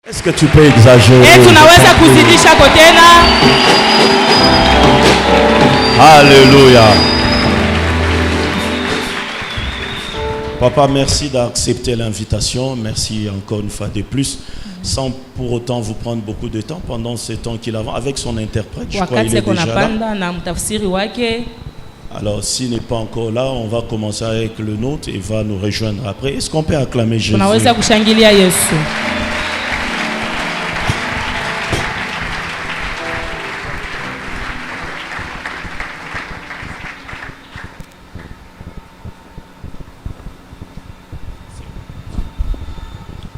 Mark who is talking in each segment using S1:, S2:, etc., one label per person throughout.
S1: Est-ce que tu peux exagérer?
S2: tunaweza kuzidisha tena.
S1: Alléluia. Papa, merci d'accepter l'invitation. Merci encore une fois de plus. Sans pour autant vous prendre beaucoup de temps pendant ce temps qu'il a avec son interprète. Je crois qu'il est déjà là. Alors s'il n'est pas encore là, on va commencer avec le nôtre et va nous rejoindre après. Est-ce qu'on peut acclamer Jésus?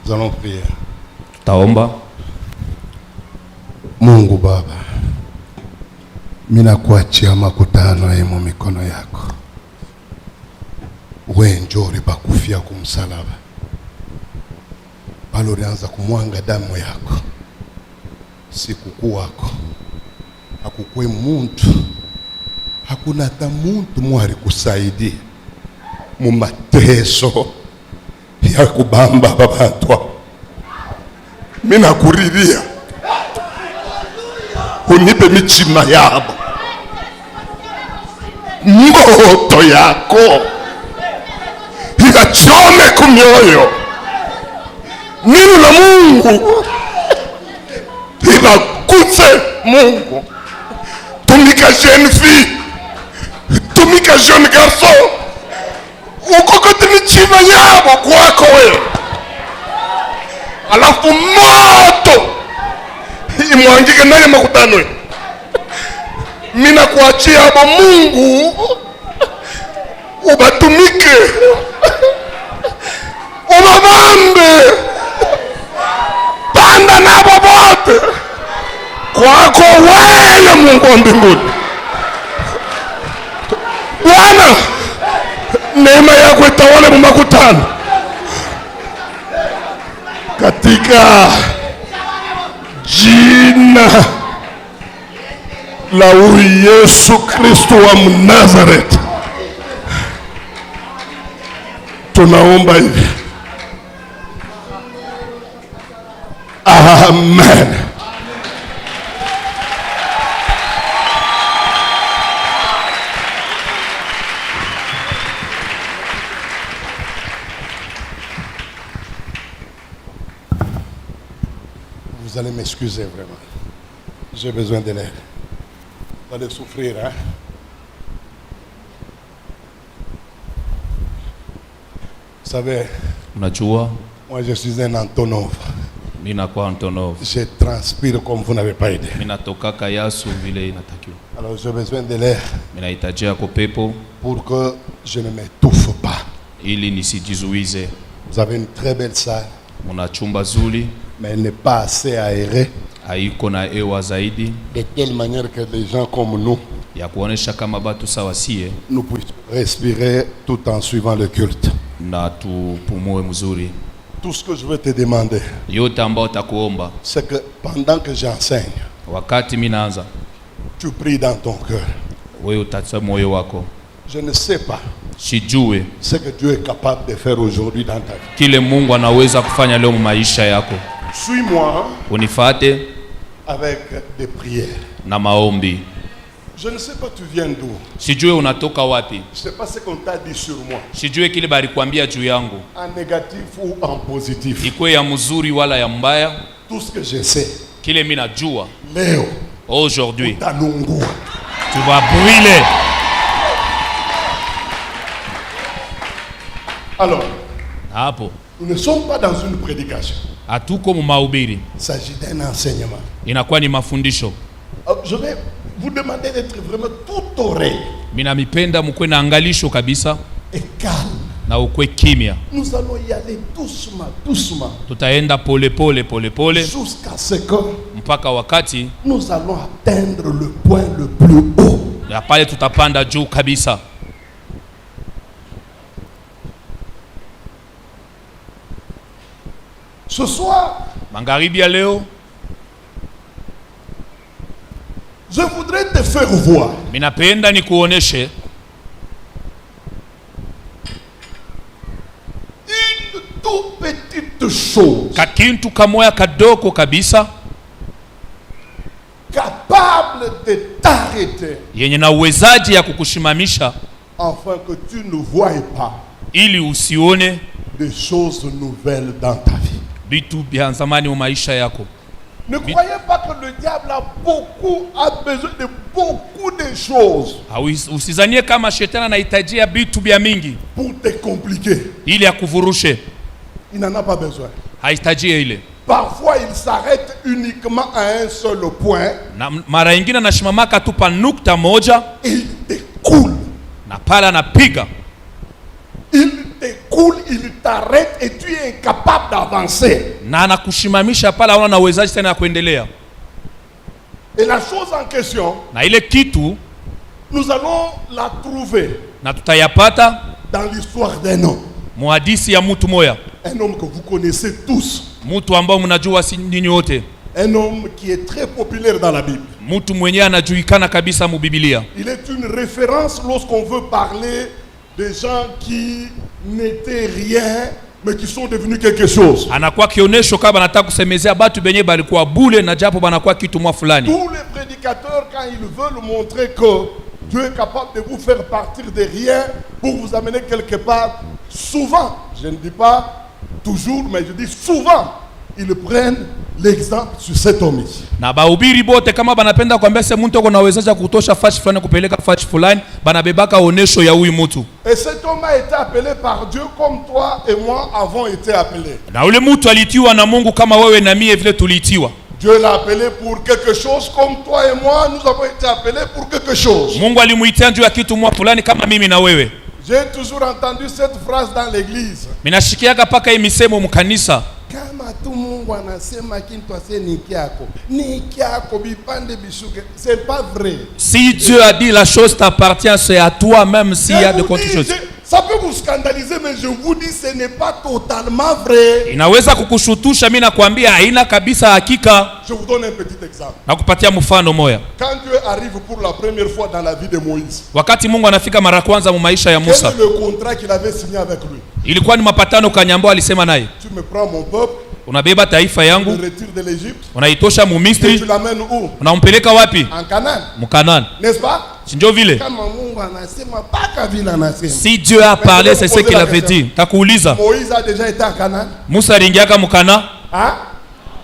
S3: Nous allons prier.
S4: Taomba.
S3: Mungu Baba, mina kuachia makutano yemo mikono yako. Wewe njoo bakufia kumsalaba. Pale ulianza kumwanga damu yako. Sikukuu wako. Hakukwe muntu. Hakuna hata muntu mwari kusaidia mu mateso ya kubamba babatwa. Mina kuriria unipe michima yabo, moto yako ikachome kumyoyo. Neno la Mungu ibakuse. Mungu, tumika jeune fille, tumika jeune garçon, ukokote michima yabo kwako wewe, alafu moto imwangike ndani ya makutano. Mina kuachia hapo Mungu, ubatumike, ubabambe, panda na bobote kwako wewe Mungu wa mbinguni. Bwana, neema yako itawale mu makutano katika jina la Yesu Kristo wa Nazareth tunaomba hivi. Amen. Vous allez m'excuser vraiment. J'ai besoin de l'aide. Vous allez souffrir, hein? Vous savez,
S4: unajua,
S3: moi je suis un Antonov.
S4: Mina kwa Antonov.
S3: Je transpire comme vous n'avez pas idée.
S4: Mina toka yasu vile inatakiwa.
S3: Alors j'ai besoin de l'air.
S4: Mina hitajia kupepo
S3: pour que je ne m'étouffe pas.
S4: Ili nisijizuize.
S3: Vous avez une très belle salle.
S4: Muna chumba zuri,
S3: mais elle n'est pas assez aérée.
S4: Haiko na hewa zaidi.
S3: De telle manière que les gens comme nous,
S4: ya kuonesha kama batu sawa sie,
S3: nous puissions respirer tout en suivant le culte.
S4: Na tupumue mzuri.
S3: Tout ce que je veux te demander,
S4: yote ambao takuomba,
S3: c'est que pendant que j'enseigne,
S4: wakati minaanza,
S3: tu pries dans ton cœur.
S4: Wewe utatsa moyo wako.
S3: Je ne sais pas
S4: sijue
S3: ce que Dieu est capable de faire aujourd'hui dans ta vie.
S4: Kile Mungu anaweza kufanya leo maisha yako.
S3: Suis-moi.
S4: Unifuate
S3: avec des prières.
S4: Na maombi.
S3: Je ne sais pas tu viens d'où.
S4: Sijue unatoka wapi.
S3: Je sais pas ce qu'on t'a dit sur moi.
S4: Sijue kile balikwambia juu yangu.
S3: En négatif ou en positif.
S4: Ikwe ya mzuri wala ya mbaya.
S3: Tout ce que je sais.
S4: Kile mimi najua.
S3: Leo.
S4: Aujourd'hui.
S3: Utanungua.
S4: Tu vas brûler.
S3: Alors.
S4: Hapo.
S3: Nous ne sommes pas dans une prédication.
S4: Hatuko mu mahubiri.
S3: Il s'agit d'un enseignement.
S4: Inakuwa ni mafundisho.
S3: Je vais vous demander d'être vraiment toute oreille.
S4: Mina mipenda mkwe na angalisho kabisa.
S3: Et calme.
S4: Na ukwe kimya.
S3: Nous allons y aller doucement, doucement.
S4: Tutaenda pole pole pole pole.
S3: Jusqu'à ce que
S4: mpaka wakati
S3: nous allons atteindre le point le plus haut.
S4: Ya pale tutapanda juu kabisa.
S3: Ce soir,
S4: magharibi ya leo,
S3: je voudrais te faire voir.
S4: Minapenda nikuoneshe
S3: une toute petite chose
S4: kakintu kamoya kadoko kabisa
S3: capable de t'arrêter
S4: yenye na uwezaji ya kukushimamisha
S3: afin que tu ne voies pas
S4: ili usione
S3: des choses nouvelles dans ta vie.
S4: vitu vya zamani wa maisha yako.
S3: Ne croyez pas que le diable a besoin de beaucoup de choses
S4: Usizanie kama shetani anahitajia vitu vya mingi
S3: pour te compliquer.
S4: ili akuvurushe.
S3: Il n'en a pas besoin.
S4: Haitajie ile.
S3: Parfois, il s'arrête uniquement à un seul point.
S4: Na mara nyingine anashimamaka tu pa nukta moja
S3: Il te coule.
S4: na pala anapiga.
S3: Il te coule, il t'arrête et tu es incapable d'avancer.
S4: Na anakushimamisha pala hauna uwezaji tena kuendelea.
S3: Et la chose en question,
S4: Na ile kitu
S3: nous allons la trouver
S4: na tutayapata
S3: dans l'histoire d'un homme.
S4: muhadisi ya mtu moya.
S3: Un homme que vous connaissez tous.
S4: Mtu ambao mnajua nyinyi wote.
S3: Un homme qui est très populaire dans la Bible.
S4: Mtu mwenyewe anajulikana kabisa mu Biblia.
S3: Il est une référence lorsqu'on veut parler des gens qui n'étaient rien mais qui sont devenus quelque chose.
S4: Anakuwa kionesho kama anataka kusemezea batu benye balikuwa bule na japo banakuwa kitu mwa fulani.
S3: Tous les prédicateurs, quand ils veulent montrer que Dieu est capable de vous faire partir de rien pour vous amener quelque part, souvent, je ne dis pas toujours, mais je dis souvent, ils prennent l'exemple sur cet homme ici.
S4: Na bahubiri bote kama banapenda kuambia se mtu ako nawezaje kutosha fashi fulani kupeleka fashi fulani, banabebaka onesho ya huyu mtu.
S3: Et cet homme a été appelé par Dieu comme toi et moi avons été appelés.
S4: Na ule mtu alitiwa na Mungu kama wewe na mie vile tulitiwa.
S3: Dieu l'a appelé pour quelque chose comme toi et moi nous avons été appelés pour quelque chose.
S4: Mungu alimuitia juu ya kitu mwa fulani kama mimi na wewe.
S3: J'ai toujours entendu cette phrase dans l'église.
S4: Minashikiaka paka hii misemo mkanisa.
S3: Kama tu Mungu anasema kintu ase ni kyako bipande bishuke, c'est pas vrai.
S4: Si Dieu a dit la chose t'appartient, c'est à toi même s'il y a de contre-choses.
S3: Ça peut vous scandaliser, mais je vous dis ce n'est pas totalement vrai.
S4: Inaweza kukushutusha, mimi nakwambia haina kabisa hakika.
S3: Je vous donne un petit exemple.
S4: Nakupatia mfano moja.
S3: Quand Dieu arrive pour la première fois dans la vie de Moïse,
S4: Wakati Mungu anafika mara kwanza mu maisha ya
S3: quel
S4: Musa,
S3: est le contrat qu'il avait signé avec lui?
S4: ilikuwa ni mapatano kanyambo alisema naye.
S3: Tu me prends mon peuple,
S4: Unabeba taifa
S3: tu
S4: yangu,
S3: me retires de l'Égypte,
S4: unaitosha mu
S3: et tu
S4: Misri,
S3: l'amènes où?
S4: unampeleka wapi?
S3: En Canaan.
S4: Mkanaan.
S3: N'est-ce pas?
S4: Sinjo vile?
S3: Kama Mungu anasema paka vile anasema.
S4: Si Dieu a parlé, c'est ce qu'il avait dit. Takuuliza.
S3: Moïse a déjà été à Canaan.
S4: Musa aliingiaka mkana?
S3: Hein?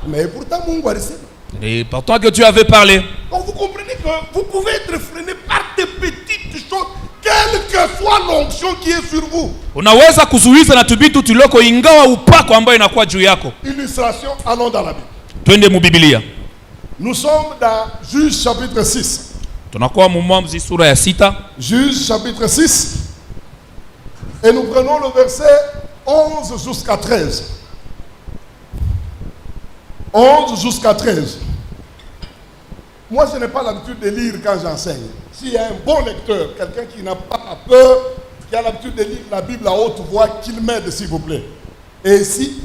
S3: Mais pourtant Mungu alisema.
S4: Et pourtant que Dieu avait parlé.
S3: Donc vous comprenez que vous pouvez être freiné par des petites choses, quelle que soit l'onction qui est sur vous.
S4: Unaweza kuzuiza na tubitu tuloko ingawa upako ambayo inakuwa juu yako.
S3: Illustration, allons dans la Bible.
S4: Twende mu Biblia.
S3: Nous sommes dans Juge chapitre 6.
S4: Tunakuwa mu Mwanzo sura ya 6.
S3: Juge chapitre 6. Et nous prenons le verset 11 jusqu'à 13. 11 jusqu'à 13. Moi, je n'ai pas l'habitude de lire quand j'enseigne. S'il y a un bon lecteur, quelqu'un qui n'a pas peur, qui a l'habitude de lire la Bible à haute voix, qu'il m'aide, s'il vous plaît. Et si,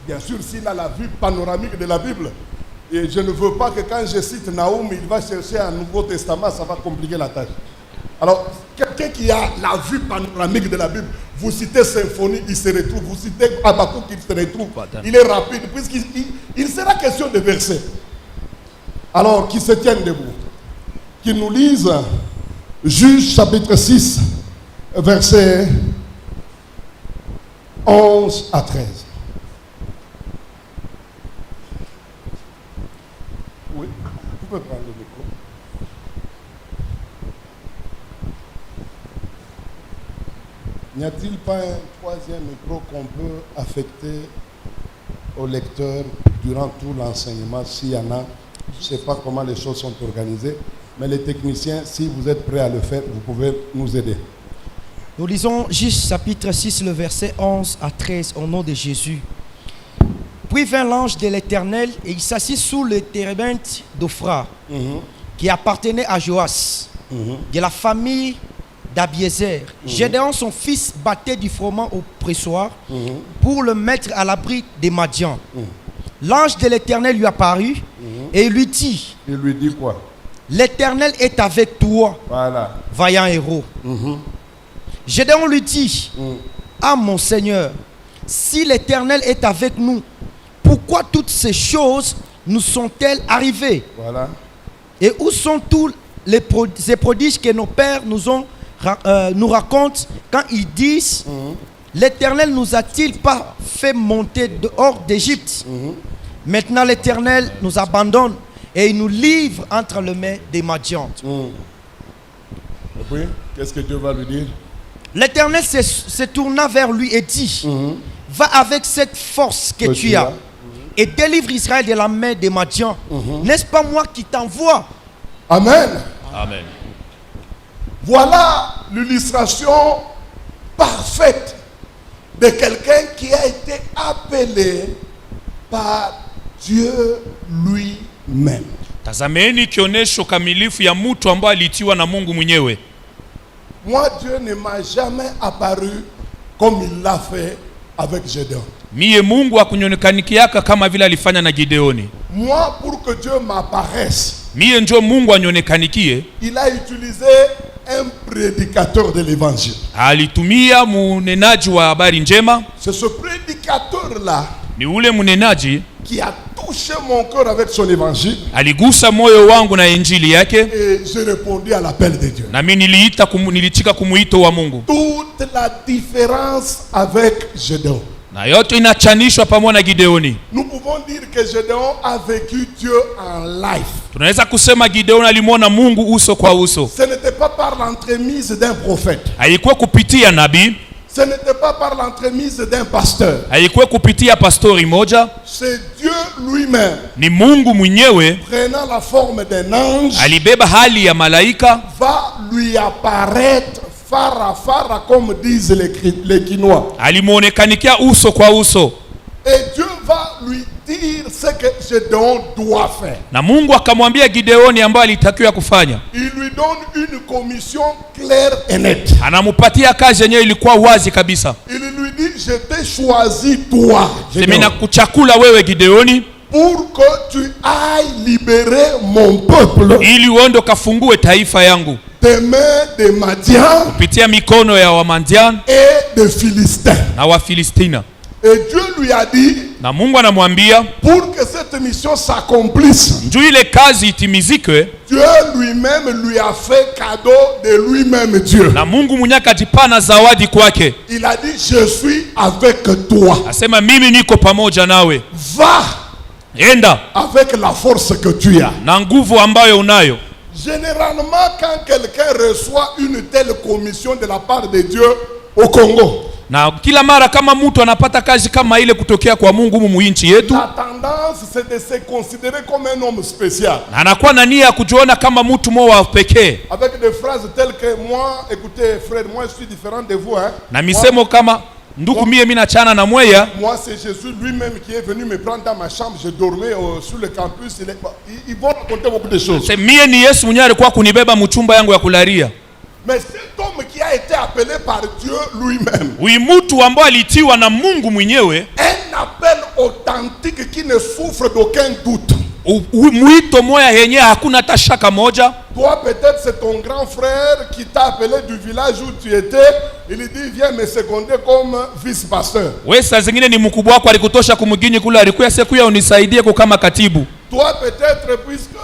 S3: bien sûr, s'il a la vue panoramique de la Bible, et je ne veux pas que quand je cite Naoum, il va chercher un Nouveau Testament, ça va compliquer la tâche. Alors, quelqu'un qui a la vue panoramique de la Bible, vous citez Symphonie, il se retrouve. Vous citez Habakkuk, il se retrouve. Il est rapide, puisqu'il sera question de versets. Alors, qui se tiennent debout, qui nous lisent Juge chapitre 6, versets 11 à 13. Oui, vous pouvez prendre le micro. N'y a-t-il pas un troisième micro qu'on peut affecter au lecteur durant tout l'enseignement, s'il y en a? Je ne sais pas comment les choses sont organisées, mais les techniciens, si vous êtes prêts à le faire, vous pouvez nous aider.
S5: Nous lisons Juge chapitre 6, le verset 11 à 13, au nom de Jésus. Puis vint l'ange de l'Éternel et il s'assit sous le térébinthe d'Ophra, qui appartenait à Joas, de la famille d'Abiézer. Gédéon, son fils, battait du froment au pressoir pour le mettre à l'abri des Madians. L'ange de l'Éternel lui apparut et il lui dit,
S3: Il lui dit quoi?
S5: l'Éternel est avec toi,
S3: Voilà.
S5: vaillant héros. Gédéon lui dit, ah mon Seigneur, si l'Éternel est avec nous, pourquoi toutes ces choses nous sont-elles arrivées?
S3: Voilà.
S5: Et où sont tous ces prodiges que nos pères nous racontent quand ils disent l'Éternel nous a-t-il pas fait monter dehors d'Égypte? Maintenant l'Éternel nous abandonne et il nous livre entre les mains des Madiantes.
S3: Oui, qu'est-ce que Dieu va lui dire?
S5: L'Éternel se tourna vers lui et dit, va avec cette force que tu as et délivre Israël de la main des Madians. N'est-ce pas moi qui t'envoie?
S3: Amen.
S4: Amen.
S3: Voilà l'illustration parfaite de quelqu'un qui a été appelé par Dieu lui-même.
S4: Tazameni kionesho kamilifu ya mtu ambaye alitiwa na Mungu mwenyewe.
S3: Moi, Dieu ne m'a jamais apparu comme il l'a fait avec Gédéon.
S4: Mie Mungu akunyonekanikiaka kama vile alifanya na Gideoni.
S3: Moi, pour que Dieu m'apparaisse,
S4: Mie njo Mungu anyonekanikie,
S3: il a utilisé un prédicateur de l'évangile.
S4: alitumia munenaji wa habari njema.
S3: C'est ce prédicateur-là
S4: Ni ule munenaji
S3: qui a touché mon cœur avec son évangile.
S4: aligusa moyo wangu na injili yake,
S3: Et j'ai répondu à l'appel de Dieu.
S4: na mimi niliitika kumuito wa Mungu.
S3: Toute la différence avec Gédéon.
S4: Na yote inachanishwa pamoja na Gideoni.
S3: Nous pouvons dire que Gédéon a vécu Dieu en life.
S4: Tunaweza kusema Gideoni alimwona Mungu uso kwa uso.
S3: Ce n'était pas par l'entremise d'un prophète.
S4: Haikuwa kupitia nabii,
S3: Ce n'était pas par l'entremise d'un pasteur.
S4: haikuwa kupitia pastori moja.
S3: C'est Dieu lui-même,
S4: Ni Mungu mwenyewe
S3: prenant la forme d'un ange,
S4: alibeba hali ya malaika,
S3: va lui apparaître fara, comme disent les Quinois.
S4: alimuonekanikia uso kwa uso,
S3: Et Dieu va lui dire ce que Gédéon doit faire.
S4: na Mungu akamwambia Gideoni ambaye alitakiwa kufanya.
S3: Il lui donne une commission claire et nette.
S4: Anamupatia kazi yenyewe ilikuwa wazi kabisa.
S3: Il lui dit, je t'ai choisi toi,
S4: Sema
S3: Gédéon,
S4: na kuchakula wewe Gideoni,
S3: pour que tu ailles libérer mon peuple
S4: ili uende kafungue taifa yangu
S3: des mains des Madians
S4: kupitia mikono ya Wamandian
S3: et des Philistins.
S4: na Wafilistina.
S3: Et Dieu lui a dit,
S4: Na Mungu anamwambia
S3: pour que cette mission s'accomplisse,
S4: njoo ile kazi itimizike,
S3: Dieu lui-même lui a fait cadeau de lui-même Dieu.
S4: na Mungu mwenyewe akajipana zawadi kwake.
S3: Il a dit, je suis avec toi.
S4: Asema mimi niko pamoja nawe,
S3: Va
S4: enda
S3: avec la force que tu as.
S4: na nguvu ambayo unayo.
S3: Généralement, quand quelqu'un reçoit une telle commission de la part de Dieu au Congo,
S4: Na kila mara kama mtu anapata kazi kama ile kutokea kwa Mungu humu nchi yetu,
S3: la tendance c'est de se considérer comme un homme spécial.
S4: na anakuwa na nia ya kujiona kama mtu mmoja wa pekee,
S3: Avec des phrases telles que moi, écoutez frère, moi je suis différent de vous. Hein.
S4: na misemo kama ndugu mimi nachana na mweya.
S3: Moi c'est Jésus lui-même qui est venu me prendre dans ma chambre. Je dormais sur le campus. Ils vont raconter beaucoup de choses.
S4: Se mie ni Yesu mwenyewe alikuwa kunibeba mchumba yangu ya kularia.
S3: Mais cet homme qui a été appelé par Dieu lui-même,
S4: Huyu mtu ambaye alitiwa na Mungu mwenyewe,
S3: un appel authentique qui ne souffre d'aucun doute.
S4: mwito moya yenyewe hakuna hata shaka moja.
S3: Toi peut-être c'est ton grand frère qui t'a appelé du village où tu étais. Il dit viens me seconder comme vice-pasteur.
S4: Wewe saa zingine ni mkubwa wako alikutosha kumgini kule, alikuwa siku ya unisaidie kwa kama katibu.
S3: Toi peut-être puisque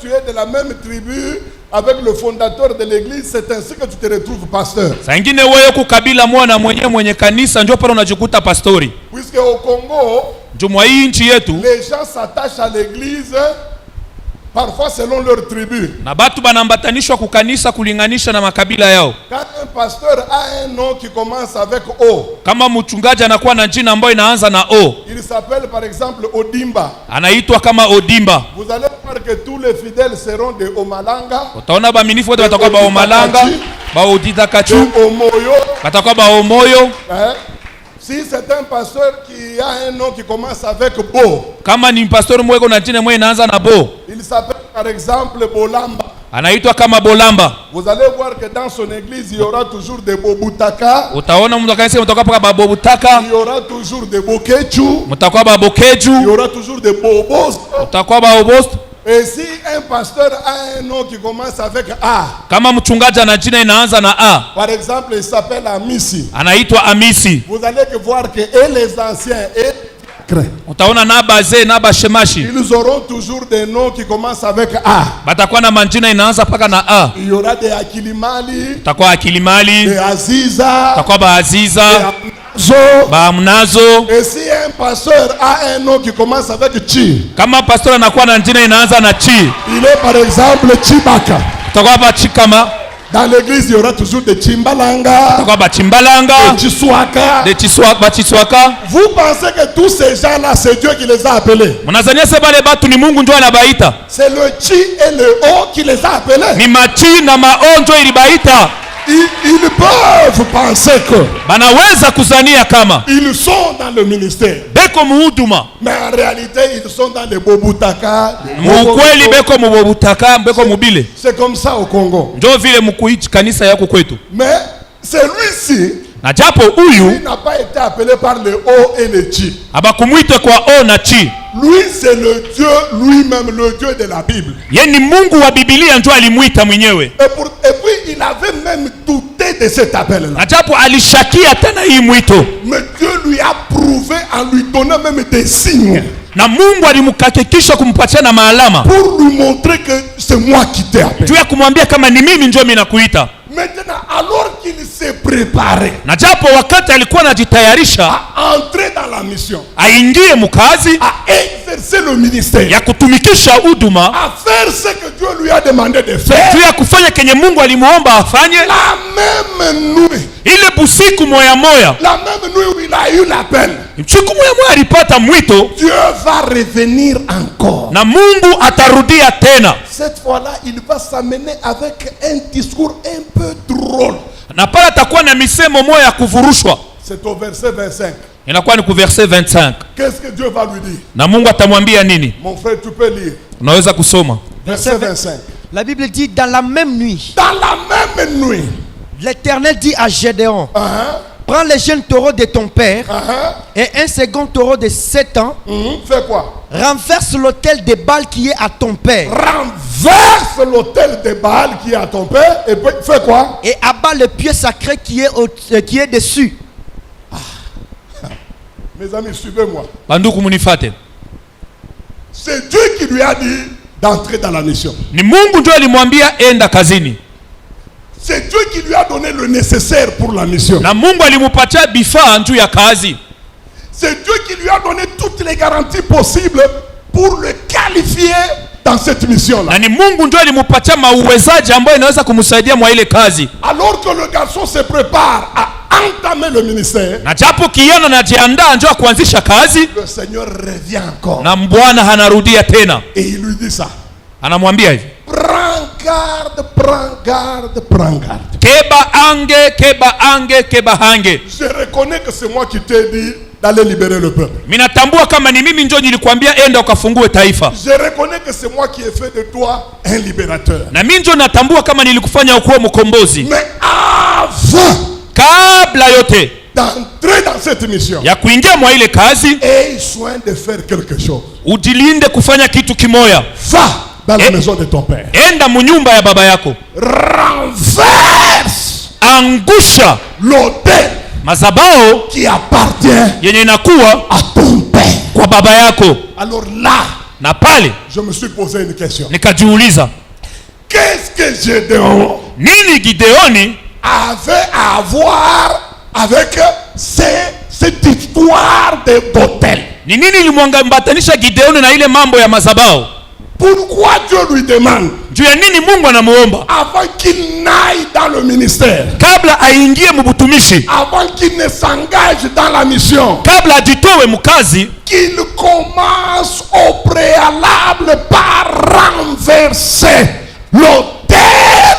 S3: tu es de la même tribu avec le fondateur de l'église, c'est ainsi que tu te retrouves pasteur.
S4: Saa ingine wewe kukabila mwana mwenye kanisa ndio pale unajikuta pastori.
S3: Puisque au Congo,
S4: Jumwa hii nchi yetu,
S3: les gens s'attachent à l'église parfois selon leur tribu.
S4: na batu banambatanishwa kukanisa kulinganisha na makabila yao.
S3: Quand un pasteur a un nom qui commence avec O,
S4: Kama mchungaji anakuwa na jina ambayo inaanza na O,
S3: il s'appelle par exemple Odimba.
S4: anaitwa kama Odimba.
S3: Vous allez voir que tous les fidèles seront de Omalanga,
S4: Utaona baaminifu wote watakuwa ba Omalanga, ba Odida
S3: de
S4: Kachu,
S3: Omoyo.
S4: watakuwa ba Omoyo.
S3: Hein? Si c'est un pasteur qui a un nom qui commence avec Bo,
S4: Kama ni pastori mweko na jina mwe inaanza na Bo,
S3: il s'appelle par exemple Bolamba.
S4: anaitwa kama Bolamba.
S3: Vous allez voir que dans son église, il y aura toujours des Bobutaka,
S4: Utaona mtu kanisa mtoka paka ba Bobutaka,
S3: il y aura toujours des Bokechu,
S4: mtakuwa ba
S3: il y
S4: Bokeju,
S3: aura toujours des Bobos.
S4: utakuwa ba Obost.
S3: Et si un pasteur a un nom qui commence avec A,
S4: kama mchungaji ana jina inaanza na A,
S3: par exemple, il s'appelle Amisi,
S4: anaitwa Amisi,
S3: vous allez voir que et les anciens et
S4: utaona na bazee na bashemashi,
S3: ils auront toujours des noms qui commencent avec A.
S4: batakuwa na manjina inaanza paka na A.
S3: Il y aura des Akilimali,
S4: Takuwa Akilimali,
S3: des Aziza,
S4: takuwa Baaziza,
S3: des
S4: Baamnazo.
S3: Et si un pasteur a un nom qui commence avec Chi,
S4: Kama pastor anakuwa na jina inaanza na Chi,
S3: il est par exemple Chibaka.
S4: takuwa ba Chikama,
S3: Dans l'église, il y aura toujours des Chimbalanga,
S4: takuwa ba Chimbalanga,
S3: des Chiswaka.
S4: de Chiswaka, ba Chiswaka.
S3: Vous pensez que tous ces gens-là, c'est Dieu qui les a appelés?
S4: Mnazania se bale batu ni Mungu ndio anabaita?
S3: C'est le Chi et le O qui les a appelés.
S4: Ni machi na mao ndio ilibaita.
S3: Ils peuvent penser que
S4: Banaweza kuzania kama
S3: ils sont dans le ministère.
S4: beko muhuduma,
S3: Mais en réalité, ils sont dans les Bobutaka.
S4: mukweli beko mubobutaka, beko mubile.
S3: C'est comme ça au Congo.
S4: Ndio vile mkuichi kanisa yako kwetu.
S3: Mais celui-ci,
S4: Na japo
S3: il
S4: huyu
S3: n'a pas été appelé par le O et le Chi.
S4: abakumuite kwa O na Chi.
S3: Lui, c'est le Dieu lui-même, le Dieu de la Bible.
S4: Ye ni Mungu wa Biblia ndio alimuita mwenyewe.
S3: Et puis, il avait même douté de cet appel-là.
S4: Na japo alishakia tena hii mwito.
S3: Mais Dieu lui a prouvé en lui donnant même des signes
S4: Na Mungu alimhakikisha kumpatia na maalama.
S3: pour lui montrer que c'est moi qui t'ai appelé.
S4: Juu ya kumwambia kama ni mimi ndio mimi nakuita.
S3: Maintenant, alors qu'il s'est préparé
S4: Na japo wakati alikuwa anajitayarisha
S3: à entrer dans la mission,
S4: aingie mkazi
S3: à exercer le ministère,
S4: ya kutumikisha huduma,
S3: à faire ce que Dieu lui a demandé de faire,
S4: juu ya kufanya kenye Mungu alimuomba afanye,
S3: la même nuit,
S4: ile busiku moya moya,
S3: la même nuit où il a eu l'appel,
S4: siku moya moya alipata mwito,
S3: Dieu va revenir encore.
S4: na Mungu atarudia tena.
S3: Cette fois-là, il va s'amener avec un discours un peu drôle.
S4: Na pale atakuwa na misemo moya ya kuvurushwa.
S3: C'est au verset 25.
S4: Inakuwa ni ku verset 25.
S3: Qu'est-ce que Dieu va lui dire?
S4: Na Mungu atamwambia nini?
S3: Mon frère, tu peux lire.
S4: Unaweza kusoma.
S3: Verset 25.
S5: La Bible dit, dans la même nuit,
S3: Dans la même nuit,
S5: l'Éternel dit à Gédéon, prends les jeunes taureaux de ton père et un second taureau de 7 ans,
S3: fais quoi?
S5: renverse l'autel de Baal qui est à ton père
S3: Renverse l'autel de Baal qui est à ton père et puis fais quoi?
S5: et abat le pied sacré qui est dessus.
S3: Mes amis, suivez-moi.
S4: Banduku munifate.
S3: C'est Dieu qui lui a dit d'entrer dans la mission.
S4: Ni Mungu ndio alimwambia enda kazini.
S3: C'est Dieu qui lui a donné le nécessaire pour la mission.
S4: Na Mungu alimupatia bifaa juu ya kazi.
S3: C'est Dieu qui lui a donné toutes les garanties possibles pour le qualifier dans cette mission-là.
S4: Na ni Mungu ndio alimupatia mauwezaji ambayo inaweza kumsaidia mwa ile kazi.
S3: Alors que le garçon se prépare à entamer le ministère,
S4: Na japo kiona najiandaa ndio kuanzisha kazi,
S3: le Seigneur revient encore.
S4: na Bwana anarudia tena.
S3: Et il lui dit ça.
S4: Anamwambia hivi.
S3: Prends garde, prends garde, prends garde.
S4: Keba ange, keba ange, keba hange.
S3: Je reconnais que c'est moi qui t'ai dit d'aller libérer le peuple.
S4: Minatambua kama ni mimi ndio nilikwambia enda ukafungue taifa.
S3: Je reconnais que c'est moi qui ai fait de toi un libérateur.
S4: Na mimi ndio natambua kama nilikufanya ukuwe mkombozi.
S3: Mais avant
S4: Kabla yote
S3: d'entrer dans cette mission,
S4: ya kuingia mwa ile kazi,
S3: aie soin de faire quelque chose.
S4: ujilinde kufanya kitu kimoya.
S3: Va dans la maison de ton père.
S4: Enda munyumba ya baba yako.
S3: Renverse
S4: Angusha
S3: l'autel
S4: mazabao
S3: qui appartient
S4: yenye inakuwa
S3: à ton père.
S4: kwa baba yako.
S3: Alors là,
S4: Na pale
S3: je me suis posé une question.
S4: nikajiuliza,
S3: Qu'est-ce que Gédéon
S4: nini Gideoni
S3: avait à voir avec cette histoire d'autel?
S4: ni nini ilimwambatanisha Gideoni na ile mambo ya mazabao?
S3: Pourquoi Dieu lui demande,
S4: Juu ya nini Mungu anamuomba
S3: avant qu'il n'aille dans le ministère,
S4: kabla aingie mubutumishi,
S3: avant qu'il ne s'engage dans la mission,
S4: kabla ajitowe mukazi,
S3: qu'il commence au préalable par renverser l'autel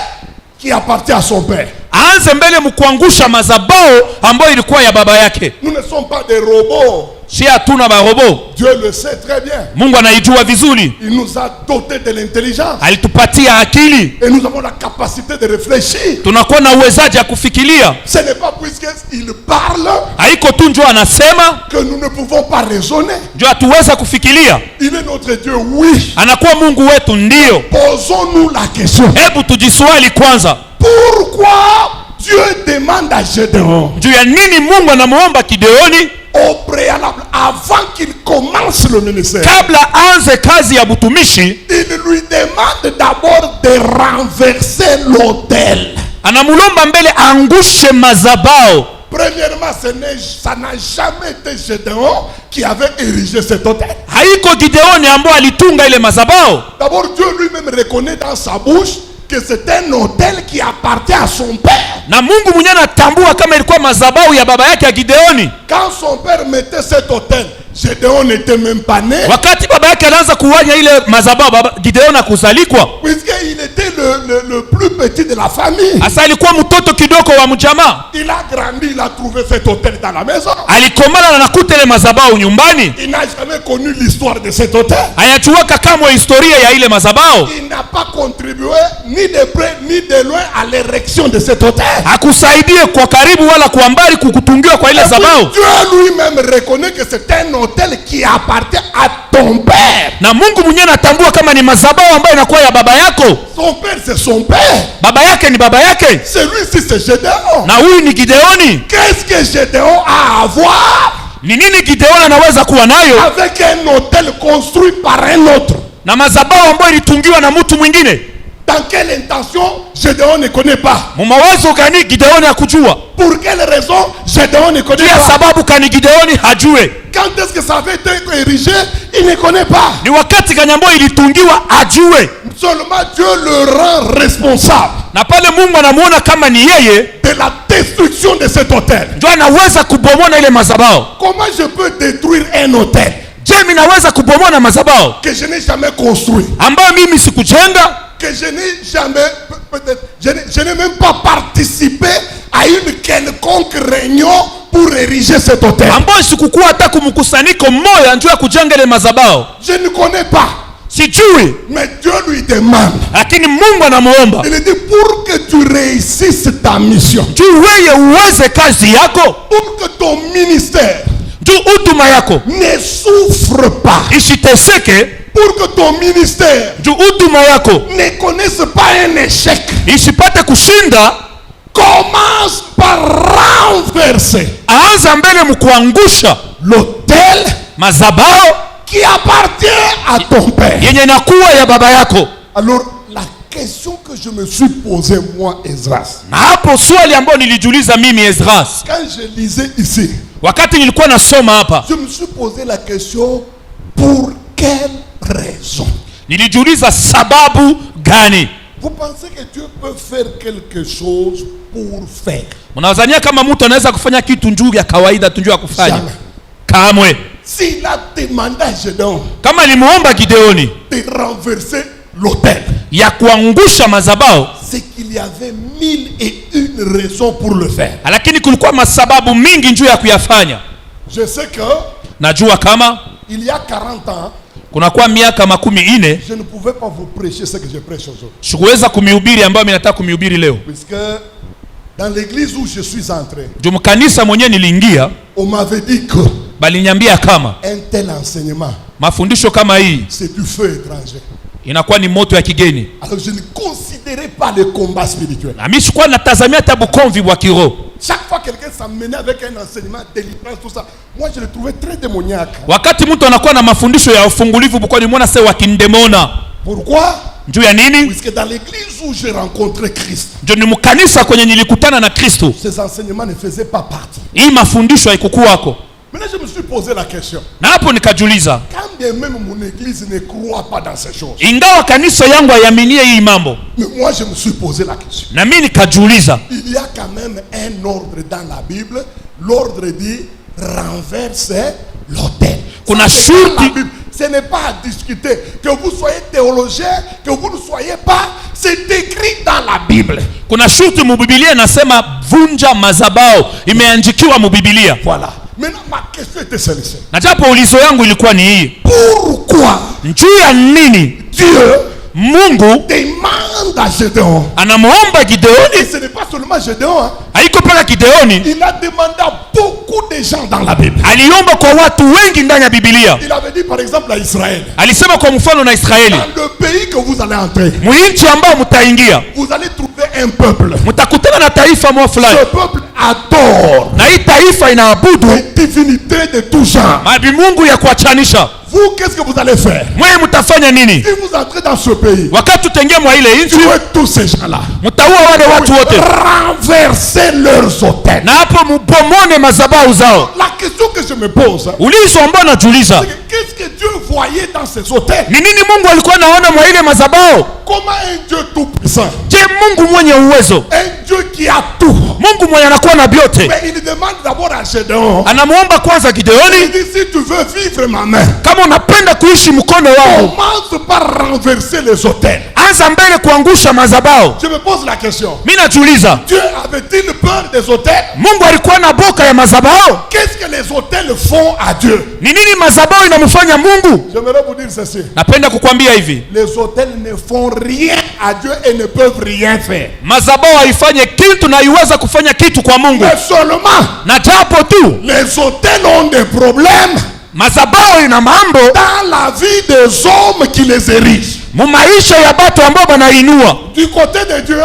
S3: qui appartient à son père?
S4: aanze mbele mkuangusha mazabao ambayo ilikuwa ya baba yake.
S3: Nous ne sommes pas des robots.
S4: Si hatuna barobo.
S3: Dieu le sait très bien.
S4: Mungu anaijua vizuri.
S3: Il nous a dotés de l'intelligence.
S4: Alitupatia akili.
S3: Et nous avons la capacité de réfléchir.
S4: Tunakuwa na uwezaji ya kufikiria.
S3: Ce n'est pas puisqu'il parle
S4: haiko tu ndio anasema
S3: que nous ne pouvons pas raisonner.
S4: ndio hatuweza kufikiria.
S3: Il est notre Dieu, oui.
S4: Anakuwa Mungu wetu, ndio.
S3: Posons-nous la question.
S4: Hebu tujiswali kwanza.
S3: Pourquoi Dieu demande à Gédéon?
S4: Juu ya nini Mungu anamuomba Gideoni
S3: Au préalable, avant qu'il commence le ministère,
S4: kabla anze kazi ya butumishi,
S3: il lui demande d'abord de renverser l'autel.
S4: anamulomba mbele angushe mazabao.
S3: Premièrement, ça n'a jamais été Gédéon qui avait érigé cet autel.
S4: Haiko Gideoni ambaye alitunga ile mazabao.
S3: D'abord, Dieu lui-même reconnaît dans sa bouche que c'est un autel qui appartient à son père.
S4: Na Mungu mwenyewe anatambua kama ilikuwa mazabao ya baba yake ya Gideoni.
S3: Quand son père mettait cet autel, Gédéon n'était même pas né.
S4: Wakati baba yake anaanza kuwanya ile mazabao, baba Gideoni akuzalikwa.
S3: Puisqu'il était le plus petit de la famille.
S4: Asa alikuwa mtoto kidogo wa mjamaa.
S3: Il a grandi, il a trouvé cet autel dans la maison.
S4: Alikomala na nakuta ile mazabao nyumbani.
S3: Il n'a jamais connu l'histoire de cet autel.
S4: Hayachuaka kama historia ya ile mazabao.
S3: Il n'a pas contribué ni de près ni de loin à l'érection de cet autel.
S4: Hakusaidie kwa karibu wala kwa mbali kukutungiwa kwa ile zabao.
S3: Dieu lui-même reconnaît que c'est un autel qui appartient à ton père.
S4: Na Mungu mwenyewe anatambua kama ni mazabao ambayo inakuwa ya baba yako.
S3: Son père c'est son père.
S4: Baba yake ni baba yake.
S3: Celui-ci c'est Gédéon.
S4: Na huyu ni Gideoni.
S3: Qu'est-ce que Gédéon a à voir
S4: Ni nini Gideoni anaweza kuwa nayo
S3: avec un autel construit par un autre?
S4: na mazabao ambayo ilitungiwa na mtu mwingine?
S3: Dans quelle intention Gédéon ne connaît pas?
S4: Mumawazo gani Gideoni hakujua?
S3: Pour quelle raison Gédéon ne connaît
S4: Kwa
S3: pas?
S4: sababu kani Gideoni hajue.
S3: Quand est-ce que ça avait été érigé? Il ne connaît pas.
S4: Ni wakati gani ambayo ilitungiwa ajue.
S3: Seulement Dieu le rend responsable
S4: Na pale Mungu anamuona kama ni yeye
S3: de la destruction de cet autel.
S4: ndio anaweza kubomoa ile mazabao.
S3: Comment je peux détruire un autel
S4: Je mimi naweza kubomoa mazabao
S3: que je n'ai jamais construit,
S4: ambayo mimi sikujenga,
S3: que je n'ai jamais, peut-être, je n'ai même pas participé à une quelconque réunion pour ériger cet autel.
S4: ambayo sikukuwa hata kumkusanyiko mmoja njoo ya kujenga ile mazabao.
S3: Je ne connais pas.
S4: Sijui,
S3: Mais Dieu lui demande.
S4: lakini Mungu anamuomba
S3: Il dit pour que tu réussisses ta mission,
S4: juu wewe uweze kazi yako,
S3: pour que ton ministère
S4: juu huduma yako
S3: ne souffre pas,
S4: isiteseke,
S3: pour que ton ministère
S4: juu huduma yako
S3: ne connaisse pas un échec,
S4: isipate kushinda,
S3: commence par renverser
S4: aanza mbele mkuangusha
S3: l'autel
S4: mazabao
S3: qui appartient à ton père.
S4: yenye inakuwa ya baba yako.
S3: Alors, la question que je me suis posée, moi, Esdras,
S4: Na hapo swali ambayo nilijiuliza mimi Esdras,
S3: quand je lisais ici,
S4: wakati nilikuwa nasoma hapa,
S3: je me suis posé la question, pour quelle raison?
S4: nilijiuliza sababu gani?
S3: Vous pensez que Dieu peut faire quelque chose pour faire?
S4: Mnawazania kama mtu anaweza kufanya kitu njuu ya kawaida tu njuu ya kufanya?
S3: Jamais.
S4: Kamwe.
S3: S'il a demandé à Gédéon
S4: Kama alimuomba Gideoni
S3: de renverser l'autel,
S4: ya kuangusha mazabao,
S3: c'est qu'il y avait 1001 raisons pour le faire.
S4: lakini kulikuwa masababu mingi njuu ya kuyafanya.
S3: Je sais que
S4: Najua kama
S3: il y a 40 ans,
S4: kunakuwa miaka 40
S3: je ne pouvais pas vous prêcher ce que je prêche aujourd'hui.
S4: sikuweza kumihubiri ambayo mimi nataka kumihubiri leo.
S3: Puisque dans l'église où je suis entré,
S4: Juu mkanisa mwenyewe niliingia,
S3: on m'avait dit que
S4: baliniambia kama
S3: un tel enseignement,
S4: mafundisho kama hii
S3: c'est du feu étranger.
S4: inakuwa ni moto ya kigeni.
S3: Alors je ne considérais pas le combat spirituel.
S4: Na mimi sikuwa natazamia hata bukomvi wa kiroho.
S3: Chaque fois que quelqu'un s'amenait avec un enseignement, délivrance, tout ça, moi je le trouvais très démoniaque.
S4: Wakati mtu anakuwa na mafundisho ya ufungulivu buko ni mwana sewa kindemona.
S3: Pourquoi?
S4: Njuu ya nini?
S3: Puisque dans l'église où j'ai rencontré Christ,
S4: Njoo ni mkanisa kwenye nilikutana na Kristo,
S3: ces enseignements ne faisaient pas partie.
S4: hii mafundisho haikukuwako.
S3: Maintenant je me suis posé la question,
S4: Na hapo nikajiuliza,
S3: quand bien même mon église ne croit pas dans ces choses,
S4: ingawa kanisa yangu hayaminie hii mambo,
S3: mais moi je me suis posé la question.
S4: na mimi nikajiuliza,
S3: Il y a quand même un ordre dans la Bible. L'ordre dit renverser l'autel.
S4: Kuna
S3: Ça, c'est dans la
S4: shurti.
S3: Bible. Ce n'est pas à discuter. Que vous soyez théologien, que vous ne soyez pas, c'est écrit dans la Bible.
S4: Kuna shuti mu Biblia nasema vunja mazabao, imeandikiwa mu Biblia.
S3: Voilà. Maintenant ma question était celle-ci.
S4: Na japo ulizo yangu ilikuwa ni hii.
S3: Pourquoi
S4: Njuu ya nini
S3: Dieu
S4: Mungu
S3: demande à Gédéon?
S4: anamuomba Gideoni?
S3: Et ce n'est pas seulement Gédéon, hein.
S4: Haiko pala Gideoni.
S3: Il a demandé à beaucoup de gens dans la Bible.
S4: Aliomba kwa watu wengi ndani ya Biblia.
S3: Il avait dit par exemple à Israël.
S4: Alisema kwa mfano na Israeli,
S3: Dans le pays que vous allez entrer,
S4: mwinchi ambao mutaingia,
S3: vous allez trouver un peuple.
S4: mutakutana na taifa moja fulani.
S3: Ce peuple adore
S4: Na hii taifa inaabudu
S3: les divinités de tout genre.
S4: mabimungu ya kuachanisha.
S3: Vous, qu'est-ce que vous allez faire?
S4: Mwe mutafanya nini?
S3: Si vous entrez dans ce pays,
S4: Wakati tutaingia mwa ile nchi,
S3: tuez tous ces gens-là.
S4: mutaua wale watu wote.
S3: Renverser leurs hôtels.
S4: Na hapo mubomone mazabau zao.
S3: La question que je me pose,
S4: Ulizo ambao najiuliza,
S3: c'est que qu'est-ce que Dieu voyait dans ces hôtels?
S4: ni nini Mungu alikuwa anaona mwa ile mazabao?
S3: Comment un Dieu tout-puissant,
S4: Je, Mungu mwenye uwezo,
S3: un Dieu qui a tout,
S4: Mungu mwenye anakuwa na vyote,
S3: mais il demande d'abord à Gédéon,
S4: anamuomba kwanza
S3: il
S4: Gideoni,
S3: dit si tu veux vivre ma main,
S4: kama unapenda kuishi mkono wangu,
S3: commence par renverser les hôtels.
S4: anza mbele kuangusha mazabao.
S3: Je me pose la question,
S4: Mimi najiuliza,
S3: Dieu avait-il peur des hôtels?
S4: Mungu alikuwa na boka ya mazabao?
S3: Qu'est-ce que les hôtels font à Dieu?
S4: Ni nini mazabao inamfanya Mungu?
S3: J'aimerais vous dire ceci,
S4: Napenda kukwambia hivi,
S3: les hôtels ne font rien à Dieu et ne peuvent rien faire.
S4: mazabao haifanye kitu na iweza kufanya kitu kwa Mungu.
S3: Mais seulement,
S4: Na japo tu
S3: les hôtels ont des problèmes
S4: mazabao ina mambo
S3: dans la vie des hommes qui les érigent.
S4: mu maisha ya batu ambao banainua.
S3: Du côté de Dieu,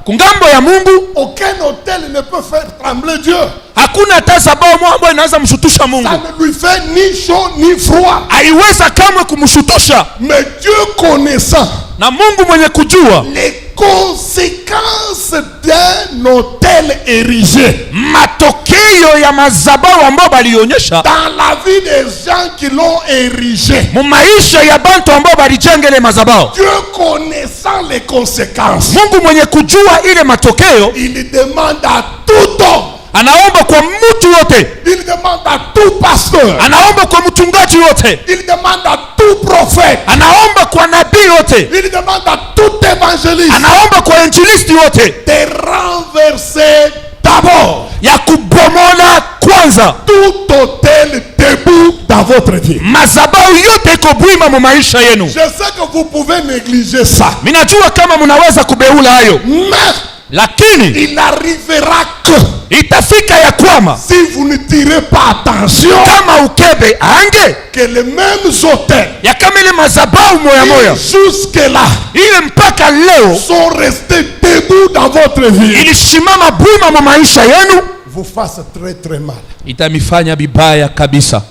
S4: Kungambo ya Mungu
S3: aucun hôtel ne peut faire trembler Dieu.
S4: hakuna hata zabao moja ambayo inaweza mshutusha Mungu.
S3: Ça ne lui fait ni chaud ni froid.
S4: Haiweza kamwe kumshutusha.
S3: Mais Dieu connaissant
S4: Na Mungu mwenye kujua
S3: les conséquences d'un hôtel érigé
S4: matokeo ya mazabao ambao balionyesha
S3: dans la vie des gens qui l'ont érigé,
S4: mu maisha ya bantu ambao balijenga ile mazabao.
S3: Dieu connaissant les conséquences,
S4: Mungu mwenye kujua ile matokeo
S3: il demande à tout homme,
S4: anaomba kwa mtu wote,
S3: il demande à tout pasteur,
S4: anaomba kwa mchungaji wote,
S3: il demande à tout prophète,
S4: anaomba kwa nabii wote,
S3: il demande à tout évangéliste
S4: anaomba kwa injilisti wote
S3: de renverser d'abord
S4: ya kubomola kwanza
S3: tout hôtel debout dans votre vie.
S4: mazabao yote iko bwima mu maisha yenu.
S3: Je sais que vous pouvez négliger ça,
S4: Minajua kama mnaweza kubeula hayo,
S3: mais
S4: lakini
S3: il arrivera que
S4: itafika ya kwama
S3: si vous ne tirez pas attention,
S4: kama ukebe ange
S3: que les mêmes hôtels
S4: ya kama ile mazabao moya moya
S3: qui jusque-là
S4: ile mpaka leo
S3: sont restés debout dans votre vie
S4: ilishimama bwima mu maisha yenu,
S3: vous fassent très très mal.
S4: itamifanya bibaya kabisa.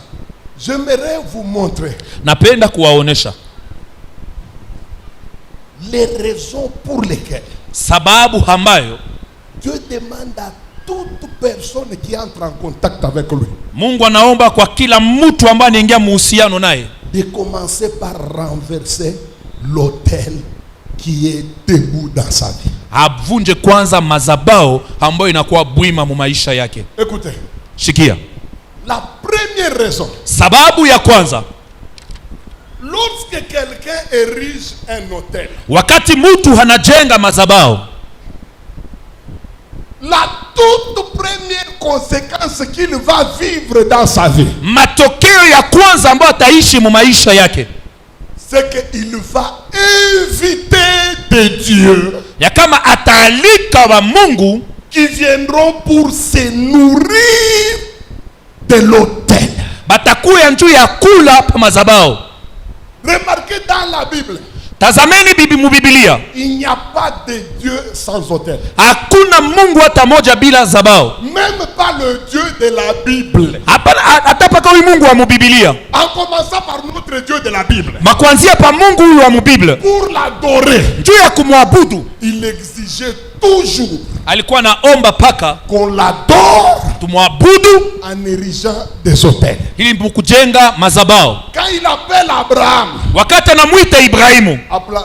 S3: J'aimerais vous montrer
S4: Napenda kuwaonesha
S3: les raisons pour lesquelles
S4: sababu ambayo
S3: Dieu demande à toute personne qui entre en contact avec lui
S4: Mungu anaomba kwa kila mtu ambaye anaingia muhusiano naye
S3: de commencer par renverser l'autel qui est debout dans sa vie.
S4: avunje kwanza mazabao ambayo inakuwa bwima mu maisha yake.
S3: Écoutez,
S4: Shikia,
S3: la première raison,
S4: sababu ya kwanza,
S3: lorsque quelqu'un érige un autel,
S4: wakati mtu anajenga mazabao,
S3: la toute première conséquence qu'il va vivre dans sa vie,
S4: matokeo ya kwanza ambayo ataishi mu maisha yake
S3: c'est qu'il va inviter des dieux
S4: ya kama ataalika wa Mungu
S3: qui viendront pour se nourrir de l'autel.
S4: batakuya njuu ya kula pa mazabao.
S3: Remarquez dans la Bible,
S4: Tazameni bibi mu Biblia,
S3: il n'y a pas de Dieu sans autel.
S4: hakuna Mungu hata moja bila zabao.
S3: Même pas le Dieu de la Bible.
S4: Hapana, hata paka huyu Mungu wa mu Biblia,
S3: En commençant par notre Dieu de la Bible.
S4: makwanzia pa Mungu huyu wa mu Biblia,
S3: Pour l'adorer,
S4: njuu ya kumwabudu
S3: il exigeait toujours
S4: alikuwa naomba paka
S3: qu'on l'adore
S4: tumwabudu
S3: en érigeant des autels.
S4: ili kujenga mazabao.
S3: Quand il appelle Abraham,
S4: Wakati anamuita Ibrahimu,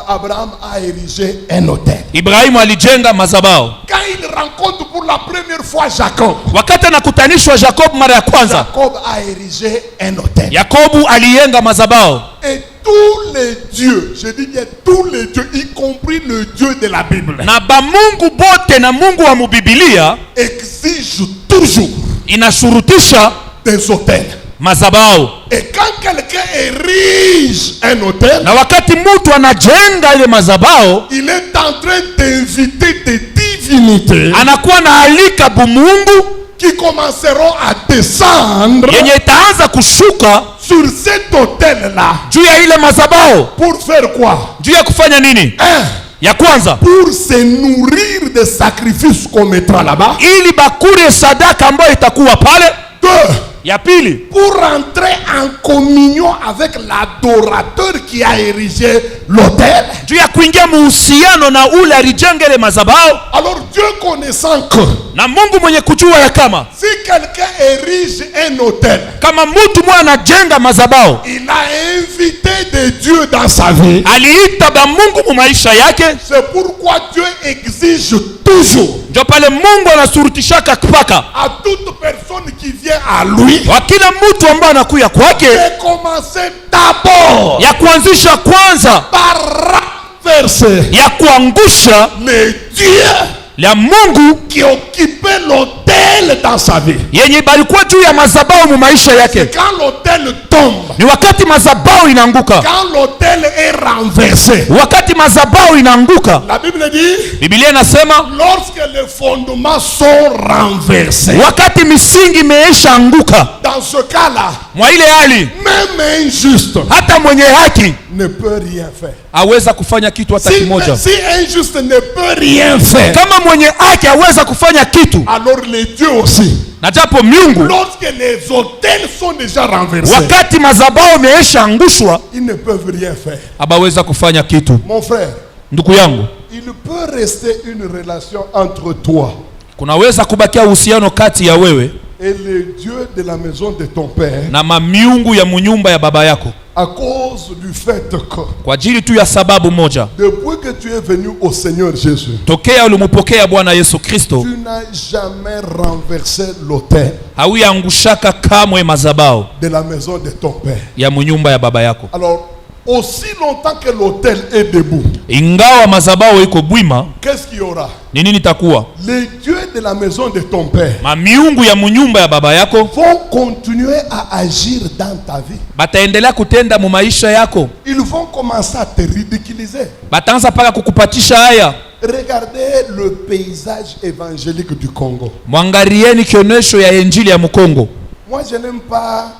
S3: Abraham a érigé un autel.
S4: Ibrahimu alijenga mazabao.
S3: Quand il rencontre pour la première fois Jacob,
S4: Wakati anakutanishwa Jacob mara ya kwanza,
S3: Jacob a érigé un autel.
S4: Yakobu alijenga mazabao.
S3: Et tous les dieux, je dis bien tous les dieux, y compris le Dieu de la Bible,
S4: na ba Mungu bote na Mungu wa mubibilia
S3: exige toujours
S4: inashurutisha
S3: des autels.
S4: mazabao.
S3: Et quand quelqu'un érige un autel,
S4: Na wakati mtu anajenga ile mazabao,
S3: il est en train d'inviter des divinités
S4: anakuwa na alika bumungu
S3: qui commenceront à descendre
S4: yenye itaanza kushuka
S3: sur cet autel-là.
S4: juu ya ile mazabao.
S3: Pour faire quoi?
S4: Juu ya kufanya nini?
S3: Un,
S4: Ya kwanza,
S3: pour se nourrir des sacrifices qu'on mettra là-bas.
S4: ili bakure sadaka ambayo itakuwa pale.
S3: Deux,
S4: Ya pili,
S3: pour rentrer en communion avec l'adorateur qui a érigé l'autel.
S4: juu ya kuingia muhusiano na ule alijenga ile mazabao.
S3: Alors Dieu connaissant que
S4: Na Mungu mwenye kujua ya kama
S3: si quelqu'un érige un autel,
S4: kama mtu mmoja anajenga mazabao,
S3: il a invité des dieux dans sa vie.
S4: aliita ba Mungu mu maisha yake.
S3: C'est pourquoi Dieu exige toujours
S4: Ndio pale Mungu anasurutishaka mpaka
S3: à toute personne qui vient à lui
S4: kwa kila mtu ambaye anakuya kwake
S3: de commencer d'abord
S4: ya kuanzisha kwanza
S3: par renverser
S4: ya kuangusha
S3: les dieux
S4: la Mungu
S3: qui occupaient l'autel dans sa vie.
S4: yenye balikuwa juu ya mazabao mu maisha yake.
S3: Quand l'autel tombe,
S4: Ni wakati mazabao inaanguka,
S3: quand l'autel est renversé,
S4: wakati mazabao inaanguka,
S3: la Bible dit,
S4: Biblia inasema
S3: lorsque les fondements sont renversés,
S4: wakati misingi imeisha anguka,
S3: dans ce cas-là,
S4: mwa ile hali
S3: même injuste
S4: hata mwenye haki
S3: ne peut rien faire.
S4: aweza kufanya kitu hata kimoja.
S3: Si injuste ne peut rien faire,
S4: Kama mwenye haki aweza kufanya kitu,
S3: alors les dieux aussi,
S4: na japo miungu
S3: lorsque les autels sont déjà renversés,
S4: wakati mazabao imeisha angushwa
S3: ils ne peuvent rien faire.
S4: abaweza kufanya kitu.
S3: Mon frère,
S4: Ndugu yangu,
S3: il peut rester une relation entre toi
S4: kunaweza kubakia uhusiano kati ya wewe
S3: et le Dieu de la maison de ton père
S4: na mamiungu ya munyumba ya baba yako,
S3: à cause du fait que
S4: kwa ajili tu ya sababu moja.
S3: depuis que tu es venu au Seigneur Jésus,
S4: Tokea ulimupokea Bwana Yesu Kristo,
S3: tu n'as jamais renversé l'autel
S4: hauyangushaka kamwe mazabao
S3: de la maison de ton père.
S4: ya munyumba ya baba yako.
S3: Alors, aussi longtemps que l'autel est debout,
S4: Ingawa mazabao iko bwima,
S3: qu'est-ce qu'il y aura?
S4: ni nini takuwa?
S3: Les dieux de la maison de ton père
S4: Mamiungu ya munyumba ya baba yako
S3: vont continuer à agir dans ta vie.
S4: bataendelea kutenda mu maisha yako,
S3: Ils vont commencer à te ridiculiser.
S4: bataanza paka kukupatisha haya.
S3: Regardez le paysage évangélique du Congo.
S4: Mwangalieni kionesho ya injili ya Mkongo.
S3: Moi, je n'aime pas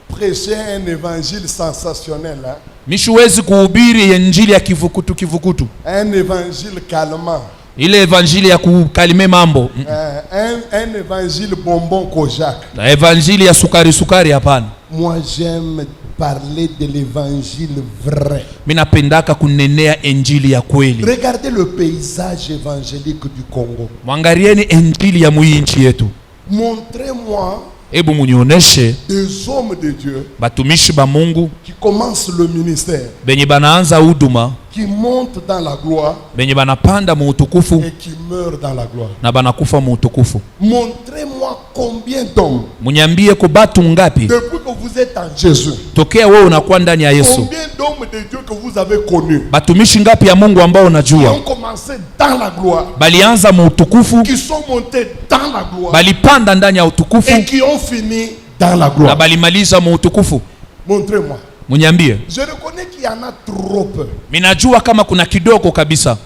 S3: prêcher un évangile sensationnel, hein.
S4: Mishuwezi kuhubiri injili ya kivukutu kivukutu,
S3: Un évangile calmant,
S4: ile evanjili ya kukalime mambo,
S3: un évangile bonbon Kojak.
S4: na evanjili ya sukari sukari, hapana.
S3: Moi, j'aime parler de l'évangile vrai.
S4: Mimi napendaka kunenea injili ya kweli.
S3: Regardez le paysage évangélique du Congo.
S4: Mwangalieni injili ya muinchi yetu.
S3: Montrez-moi
S4: Hebu munioneshe
S3: des hommes de Dieu
S4: batumishi ba Mungu
S3: qui commencent le ministère,
S4: benye banaanza huduma,
S3: qui montent dans la gloire
S4: benye banapanda mu utukufu
S3: et qui meurent dans la gloire.
S4: na banakufa mu utukufu.
S3: Montrez-moi combien d'hommes,
S4: Munyambie ko batu ngapi
S3: depuis que vous êtes en Jésus,
S4: tokea wewe unakuwa ndani ya Yesu,
S3: combien d'hommes de Dieu que vous avez connus,
S4: batumishi ngapi ya Mungu ambao
S3: qui
S4: unajua
S3: ont commencé dans la gloire,
S4: balianza mu utukufu,
S3: qui sont montés dans la gloire
S4: balipanda ndani ya utukufu
S3: et qui ont fini dans la
S4: na
S3: gloire.
S4: balimaliza mu utukufu.
S3: Montrez-moi.
S4: Munyambie.
S3: Je reconnais qu'il y en a trop peu.
S4: Minajua kama kuna kidogo kabisa.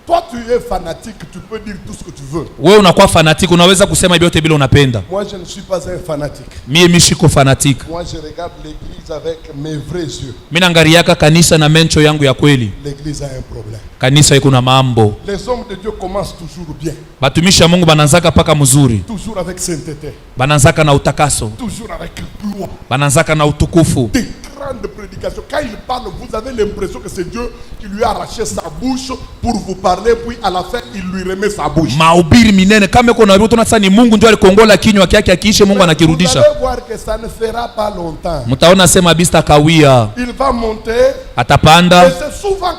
S3: Toi, tu es fanatique, tu peux dire tout ce que tu veux.
S4: Wewe unakuwa fanatiki, unaweza kusema vyote bila unapenda.
S3: Moi, je ne suis pas un fanatique.
S4: Mie mishiko fanatiki.
S3: Moi, je regarde l'église avec mes vrais yeux.
S4: Mimi naangaliaka kanisa na mencho yangu ya kweli.
S3: L'église a un problème.
S4: Kanisa iko na mambo.
S3: Les hommes de Dieu commencent toujours bien.
S4: Batumishi ya Mungu bananzaka paka mzuri.
S3: Toujours avec sainteté.
S4: Bananzaka na utakaso.
S3: Toujours avec gloire.
S4: Bananzaka na utukufu.
S3: Des grandes prédications. Quand il parle, vous avez l'impression que c'est Dieu qui lui a arraché sa bouche pour vous parler, puis à la fin, il lui remet sa bouche.
S4: Mahubiri minene kama iko na roho sasa, ni Mungu ndio alikongola kinywa kyake, akiishe Mungu
S3: Vous
S4: anakirudisha.
S3: allez voir que ça ne fera pas longtemps.
S4: Mtaona sema bista kawia
S3: Il va monter.
S4: atapanda.
S3: Et c'est souvent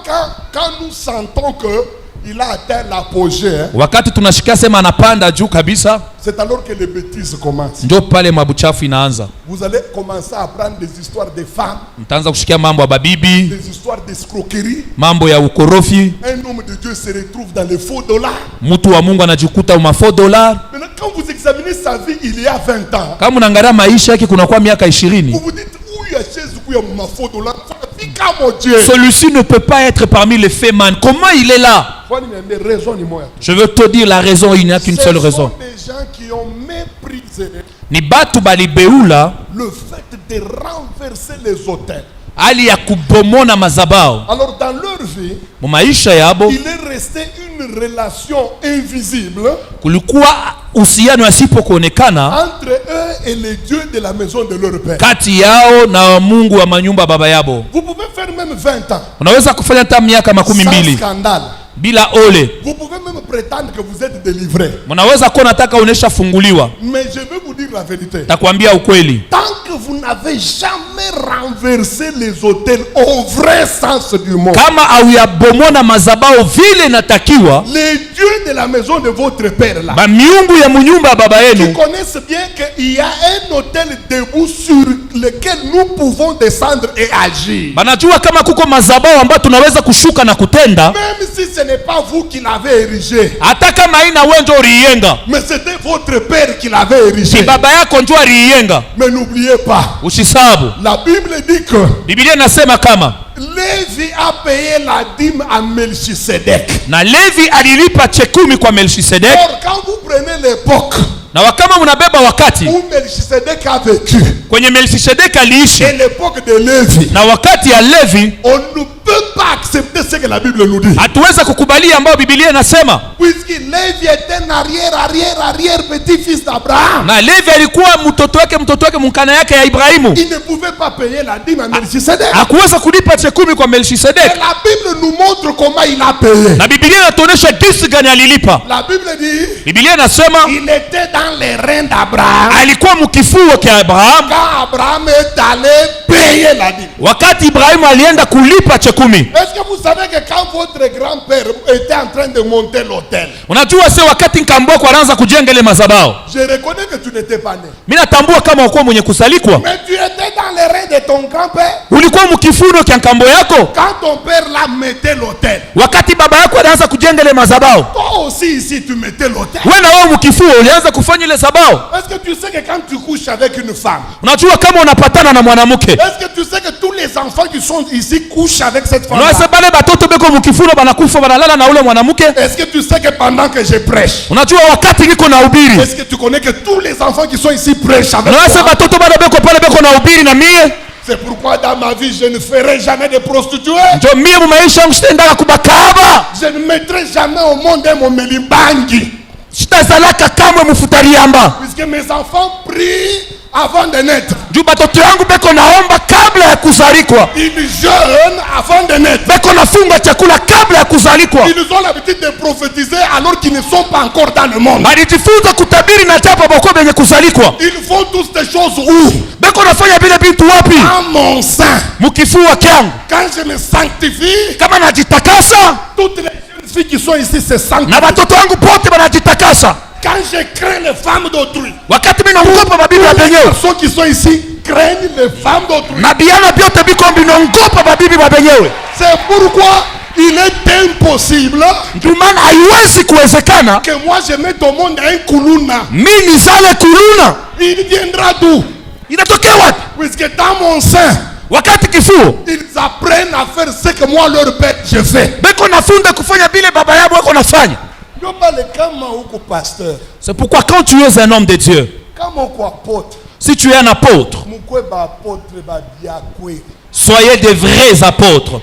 S3: quand nous sentons que il a atteint l'apogée, hein,
S4: wakati tunashikia sema anapanda juu kabisa,
S3: c'est alors que les bêtises commencent.
S4: ndio pale mabuchafu inaanza.
S3: Vous allez commencer à apprendre des histoires de femmes,
S4: Mtaanza kushikia mambo ya babibi,
S3: des histoires d'escroquerie.
S4: mambo ya ukorofi.
S3: Un homme de Dieu se retrouve dans les faux dollars.
S4: Mtu wa Mungu anajikuta umafo dollars.
S3: Maintenant, quand vous examinez sa vie il y a 20 ans,
S4: Kama unaangalia maisha yake kunakuwa miaka 20,
S3: vous vous dites, où il y a chez où il y a mon faux dollars. Mon Dieu.
S4: celui-ci ne peut pas être parmi les faits man. Comment il est là? Je veux te dire la raison, il n'y a qu'une seule raison.
S3: Ce sont des gens qui ont méprisé
S4: Ni batu balibeula
S3: le fait de renverser les autels.
S4: hali ya kubomona mazabao.
S3: Alors dans leur vie,
S4: Mumaisha yabo
S3: il est resté une relation invisible
S4: kulikuwa uhusiano asipokuonekana
S3: entre eux et les dieux de la maison de leur père.
S4: kati yao na Mungu wa manyumba baba yabo.
S3: Vous pouvez faire même 20 ans
S4: Unaweza kufanya hata miaka
S3: sans
S4: 12
S3: scandale.
S4: bila ole.
S3: Vous pouvez même prétendre que vous êtes délivré.
S4: Mnaweza kuwa nataka unesha funguliwa.
S3: Mais je vais vous dire la vérité.
S4: Takwambia ukweli.
S3: Tant que vous n'avez jamais renversé les autels au vrai sens du mot,
S4: Kama auyabomona mazabao vile natakiwa,
S3: les dieux de la maison de votre père là,
S4: ba miungu ya munyumba baba
S3: qui
S4: yenu
S3: connaissent bien qu'il y a un autel debout sur lequel nous pouvons descendre et agir.
S4: banajua kama kuko mazabao ambayo tunaweza kushuka na kutenda,
S3: Même si ce n'est pas vous qui l'avez érigé,
S4: hata kama haina wewe ndio uliiyenga,
S3: mais c'était votre père qui l'avait érigé.
S4: si baba yako ndio aliiyenga.
S3: Mais n'oubliez pas,
S4: Usisabu.
S3: la Bible dit que
S4: Biblia inasema kama
S3: Lévi a payé la dîme à Melchisedec.
S4: na Levi alilipa chekumi kwa Melchisedek.
S3: Or, quand vous prenez l'époque
S4: Na wakama mnabeba wakati
S3: où Melchisedec a vécu
S4: kwenye Melchisedek aliishi
S3: et l'époque de Lévi,
S4: na wakati ya Levi,
S3: on ne peut pas accepter ce que la Bible nous dit.
S4: hatuweza kukubalia ambayo Biblia inasema.
S3: Puisque Lévi est un arrière petit-fils d'Abraham.
S4: Na Levi alikuwa mtoto wake mkana yake ya Ibrahimu.
S3: Il ne pouvait pas payer la dîme à Melchisedec.
S4: Hakuweza kulipa chekumi kwa Melchisedek.
S3: Et la Bible nous montre comment il a payé.
S4: Na Biblia inatuonesha jinsi gani alilipa.
S3: La Bible dit,
S4: Biblia inasema
S3: il était dans les reins d'Abraham
S4: alikuwa mkifuo kia Abraham
S3: quand Abraham est allé payer la dîme.
S4: wakati Ibrahimu alienda kulipa chekumi.
S3: Est-ce que vous savez que quand votre grand-père était en train de monter l'autel,
S4: Unajua sio wakati Nkamboko anaanza kujenga ile mazabao.
S3: je reconnais que tu n'étais pas né.
S4: Mimi natambua kama uko mwenye kusalikwa.
S3: Mais tu étais dans les reins de ton grand-père
S4: Ulikuwa mkifuno kia Nkambo yako
S3: quand ton père là mettait l'autel.
S4: wakati baba yako anaanza kujenga ile mazabao.
S3: Toi aussi ici tu mettais l'autel.
S4: Wewe na wewe mkifuo ulianza kufanya ile zabao.
S3: Est-ce que tu sais que quand tu couches avec une femme,
S4: Unajua kama unapatana na mwanamke,
S3: est-ce que tu sais que tous les enfants qui sont ici couchent avec cette femme?
S4: unaweza bale batoto beko mkifuno banakufa banalala na ule mwanamke.
S3: Est-ce que tu sais que pendant que je prêche,
S4: Unajua wakati niko na ubiri,
S3: est-ce que tu connais que tous les enfants qui sont ici prêchent avec
S4: unaweza
S3: toi?
S4: batoto bado beko pale beko na ubiri na mie.
S3: C'est pourquoi dans ma vie je ne ferai jamais de prostituée.
S4: Ndio mie mu maisha yangu sitaendaka kubakaba.
S3: Je ne mettrai jamais au monde un momelimbangi.
S4: Sitazalaka kamwe mufutariamba.
S3: Puisque mes enfants prient avant de naître.
S4: Juu batoto yangu beko naomba kabla ya kuzalikwa.
S3: Ils jeûnent avant de naître.
S4: Beko nafunga chakula kabla ya kuzalikwa.
S3: Ils ont l'habitude de prophétiser alors qu'ils ne sont pas encore dans le monde.
S4: Balijifunza kutabiri na japo bako benye kuzalikwa.
S3: Ils font toutes ces choses où?
S4: Beko nafanya vile vitu wapi?
S3: Dans mon sein.
S4: Mukifua kyangu.
S3: Quand je me sanctifie,
S4: Kama najitakasa
S3: toutes les jeunes filles qui sont ici se sanctifient.
S4: na batoto wangu pote banajitakasa.
S3: Quand je crains les femmes d'autrui,
S4: Wakati mimi naogopa mabibi wa
S3: les
S4: benyewe.
S3: personnes qui sont ici craignent les femmes d'autrui.
S4: Na biana vyote biko mbinaogopa mabibi wa benyewe.
S3: C'est pourquoi il est impossible
S4: Ndio maana haiwezi kuwezekana
S3: que moi je mette au monde un kuluna.
S4: mimi nizale kuluna.
S3: Il viendra d'où?
S4: Inatokea wapi?
S3: Puisque dans mon sein,
S4: Wakati kifuo
S3: ils apprennent à faire ce que moi leur père je fais.
S4: beko nafunda kufanya vile baba yao wako nafanya.
S3: Pasteur,
S4: C'est pourquoi quand tu es un homme de Dieu,
S3: apôtre,
S4: si tu es un apôtre, soyez des vrais apôtres.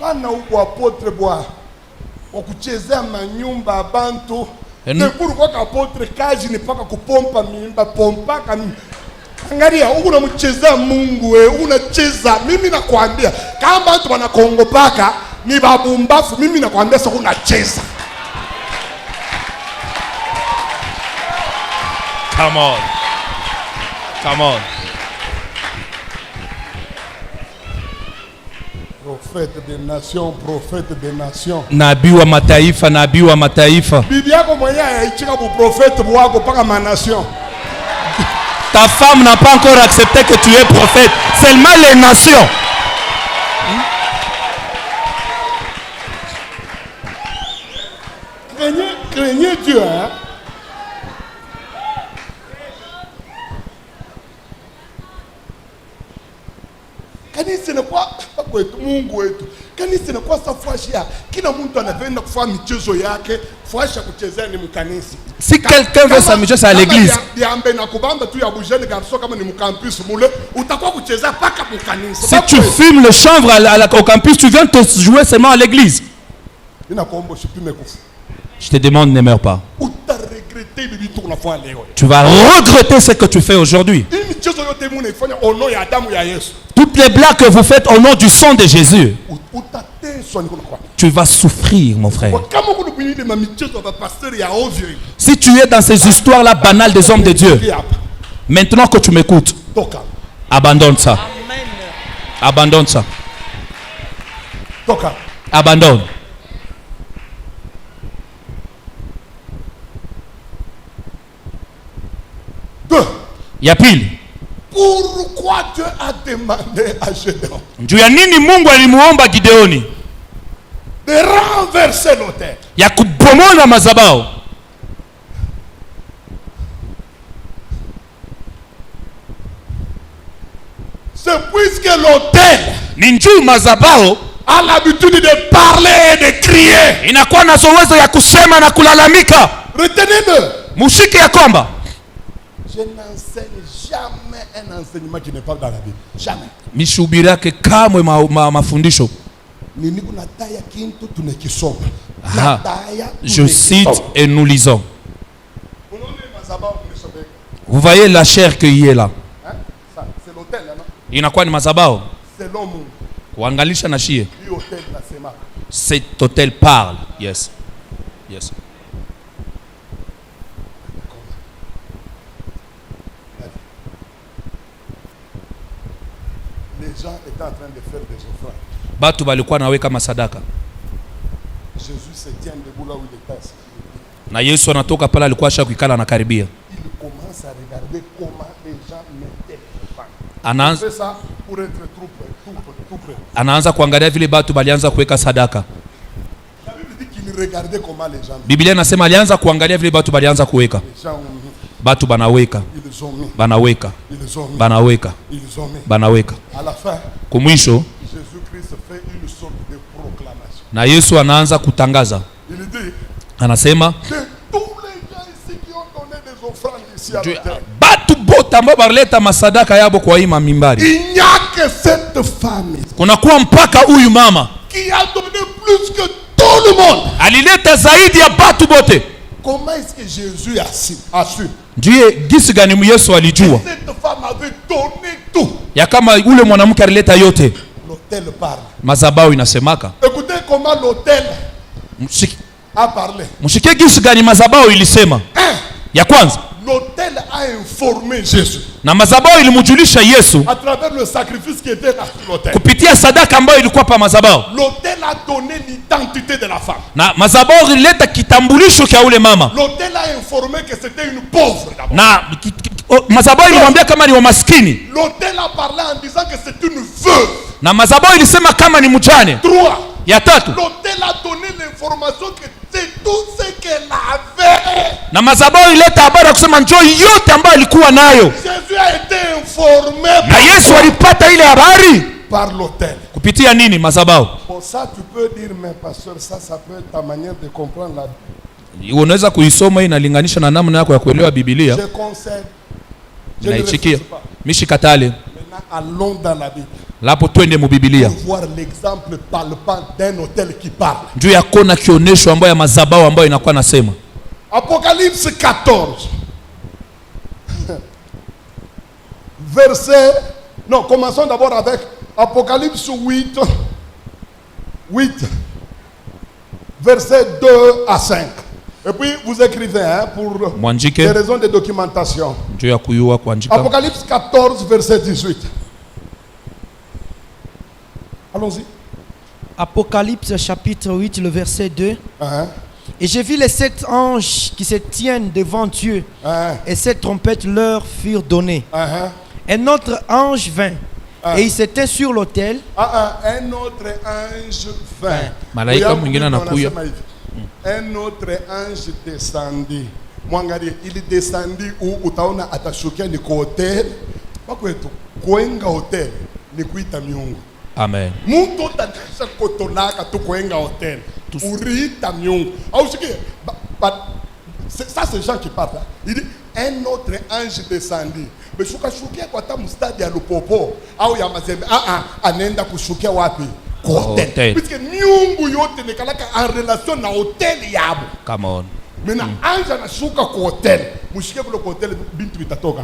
S3: apôtre bwa wakuchezea manyumba abantu nekuru apôtre kazi ni paka kupompa mimba pompaka mimba. Angalia unamchezea Mungu wewe, unacheza. Mimi nakwambia kama watu wanakongopaka ni babumbafu, mimi nakwambia sasa unacheza.
S4: Come on. Come on.
S3: Prophète des nations, prophète des nations.
S4: Nabii wa mataifa, nabii wa mataifa.
S3: Bibi yako mwenyewe haichika bu prophète wako paka ma nation.
S4: Ta femme n'a pas encore accepté que tu es prophète. Seulement les nations.
S3: Craignez Dieu, hein. Kanisa ni kwa kwetu Mungu wetu. Kanisa ni kwa safashia. Kila mtu anapenda kufanya michezo yake, fuasha kuchezea ni mkanisa.
S4: Si quelqu'un veut s'amuser à l'église.
S3: Diambe na kubamba tu ya bujeni garçon kama ni mcampus mule, utakuwa kuchezea paka mkanisa.
S4: Si tu fumes le chanvre au campus, tu viens te jouer seulement à l'église. Je te demande, ne meurs pas. Tu vas regretter ce que tu fais aujourd'hui. Toutes les blagues que vous faites au nom du sang de Jésus, tu vas souffrir, mon frère. Si tu es dans ces histoires-là banales des hommes de Dieu, maintenant que tu m'écoutes, abandonne ça. Abandonne ça. Abandonne. Il y a pile.
S3: Pourquoi Dieu a demandé à Gédéon
S4: juu ya nini Mungu alimuomba Gideoni
S3: de renverser l'autel?
S4: Ya kubomola mazabao.
S3: C'est puisque l'autel
S4: ni njuu mazabao
S3: a l'habitude de parler et de crier.
S4: Inakuwa na uwezo ya kusema na kulalamika.
S3: Retenez-le.
S4: Mushike ya kwamba
S3: je n'enseigne jamais un enseignement qui n'est pas dans la Bible. Jamais.
S4: Mishubiri yake kamwe mafundisho. Je cite et nous lisons. Vous voyez la chair qui est là.
S3: C'est l'autel, non?
S4: Inakuwa ni mazabao.
S3: C'est l'homme.
S4: Kuangalisha na shie. Cet hôtel parle. Yes. Yes.
S3: Les gens étaient en train de faire des offrandes.
S4: Batu balikuwa naweka masadaka.
S3: Jésus se tient debout là où il était.
S4: Na Yesu anatoka pale alikuwa ashakikala anakaribia.
S3: Il commence à regarder comment les gens mettaient l'offrande.
S4: Anaanza
S3: ça pour être tout près.
S4: Anaanza kuangalia vile batu balianza kuweka sadaka.
S3: La Bible dit qu'il regardait comment les gens.
S4: Biblia inasema alianza kuangalia vile batu balianza kuweka. Batu banaweka. Banaweka. Banaweka. Banaweka.
S3: À la fin,
S4: kumwisho
S3: Jésus-Christ fait une sorte de proclamation.
S4: Na Yesu anaanza kutangaza.
S3: Il dit,
S4: anasema
S3: de tous les gens ici qui ont donné des offrandes ici à l'autel,
S4: batu bote ambao baleta masadaka yabo kwa hii mimbari,
S3: il n'y a que cette femme
S4: kunakuwa mpaka huyu mama
S3: qui a donné plus que tout le monde.
S4: Alileta zaidi ya batu bote.
S3: Comment est-ce que Jésus a su?
S4: Ndiye gisi gani Yesu alijua
S3: cette femme avait donné tout.
S4: Ya kama ule mwanamke alileta yote.
S3: L'autel parle.
S4: Mazabao inasemaka.
S3: Écoutez comment l'autel a parlé.
S4: Mshike gisi gani mazabao ilisema. Ya kwanza,
S3: l'autel a informé Jésus.
S4: Na mazabao ilimujulisha Yesu
S3: à travers le sacrifice qui était là sur l'autel.
S4: Kupitia sadaka ambayo ilikuwa pa mazabao.
S3: L'autel a donné l'identité de la femme.
S4: Na mazabao ilileta kitambulisho cha ule mama.
S3: L'autel a informé que c'était une pauvre d'abord.
S4: Na mazabao ilimwambia kama ni maskini.
S3: L'autel a parlé en disant que c'est une veuve.
S4: Na mazabao ilisema kama ni mjane.
S3: 3.
S4: Ya tatu,
S3: l'autel a donné l'information que c'est tout ce qu'elle avait.
S4: Na mazabao ileta habari ya kusema njoo yote ambayo alikuwa nayo.
S3: Jésus a été informé.
S4: Na Yesu alipata ile habari
S3: par l'autel.
S4: Kupitia nini? Mazabao.
S3: Pour ça tu peux dire mais pasteur, ça peut être ta manière de comprendre la Bible.
S4: Unaweza kuisoma hii inalinganisha na namna yako ya kuelewa Biblia.
S3: Je conseille.
S4: Naichikia. Mishikatale.
S3: Maintenant allons dans la Bible.
S4: Lapo twende mu Biblia.
S3: Voir l'exemple palpable d'un hôtel qui parle.
S4: Njoo ya kona kionesho ambayo ya mazabao ambayo inakuwa nasema.
S3: Apocalypse 14. Verset. Non, commençons d'abord avec Apocalypse 8. 8. Verset 2 à 5. Et puis vous écrivez hein, pour des raisons de documentation.
S4: Njoo ya kuyua kuandika.
S3: Apocalypse 14 verset 18. Allons-y.
S5: Apocalypse chapitre 8, le verset 2. Et j'ai vu les 7 anges qui se tiennent devant Dieu. Et 7 trompettes leur furent données. Un autre ange vint. Et il s'était sur l'autel.
S3: Un autre ange vint. Un autre ange descendit. Il descendit où utaona atashukia ni kwa hotel. Bakwetu kuenga hotel ni kuita miungu.
S4: Amen.
S3: Mtu tanisha kotolaka tu kuenga hotel. Uriita miungu. Au sikie. Ça c'est Jean qui parle. Il dit un autre ange descendit. Mais shukashukia kwa ta mustadi ya Lupopo au ya Mazembe. Anaenda kushukia wapi? Kwa hotel. Puisque miungu yote nekalaka en relation na hotel yabo.
S4: Come on.
S3: Maintenant ange anashuka kwa hotel. Mushike kwa hotel bintu bitatoka.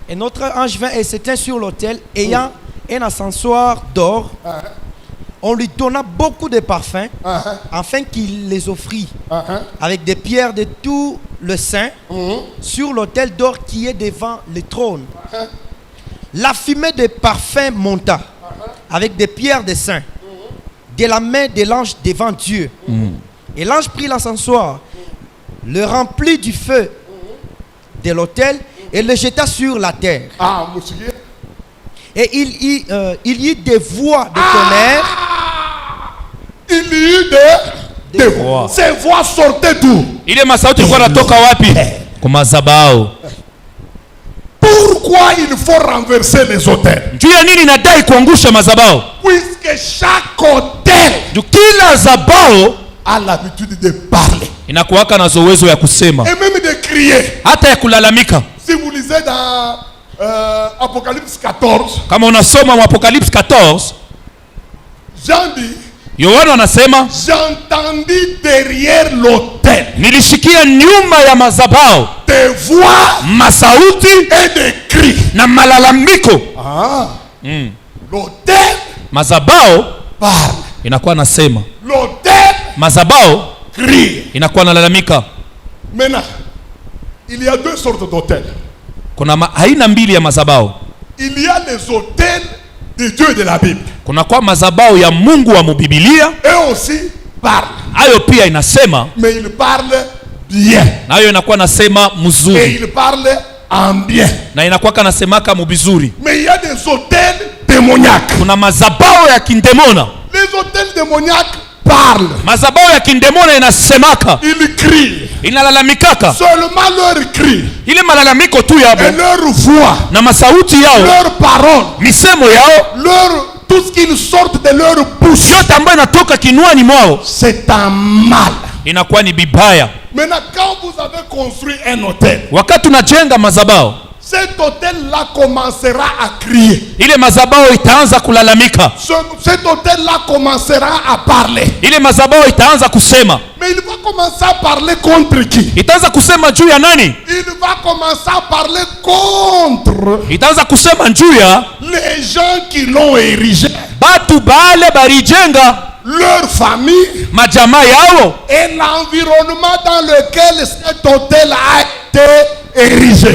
S5: Et notre ange vint et s'éteint sur l'autel, ayant un ascensoir d'or. On lui donna beaucoup de parfums, afin qu'il les offrit, avec des pierres de tout le saint, sur l'autel d'or qui est devant le trône. La fumée des parfums monta, avec des pierres de saint, de la main de l'ange devant Dieu. Et l'ange prit l'ascensoir, le remplit du feu de l'autel, et le jeta sur la terre. Et il y eut des voix de tonnerre.
S3: Il y eut des voix. Ces voix sortaient d'où? Pourquoi il faut renverser les autels? Puisque chaque autel a l'habitude de parler. Et même de crier. Si vous lisez dans Apocalypse 14, Jean dit, j'entendis derrière l'autel des voix et des cris. L'autel parle. L'autel crie. Maintenant, il y a deux sortes d'hôtels. Il y a les hôtels de Dieu de la Bible. Eux aussi parlent. Mais ils parlent bien. Et ils parlent en bien. Mais il y a des hôtels démoniaques. Les hôtels démoniaques parlent. Ils crient. Seulement leur cri et leur voix, leur parole, leur, tout ce qu'ils sortent de leur bouche, c'est un mal. Maintenant, quand vous avez construit un hôtel, cet hôtel-là commencera à crier. Cet hôtel-là commencera à parler. Mais il va commencer à parler contre qui? Il va commencer à parler contre les gens qui l'ont érigé, leur famille et l'environnement dans lequel cet hôtel a été érigé.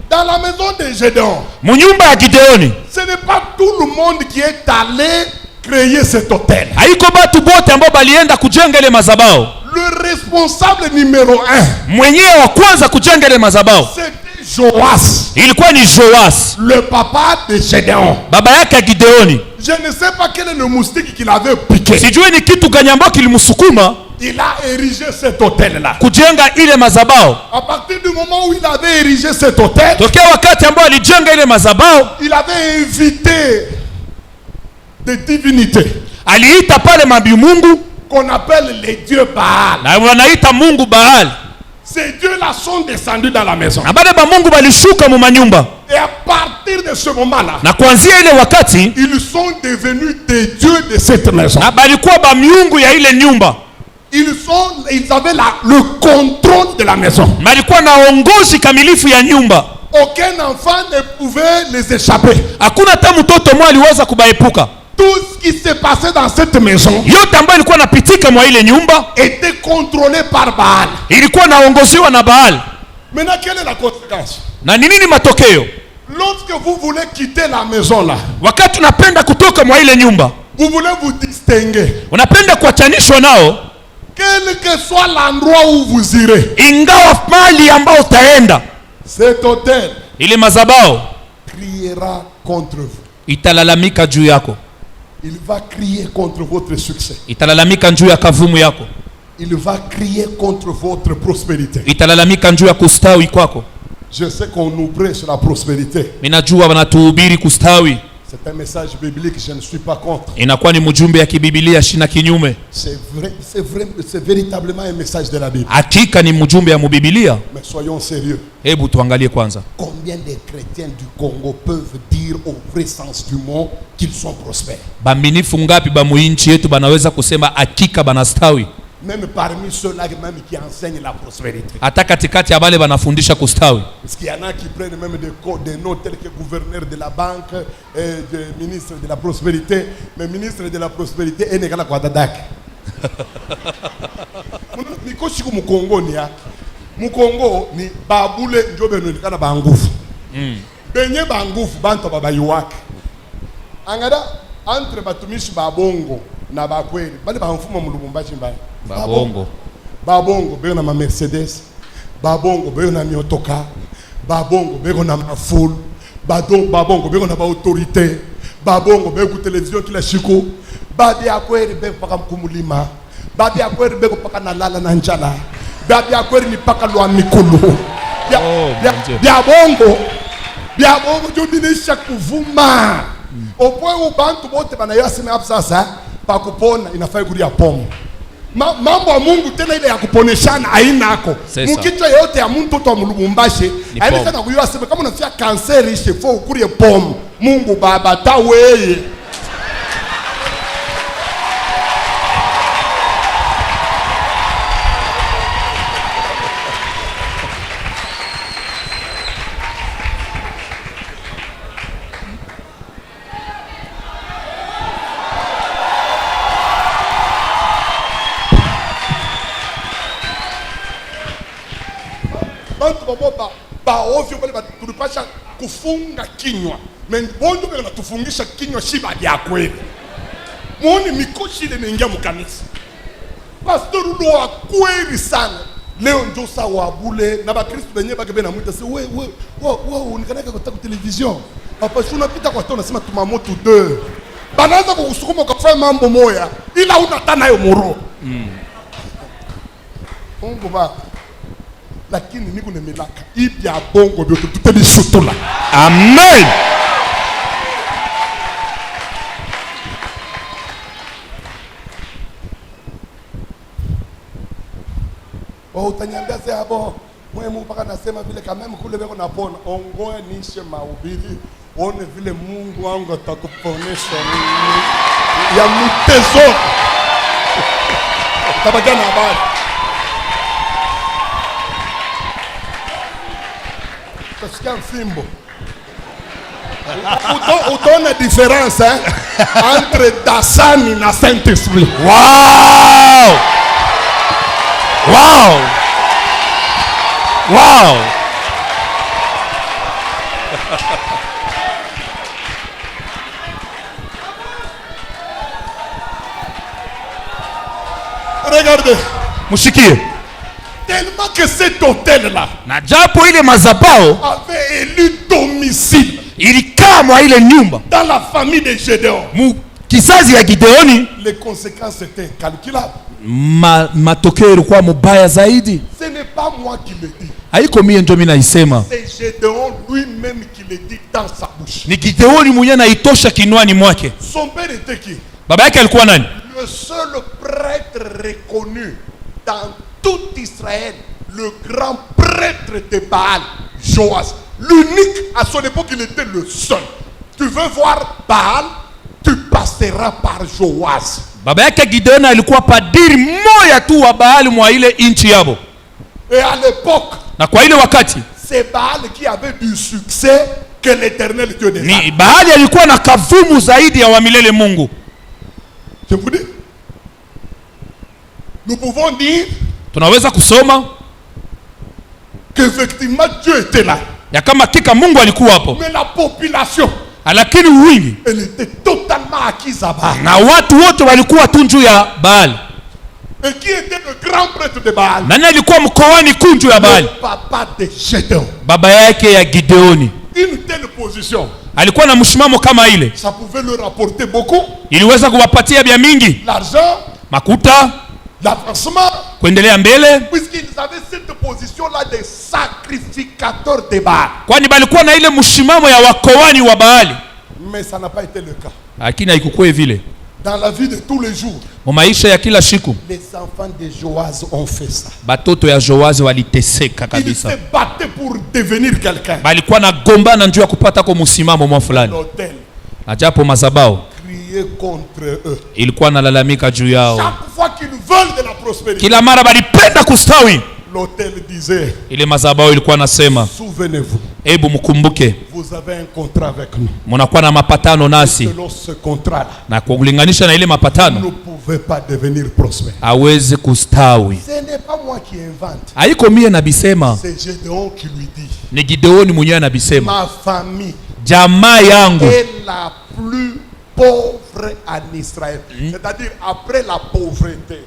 S3: Dans la maison de Gédéon, ce n'est pas tout le monde qui est allé créer cet hôtel. Le responsable numéro 1, c'était Joas, le papa de Gédéon. Je ne sais pas quel est le moustique qu'il avait piqué. Il a érigé cet hôtel-là. À partir du moment où il avait érigé cet hôtel, il avait invité des divinités qu'on appelle les dieux Baal. Ces dieux-là sont descendus dans la maison. Et à partir de ce moment-là, ils sont devenus des dieux de cette maison. Ils avaient le contrôle de la maison. Aucun enfant ne pouvait les échapper. Tout ce qui s'est passé dans cette maison était contrôlé par Baal. Maintenant, quelle est la conséquence? Lorsque vous voulez quitter la maison là,
S4: wakati unapenda kutoka mwa ile nyumba,
S3: vous voulez vous distinguer,
S4: unapenda kuachanishwa nao,
S3: quel que soit l'endroit où vous irez,
S4: ingawa mali ambao utaenda,
S3: cet hôtel
S4: ile mazabao
S3: criera contre vous.
S4: italalamika juu yako.
S3: Il va crier contre votre succès.
S4: Italalamika juu ya kavumu yako.
S3: Il va crier contre votre prospérité.
S4: Italalamika juu ya kustawi kwako.
S3: Je sais qu'on nous prêche la prospérité.
S4: Minajua wanatuhubiri kustawi.
S3: C'est un message biblique, je ne suis pas contre.
S4: Inakuwa ni mjumbe ya kibibilia shina kinyume.
S3: C'est véritablement un message de la Bible.
S4: Hakika ni mjumbe ya mubibilia.
S3: Mais soyons sérieux.
S4: Hebu tuangalie kwanza.
S3: Combien de chrétiens du Congo peuvent dire au vrai sens du mot qu'ils sont prospères?
S4: Baminifu ngapi ba muinchi yetu banaweza kusema hakika banastawi?
S3: Même parmi ceux-là même qui enseignent la prospérité.
S4: Hata katikati ya bale banafundisha kustawi.
S3: Parce qu'il y en a qui prennent même des notes tels que gouverneur de la banque, ministre de la prospérité. Mais ministre de la prospérité est négatif kwa dadak. Mikoshiku mukongo ni ya. Mukongo ni babule njobe nwelikana bangufu. Benye bangufu banto babayuwake. Angada entre batumishi babongo na bakweli. Bali bamfumo mu Lubumbashi mbaya. Babongo beko na ma Mercedes, babongo beko na miotoka, babongo beko na maful, babongo beko na ba autorité, babongo beko télévision kila siku, babi ya kweli beko paka mkumulima, babi ya kweli beko paka na lala na njala, babi ya kweli ni paka lwa mikulu. Bia bongo jodinisha kuvuma. Opwe ubantu bote banayasema hapo sasa pa kupona inafai kulia pomo. Mambo ya Mungu tena ile ya kuponeshana haina yako. Mkichwa yote ya mtu wa Lubumbashi, haina sana kujua sema kama unafia kanseri shefo ukurie pomo. Mungu baba ta wewe. Ovyo bali tulipasha kufunga kinywa. Mbonjo bali natufungisha kinywa shiba ya kweli. Muone mikoshi ile inaingia mkanisa. Pastor ndo wa kweli sana. Leo ndio sawa bule na ba Kristo benye bake na mwita se we unikanaka kwa television. Papa shuna pita kwa tona sema tumamoto 2. Banaanza kukusukuma ukafanya mambo moya ila unatana nayo moro. Mungu ba lakini niko na milaka ipi ya bongo bioto tutebishutula.
S4: Amen.
S3: Utaniambia sasa hapo mwemu mpaka nasema vile kama kule beko napona. Ongoe nishe mahubiri one vile Mungu wangu atakuponesha ya mtezo. Tabagana habari. Tasikia mfimbo. Utaona différence entre Dasani na Saint-Esprit.
S4: Wow! Wow! Wow!
S3: Regardez.
S4: Mushikie.
S3: Tellement que cet hôtel-là
S4: na japo ile mazabao
S3: avait élu domicile
S4: ilikaa mwa ile nyumba
S3: dans la famille de Gédéon.
S4: Kizazi ya Gideoni,
S3: les conséquences étaient incalculables.
S4: Matokeo yalikuwa mabaya zaidi.
S3: Ce n'est pas moi qui le dis.
S4: Haiko mie ndio mimi naisema.
S3: C'est Gédéon lui-même qui le dit dans sa bouche.
S4: Ni Gideoni mwenyewe anaitosha kinwani mwake.
S3: Son père était qui?
S4: Baba yake alikuwa nani?
S3: Le seul prêtre reconnu dans tout Israël, le grand prêtre de Baal, Joas. L'unique, à son époque, il était le seul. Tu veux voir Baal, tu passeras par Joas.
S4: Baba yake Gideoni alikuwa padiri mmoja tu wa Baali mwa ile inchi yabo.
S3: Et à l'époque,
S4: na kwa ile wakati,
S3: c'est Baal qui avait du succès que l'Éternel Dieu des armées.
S4: Ni Baali alikuwa na kavumu zaidi ya wa milele Mungu.
S3: Je vous dis, nous pouvons dire
S4: tunaweza kusoma
S3: qu'effectivement Dieu était là.
S4: ya kama hakika Mungu alikuwa hapo.
S3: Mais la population,
S4: lakini wingi,
S3: elle était totalement acquise à Baal.
S4: na watu wote walikuwa tu juu ya Baal.
S3: Et qui était le grand prêtre de Baal?
S4: Nani alikuwa mkoani kunju ya Baal?
S3: Le papa de Gédéon.
S4: Baba yake ya Gideoni.
S3: Une telle position,
S4: Alikuwa na mshimamo kama ile,
S3: ça pouvait leur apporter beaucoup.
S4: iliweza kuwapatia bia mingi,
S3: L'argent,
S4: makuta,
S3: l'avancement,
S4: kuendelea mbele,
S3: puisqu'ils avaient cette position-là des sacrificateurs de Baal.
S4: kwani balikuwa na ile mshimamo ya wakowani wa Baali.
S3: Mais ça n'a pas été le cas.
S4: Lakini haikukuwa vile.
S3: Dans la vie de tous les jours,
S4: Maisha ya kila siku,
S3: les enfants de Joas ont fait ça.
S4: batoto ya Joazi waliteseka
S3: Ils
S4: kabisa.
S3: se battaient pour devenir quelqu'un.
S4: Balikuwa na gombana njoo ya kupata kwa msimamo mwa fulani.
S3: L'autel
S4: Na japo mazabao
S3: criait contre eux.
S4: ilikuwa nalalamika juu yao.
S3: Chaque fois qu'ils veulent de la prospérité,
S4: Kila mara balipenda kustawi,
S3: l'autel disait,
S4: ile mazabao ilikuwa nasema,
S3: souvenez-vous,
S4: hebu mkumbuke
S3: vous avez un contrat avec nous.
S4: mnakuwa na mapatano nasi,
S3: Selon ce contrat-là,
S4: na kulinganisha na ile
S3: vous ne
S4: mapatano
S3: pouvez pas devenir prospère.
S4: aweze kustawi.
S3: Ce n'est pas moi qui invente.
S4: Haiko mie nabisema,
S3: C'est Gédéon qui lui dit,
S4: ni Gideoni mwenyewe anabisema.
S3: ma famille
S4: Jamaa yangu
S3: est la plus pauvre en Israël. C'est-à-dire, après la pauvreté,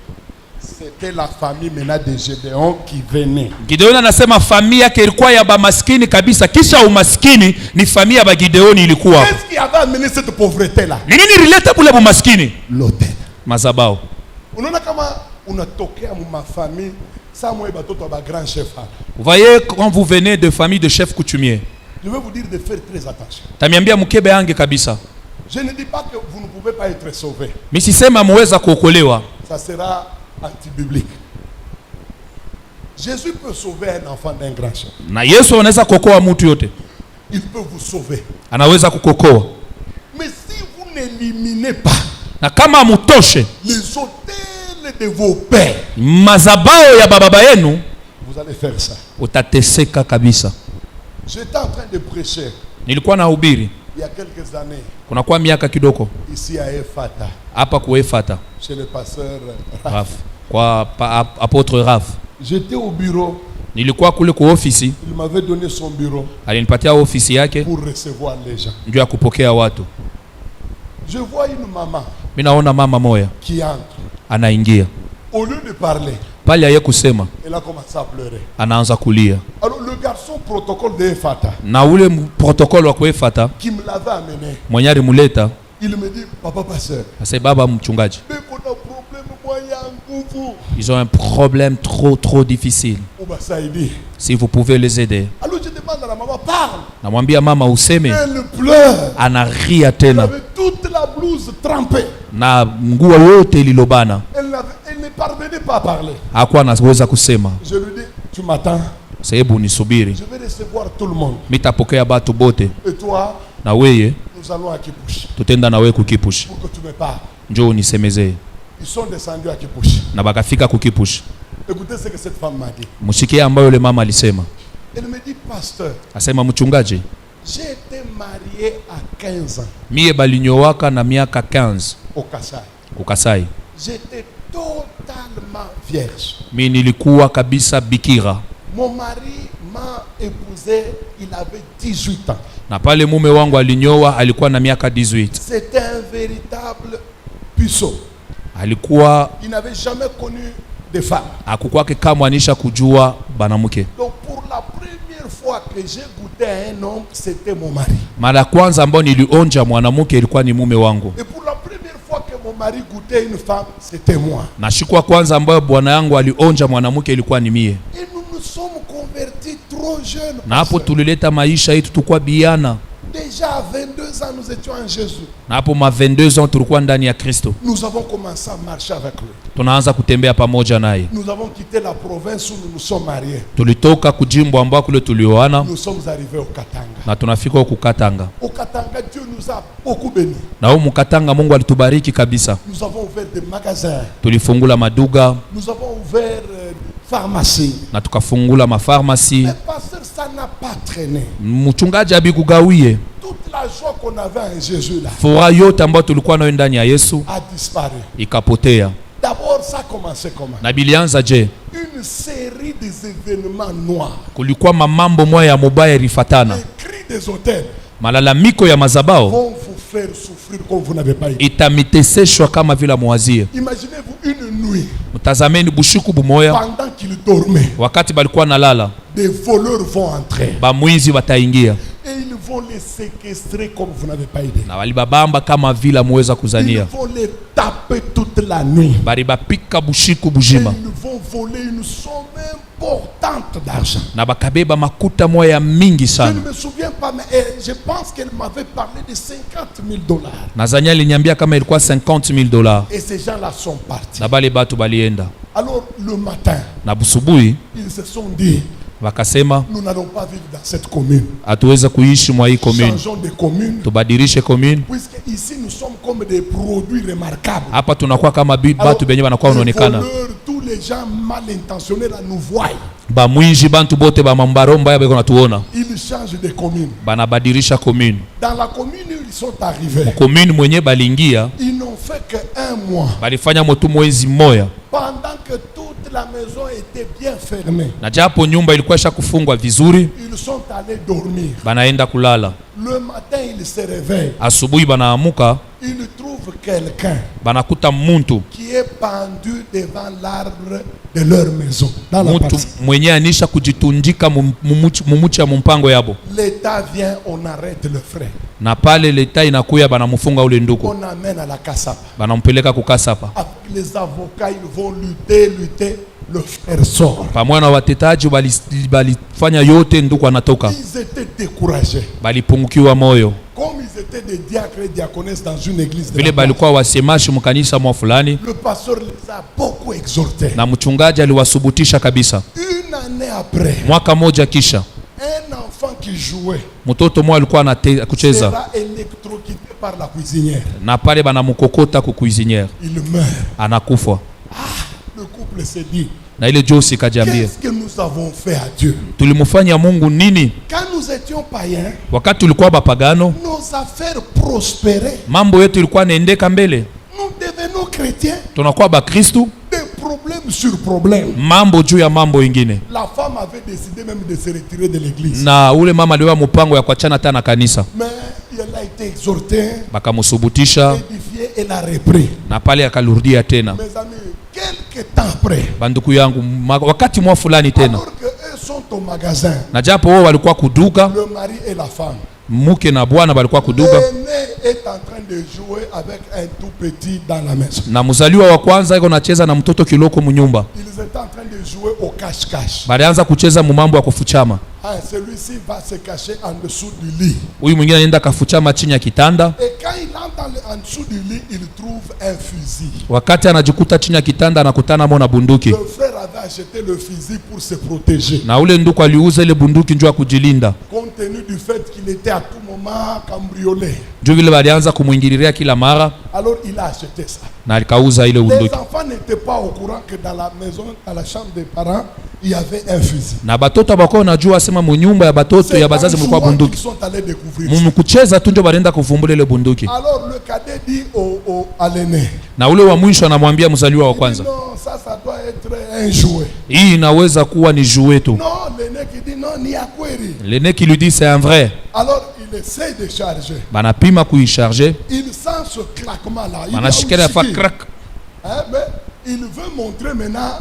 S3: c'était la famille maintenant de Gédéon qui venait.
S4: Gideoni anasema familia yake ilikuwa ya bamaskini kabisa, kisha umaskini ni familia ya Gideoni ilikuwa.
S3: Qu'est-ce qui avait amené cette pauvreté-là?
S4: Ni nini rileta bule bumaskini?
S3: L'autel.
S4: Mazabao.
S3: Unaona kama unatokea mu famille, ça moi batoto ba grand chef.
S4: Vous voyez, quand vous venez de famille de chefs coutumiers,
S3: Je vais vous dire de faire très attention.
S4: tamiambia mkebe yange kabisa.
S3: Je ne dis pas que vous ne pouvez pas être sauvé.
S4: Misisema muweza kuokolewa.
S3: Ça sera anti-biblique. Jésus peut sauver un enfant d'un grand chef.
S4: Na Yesu anaweza kuokoa mtu yote.
S3: Il peut vous sauver.
S4: Anaweza kukokoa.
S3: Mais si vous n'éliminez pas
S4: Na kama mutoshe
S3: les autels de vos pères,
S4: mazabao ya baba yenu,
S3: vous allez faire ça.
S4: utateseka kabisa.
S3: J'étais en train de prêcher
S4: Nilikuwa nahubiri
S3: il y a quelques années
S4: kunakuwa miaka kidogo
S3: ici à Efata
S4: hapa kuefata
S3: chez le pasteur Raph.
S4: Raf kwa apotre Raf.
S3: J'étais au bureau,
S4: Nilikuwa kule kwa ofisi,
S3: il m'avait donné son bureau
S4: alinipatia ofisi yake
S3: pour recevoir les gens.
S4: ndio ya kupokea watu.
S3: Je vois une maman
S4: Mimi naona mama moya
S3: qui entre.
S4: anaingia
S3: Au lieu de parler,
S4: pale, aye kusema
S3: elle a commencé à pleurer.
S4: anaanza kulia,
S3: Alors le garçon protocole de Efata
S4: na ule protokolo wa kuefata
S3: qui me l'avait amené,
S4: mwenye alimuleta
S3: il me dit, papa pasteur,
S4: asa, baba mchungaji,
S3: mais qu'on a problème moyen nguvu.
S4: ils ont un problème trop difficile,
S3: Ouba Saïdi.
S4: si vous pouvez les aider.
S3: Alors je demande à la maman, parle.
S4: Namwambia mama useme,
S3: Elle pleure.
S4: anaria
S3: Elle
S4: tena
S3: avait toute la blouse trempée.
S4: na nguo yote ililobana,
S3: Elle ne parvenait pas à parler.
S4: hakuwa anaweza kusema.
S3: Je lui dis, tu m'attends,
S4: Sababu nisubiri,
S3: je vais recevoir tout le monde.
S4: mitapokea batu bote,
S3: Et toi,
S4: na weye
S3: nous allons à Kipushi
S4: tutenda na wewe kukipushi,
S3: pour que tu me parles.
S4: njoo unisemezee.
S3: Ils sont descendus à Kipushi.
S4: Na bakafika kukipushi,
S3: Écoutez ce que cette femme m'a dit.
S4: mshikie ambayo yule mama alisema.
S3: Elle me dit, pasteur,
S4: Asema, mchungaji,
S3: j'ai été marié à 15 ans
S4: mie balinyowaka na miaka 15
S3: au Kassai.
S4: kukasai.
S3: J'étais totalement vierge.
S4: Mi nilikuwa kabisa bikira,
S3: Mon mari m'a épousé, il avait 18 ans.
S4: na pale mume wangu alinyoa alikuwa na miaka 18.
S3: C'était un véritable puceau.
S4: Alikuwa
S3: Il n'avait jamais connu de femme.
S4: akukwake kama anisha kujua banamuke.
S3: Donc pour la première fois que j'ai goûté à un homme, c'était mon mari.
S4: Mara ya kwanza ambayo nilionja mwanamke ilikuwa ni mume wangu,
S3: Et pour la première fois que mon mari goûtait une femme, c'était moi.
S4: na siku ya kwanza ambayo bwana yangu alionja mwanamke ilikuwa ni mie.
S3: Et nous nous sommes convertis trop jeunes.
S4: Na hapo
S3: pasteur.
S4: tulileta maisha yetu tukua biana,
S3: Déjà à 22 ans, nous étions en Jésus.
S4: na hapo ma 22 ans tulikuwa ndani ya Kristo,
S3: Nous avons commencé à marcher avec lui.
S4: tunaanza kutembea pamoja naye.
S3: Nous avons quitté la province où nous nous sommes mariés.
S4: Tulitoka kujimbo ambako kule tulioana
S3: Nous sommes arrivés au Katanga.
S4: na tunafika huku Katanga,
S3: Au Katanga, Dieu nous a beaucoup bénis.
S4: na huko Mkatanga Mungu alitubariki kabisa.
S3: Nous avons ouvert des magasins.
S4: Tulifungula maduga
S3: Nous avons ouvert pharmacie.
S4: na tukafungula mafarmasi.
S3: Mais pasteur, ça n'a pas traîné.
S4: Mchungaji abikugawie,
S3: Toute la joie qu'on avait en Jésus là
S4: furaha yote ambayo tulikuwa nayo ndani ya Yesu
S3: a disparu.
S4: ikapotea.
S3: D'abord, Alors ça a commencé comment?
S4: Na bilianza je?
S3: Une série d'événements noirs.
S4: Kulikuwa mambo moya ya mubaya rifatana.
S3: Les cris des hôtels
S4: Malalamiko ya mazabao
S3: vont vous faire souffrir comme vous n'avez pas idée.
S4: Itamiteseshwa kama vila muwazia.
S3: Imaginez-vous une nuit.
S4: Mtazameni bushiku bumoya.
S3: Pendant qu'ils dormaient.
S4: Wakati balikuwa nalala.
S3: Des voleurs vont entrer.
S4: Bamwizi wataingia.
S3: Et ils vont les séquestrer comme vous n'avez pas idée.
S4: Na walibabamba kama vila muweza kuzania.
S3: Ils vont les taper toute la nuit.
S4: Baribapika bushiku
S3: Et
S4: bujima.
S3: ils vont voler une somme importante d'argent.
S4: Na bakabeba makuta moya mingi
S3: Je
S4: sana.
S3: ne me souviens pas, mais je pense qu'elle m'avait parlé de $50,000.
S4: Nazania aliniambia kama ilikuwa $50,000.
S3: Et ces gens-là sont partis.
S4: Na bale batu balienda.
S3: Alors le matin,
S4: Na busubuhi
S3: ils se sont dit,
S4: wakasema
S3: nous n'allons pas vivre dans cette commune.
S4: hatuweza kuishi mwa hii commune.
S3: Changeons de commune.
S4: Tubadilishe commune.
S3: Puisque ici nous sommes comme des produits remarquables.
S4: Hapa tunakuwa kama batu benye wanakuwa
S3: les
S4: wanaonekana.
S3: voleurs, tous les gens mal intentionnés là nous voient.
S4: Bamwinji bantu bote ba mambaro mbaya beko natuona.
S3: Ils changent de commune.
S4: Banabadilisha commune.
S3: Dans la commune où ils sont arrivés,
S4: Commune mwenye balingia
S3: ils n'ont fait que 1 mois.
S4: balifanya motu mwezi moya.
S3: Pendant que toute la maison était bien fermée,
S4: Na japo nyumba ilikuwa isha kufungwa vizuri,
S3: ils sont allés dormir.
S4: banaenda kulala.
S3: Le matin, ils se réveillent.
S4: Asubuhi banaamuka,
S3: Ils trouvent quelqu'un
S4: banakuta muntu.
S3: qui est pendu devant l'arbre de leur maison. Dans la
S4: Mutu
S3: partie.
S4: mwenye anisha kujitundika mumuchi ya mumpango yabo.
S3: L'État vient, on arrête le frère.
S4: Na pale leta inakuya banamufunga ule nduku.
S3: On amène à la Kassapa.
S4: Banampeleka kukasapa.
S3: Avec les avocats, ils vont lutter. Le frère sort.
S4: Pamoja na watetaji balifanya yote nduku anatoka.
S3: Ils étaient découragés.
S4: Balipungukiwa moyo.
S3: Comme ils étaient des diacres et diaconesses dans une église de
S4: Vile
S3: la
S4: balikuwa wasemashi mkanisa mwa fulani.
S3: le pasteur les a beaucoup exhortés.
S4: Na mchungaji aliwasubutisha kabisa.
S3: Une année après,
S4: Mwaka moja kisha
S3: un enfant qui jouait
S4: mtoto mmoja alikuwa kucheza
S3: sera électrocuté par la cuisinière.
S4: na pale banamukokota ku cuisinière,
S3: Il meurt.
S4: anakufa.
S3: Le couple s'est dit,
S4: Na ile Josi kajiambia,
S3: qu'est-ce que nous avons fait à Dieu?
S4: tulimfanya Mungu nini?
S3: Quand nous étions païens,
S4: Wakati tulikuwa bapagano,
S3: nos affaires prospéraient.
S4: mambo yetu ilikuwa naendeka mbele.
S3: Nous devenons chrétiens.
S4: Tunakuwa bakristu,
S3: Des problèmes sur problèmes.
S4: mambo juu ya mambo ingine.
S3: La femme avait décidé même de se retirer de l'église.
S4: Na ule mama aliwa mpango ya kuachana tena na kanisa.
S3: Mais elle a été exhortée,
S4: Bakamusubutisha
S3: édifiée, elle a repris.
S4: na pale akarudia tena.
S3: Mes amis, quelques temps après,
S4: Banduku yangu, wakati mwa fulani tena.
S3: alors qu'eux sont au magasin,
S4: Na japo wao walikuwa kuduka,
S3: le mari et la femme,
S4: mke na bwana balikuwa kuduka.
S3: l'aîné est en train de jouer avec un tout petit dans la maison.
S4: Na mzaliwa wa kwanza iko nacheza na mtoto kiloko munyumba.
S3: Ils étaient en train de jouer au cache-cache.
S4: Balianza kucheza mumambo ya kufuchama.
S3: Ah, celui-ci va se cacher en dessous du lit.
S4: Huyu mwingine anaenda kafuchama chini ya kitanda.
S3: Et quand il entre en dessous du lit, il trouve un fusil.
S4: Wakati anajikuta chini ya kitanda anakutana mo na bunduki.
S3: Le frère avait acheté le fusil pour se protéger.
S4: Na ule nduku aliuza ile bunduki njoo ya kujilinda.
S3: Compte tenu du fait qu'il était à tout moment cambriolé.
S4: Njoo vile balianza kumwingililia kila mara
S3: Alors il a acheté ça.
S4: na alikauza ile
S3: Les
S4: bunduki.
S3: enfants n'étaient pas au courant que dans la maison, dans la chambre des parents, il y avait un fusil.
S4: Na batoto bako najua sema munyumba ya batoto ya bazazi mlikuwa
S3: qu'ils
S4: bunduki.
S3: sont allés découvrir ça.
S4: Mumkucheza tu ndio balienda kuvumbula ile bunduki.
S3: Alors le cadet dit à l'aîné,
S4: Na ule wa mwisho anamwambia mzaliwa wa
S3: il dit,
S4: kwanza,
S3: non, ça doit être un jouet.
S4: hii inaweza kuwa ni jouet tu.
S3: Non, l'aîné qui dit non, ni à query.
S4: L'aîné qui lui dit c'est un vrai.
S3: Alors il essaie de charger.
S4: Banapima kuicharger.
S3: Il sent ce claquement là. Il
S4: Banashikela fa
S3: dit,
S4: crack.
S3: hein, mais il veut montrer maintenant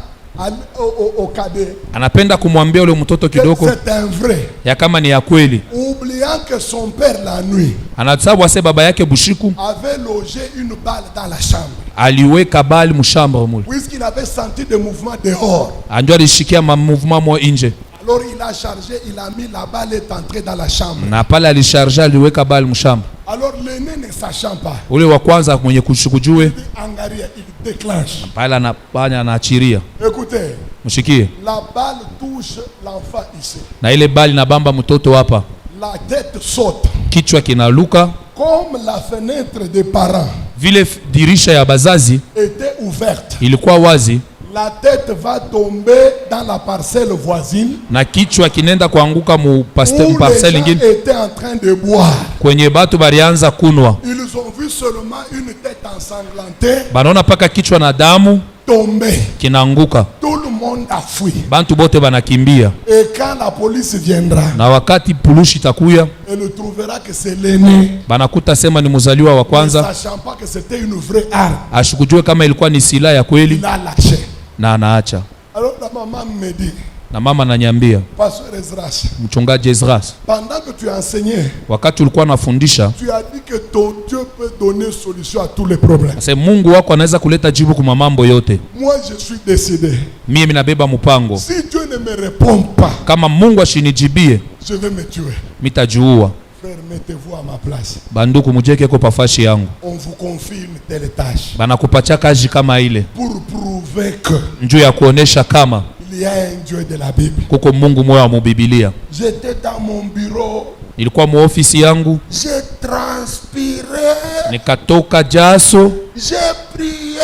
S3: au cadet
S4: Anapenda kumwambia ule mtoto
S3: que
S4: kidogo
S3: c'est un vrai.
S4: ya kama ni ya kweli.
S3: Oubliant que son père la nuit
S4: Anasabu ase baba yake bushiku
S3: avait logé une balle dans la chambre.
S4: aliweka bali mshambre mule.
S3: Puisqu'il avait senti des mouvements dehors.
S4: Anjua alishikia mouvement mo nje.
S3: Alors il a chargé, il a mis la balle, est entrée dans la chambre.
S4: Na pale alisharge aliweka bali mshambre.
S3: Alors l'aîné ne sachant pas,
S4: Ule wa kwanza mwenye kushukujue
S3: il angaria, il déclenche.
S4: pale anapanya anaachiria.
S3: Écoutez,
S4: Mshikie.
S3: la balle touche l'enfant ici.
S4: Na ile bali na bamba mtoto hapa.
S3: La tête saute.
S4: Kichwa kinaluka
S3: Comme la fenêtre des parents
S4: vile dirisha ya bazazi
S3: était ouverte,
S4: ilikuwa wazi
S3: la tête va tomber dans la parcelle voisine
S4: na kichwa kinaenda kuanguka mu
S3: où les
S4: parcelle
S3: gens
S4: ingine
S3: étaient en train de boire.
S4: kwenye batu balianza kunwa.
S3: Ils ont vu seulement une tête ensanglantée
S4: Banaona paka kichwa na damu
S3: tombé.
S4: Kinaanguka.
S3: Tout le monde a fui.
S4: Bantu bote banakimbia.
S3: Et quand la police viendra,
S4: Na wakati pulushi itakuya,
S3: elle trouvera que c'est l'aîné.
S4: banakuta sema ni mzaliwa wa kwanza.
S3: Sachant pas que c'était une vraie arme.
S4: Ashukujue kama ilikuwa ni silaha ya kweli,
S3: Il a lâché.
S4: na anaacha.
S3: Alors la maman me dit,
S4: Na mama ananiambia,
S3: Pasteur Ezras,
S4: mchungaji Ezras,
S3: pendant que tu as enseigné,
S4: wakati ulikuwa unafundisha,
S3: tu as dit que ton Dieu peut donner solution à tous les problèmes.
S4: sasa Mungu wako anaweza kuleta jibu kwa mambo yote.
S3: Moi, je suis décidé.
S4: Mimi nabeba mpango.
S3: Si Dieu ne me répond pas,
S4: Kama Mungu ashinijibie,
S3: je vais me tuer.
S4: mitajuua.
S3: Frère, mettez-vous à ma place.
S4: Banduku mujeke kwa pafashi yangu.
S3: On vous confie une telle tâche
S4: Banakupatia kazi kama ile,
S3: pour prouver que
S4: njoo ya kuonesha kama
S3: il y a un Dieu de la Bible.
S4: kuko Mungu moyo wa mubibilia.
S3: J'étais dans mon bureau,
S4: Nilikuwa mu ofisi yangu,
S3: j'ai transpiré,
S4: nikatoka jaso,
S3: j'ai prié,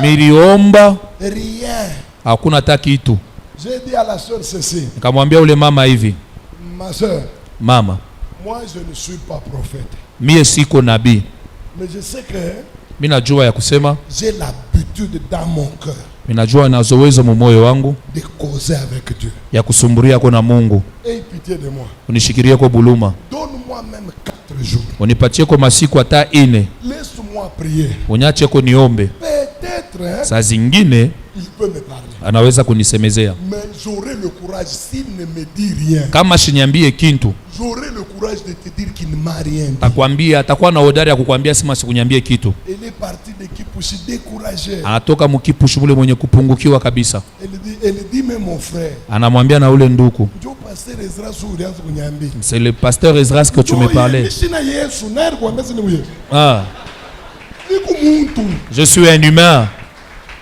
S4: miliomba,
S3: rien.
S4: hakuna hata kitu.
S3: J'ai dit à la sœur ceci,
S4: Nikamwambia ule mama hivi,
S3: ma sœur,
S4: mama,
S3: moi je ne suis pas prophète,
S4: mie siko nabii,
S3: mais je sais que
S4: mimi najua ya kusema,
S3: j'ai l'habitude dans mon cœur
S4: mimi najua na zowezo mu moyo wangu
S3: de causer avec Dieu.
S4: ya kusumburia kwa na Mungu.
S3: Aie pitié de moi.
S4: Unishikirie kwa buluma,
S3: Donne-moi même 4 jours.
S4: unipatie kwa masiku hata 4,
S3: Laisse-moi prier.
S4: unyache ko niombe.
S3: Peut-être hein,
S4: Saa zingine
S3: il peut me parler.
S4: anaweza kunisemezea.
S3: Mais j'aurai le courage, s'il ne me dit rien,
S4: Kama shiniambie kintu,
S3: j'aurai le courage de te dire qu'il ne m'a rien dit.
S4: takwambia, atakuwa na hodari ya kukwambia sema sikunyambie kitu.
S3: Elle est partie de Kipushi découragée.
S4: Anatoka mukipushu mule mwenye kupungukiwa kabisa.
S3: Elle dit même mon frère,
S4: Anamwambia na ule nduku,
S3: Dieu pasteur Ezra Sourias Kunyambi.
S4: c'est le pasteur Ezras que tu me parlais.
S3: Mishina Yesu, nair kwa mbesi ni uye.
S4: Ah,
S3: Niku muntu.
S4: je suis un humain.